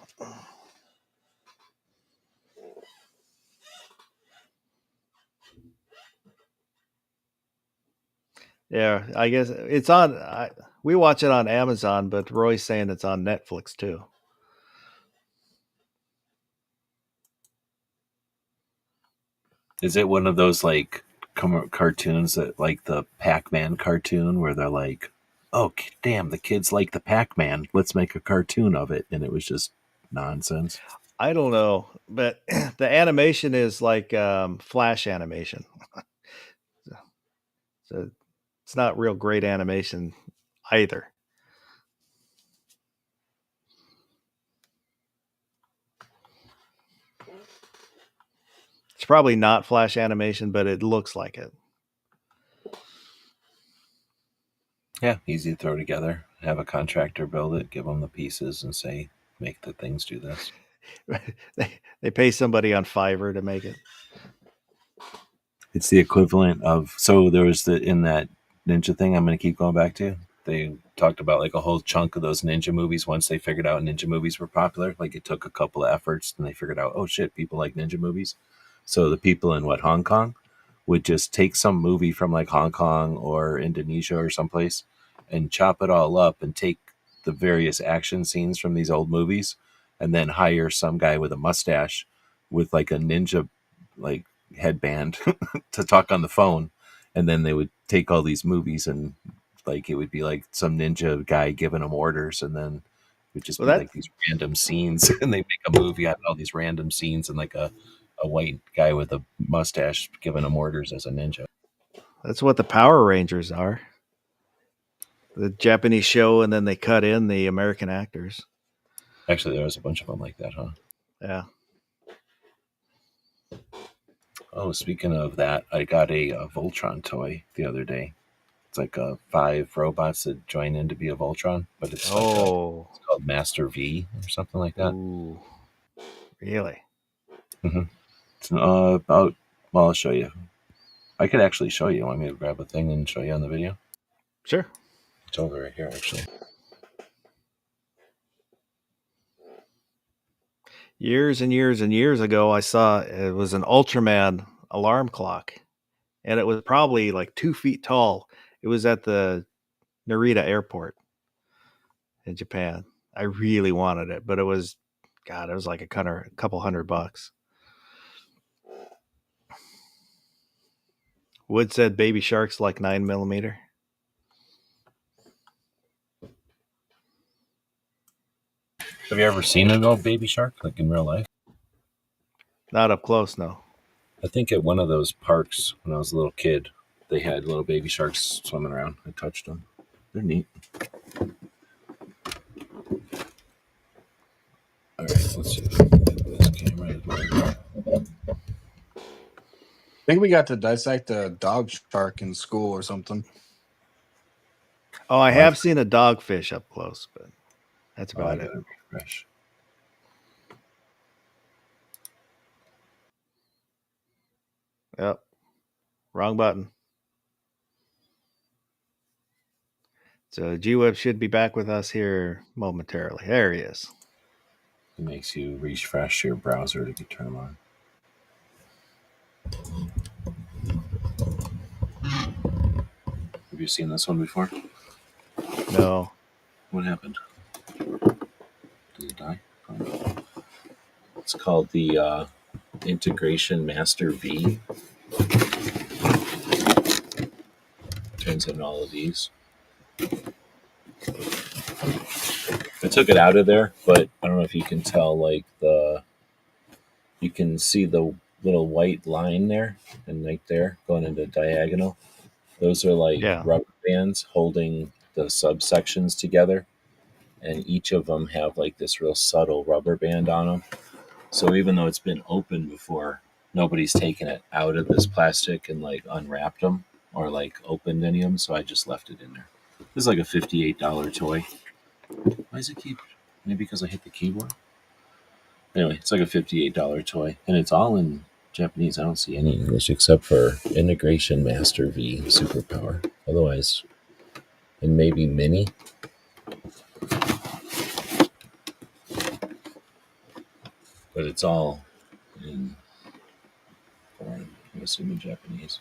Yeah, I guess it's on. We watch it on Amazon, but Roy's saying it's on Netflix too. Is it one of those like cartoons that like the Pac-Man cartoon where they're like, "Oh damn, the kids like the Pac-Man. Let's make a cartoon of it," and it was just nonsense. I don't know, but the animation is like Flash animation, so it's not real great animation either. It's probably not Flash animation, but it looks like it. Yeah, easy to throw together. Have a contractor build it, give them the pieces, and say, "Make the things do this." They pay somebody on Fiverr to make it. It's the equivalent of, so there was in that ninja thing I'm going to keep going back to. They talked about like a whole chunk of those ninja movies. Once they figured out ninja movies were popular, like it took a couple of efforts, and they figured out, oh shit, people like ninja movies. So the people in Hong Kong would just take some movie from like Hong Kong or Indonesia or someplace and chop it all up and take the various action scenes from these old movies and then hire some guy with a mustache with like a ninja like headband to talk on the phone, and then they would take all these movies and like it would be like some ninja guy giving them orders, and then it would just be like these random scenes and they make a movie out of all these random scenes and like a white guy with a mustache giving them orders as a ninja. That's what the Power Rangers are. The Japanese show, and then they cut in the American actors. Actually, there was a bunch of them like that, huh? Yeah. Oh, speaking of that, I got a Voltron toy the other day. It's like 5 robots that join in to be a Voltron, but it's like it's called Master V or something like that. Ooh, really? Mm-hmm. It's about, well, I'll show you. I could actually show you. Want me to grab a thing and show you on the video? Sure. It's over right here, actually. Years and years and years ago, I saw it was an Ultraman alarm clock, and it was probably like 2 feet tall. It was at the Narita airport in Japan. I really wanted it, but it was like a couple $100. Wood said Baby Shark's like 9mm. Have you ever seen an old Baby Shark, like in real life? Not up close, no. I think at one of those parks when I was a little kid, they had little baby sharks swimming around. I touched them. They're neat. All right, let's see. This camera. I think we got to dissect a dog shark in school or something. Oh, I have seen a dogfish up close, but that's about it. Refresh. Yep. Wrong button. So G-Web should be back with us here momentarily. There he is. It makes you refresh your browser to turn them on. Have you seen this one before? No. What happened? Did it die? Oh. It's called the Integration Master V. Turns in all of these. I took it out of there, but I don't know if you can tell, like you can see the little white line there and right there going into diagonal. Those are like rubber bands holding the subsections together, and each of them have like this real subtle rubber band on them. So even though it's been opened before, nobody's taken it out of this plastic and like unwrapped them or like opened any of them. So I just left it in there. This is like a $58 toy. Why does it keep? Maybe because I hit the keyboard. Anyway, it's like a $58 toy, and it's all in Japanese. I don't see any English except for Integration Master V Superpower. Otherwise, and maybe Mini. But it's all in foreign, I'm assuming Japanese.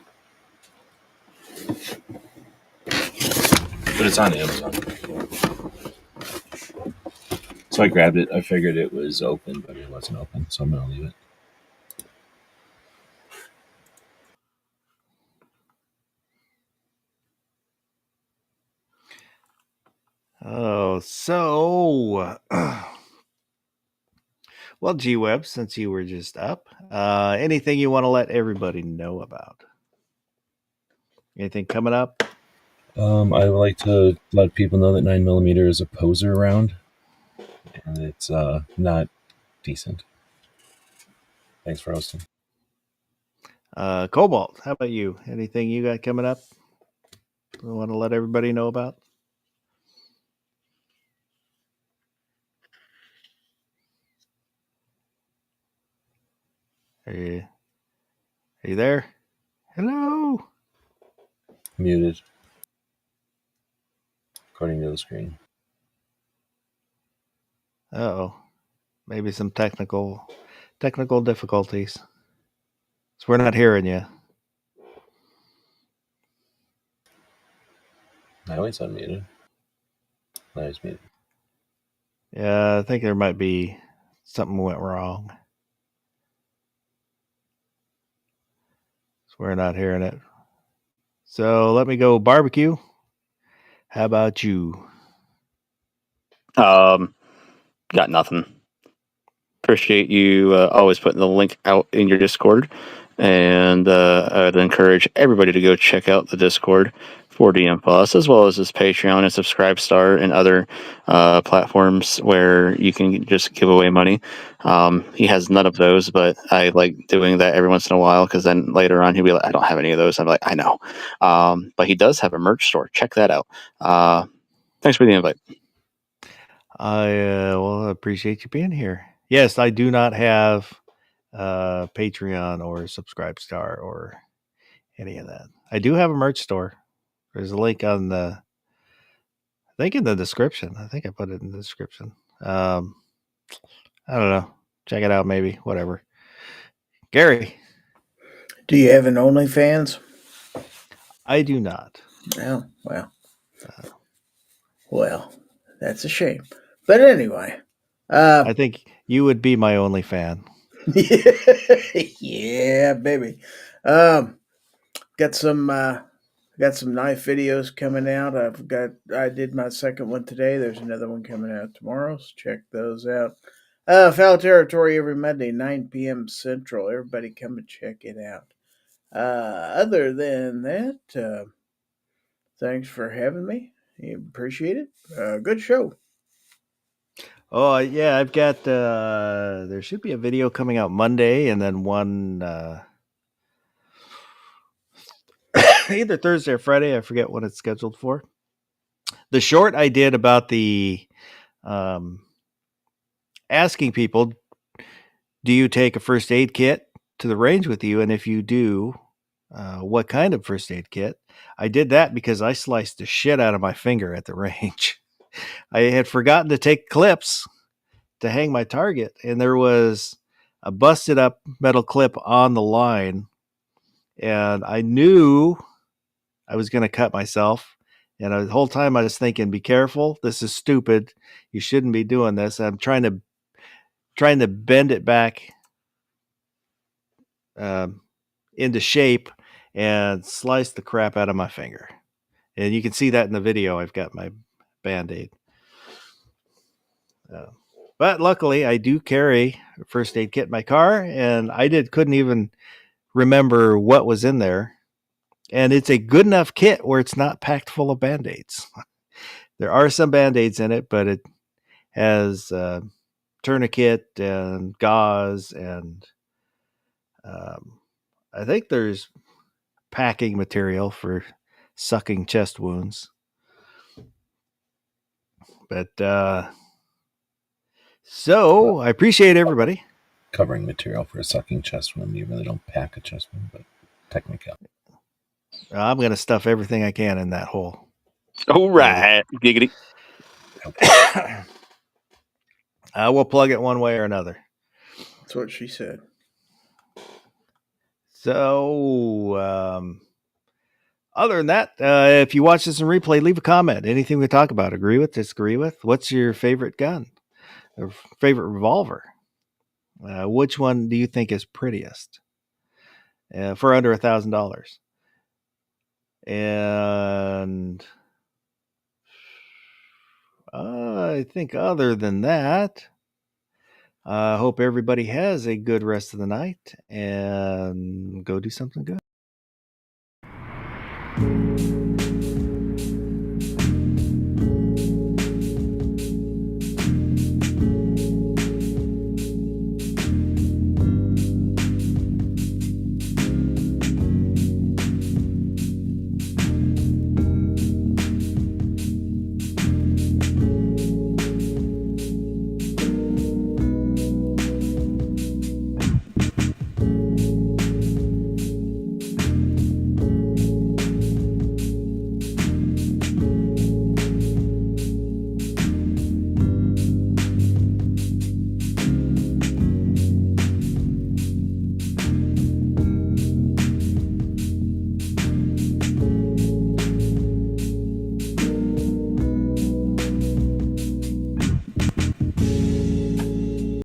But it's on Amazon. So I grabbed it. I figured it was open, but it wasn't open, so I'm going to leave it. Oh, so well, G-Web, since you were just up, anything you want to let everybody know about? Anything coming up? I would like to let people know that 9mm is a poser round, and it's not decent. Thanks for hosting. Cobalt, how about you? Anything you got coming up you want to let everybody know about? Are you there? Hello? Muted. According to the screen. Uh-oh. Maybe some technical difficulties. So we're not hearing you. I always unmuted. Now he's muted. Yeah, I think there might be something went wrong. So we're not hearing it. So let me go barbecue. How about you? Got nothing. Appreciate you always putting the link out in your Discord, and I'd encourage everybody to go check out the Discord for DM Plus, as well as his Patreon and Subscribestar and other platforms where you can just give away money. He has none of those, but I like doing that every once in a while, because then later on he'll be like, I don't have any of those. I'm like, I know. But he does have a merch store. Check that out. Thanks for the invite. I appreciate you being here. Yes, I do not have Patreon or Subscribestar or any of that. I do have a merch store. There's a link on I think in the description. I think I put it in the description. I don't know. Check it out, maybe. Whatever. Gary. Do you have an OnlyFans? I do not. Oh, well, that's a shame. But anyway, I think you would be my only fan. yeah, baby. Got some knife videos coming out. I did my second one today. There's another one coming out tomorrow, so check those out. Foul Territory every Monday, 9 p.m. Central. Everybody come and check it out. Other than that, thanks for having me. I appreciate it. Good show. Oh, yeah, I've got there should be a video coming out Monday and then one either Thursday or Friday. I forget what it's scheduled for. The short I did about the asking people, do you take a first aid kit to the range with you? And if you do, what kind of first aid kit? I did that because I sliced the shit out of my finger at the range. I had forgotten to take clips to hang my target, and there was a busted up metal clip on the line, and I knew I was going to cut myself. And the whole time I was thinking, be careful. This is stupid. You shouldn't be doing this. I'm trying to bend it back into shape and slice the crap out of my finger. And you can see that in the video. I've got my Band-Aid. But luckily, I do carry a first aid kit in my car, and I couldn't even remember what was in there. And it's a good enough kit where it's not packed full of Band-Aids. There are some Band-Aids in it, but it has tourniquet and gauze, and I think there's packing material for sucking chest wounds. But so I appreciate everybody. Covering material for a sucking chest wound. You really don't pack a chest wound, but technically. I'm going to stuff everything I can in that hole. All right, giggity. I will plug it one way or another. That's what she said. So, other than that, if you watch this in replay, leave a comment. Anything we talk about, agree with, disagree with. What's your favorite gun or favorite revolver? Which one do you think is prettiest for under $1,000? And I think other than that, I hope everybody has a good rest of the night and go do something good.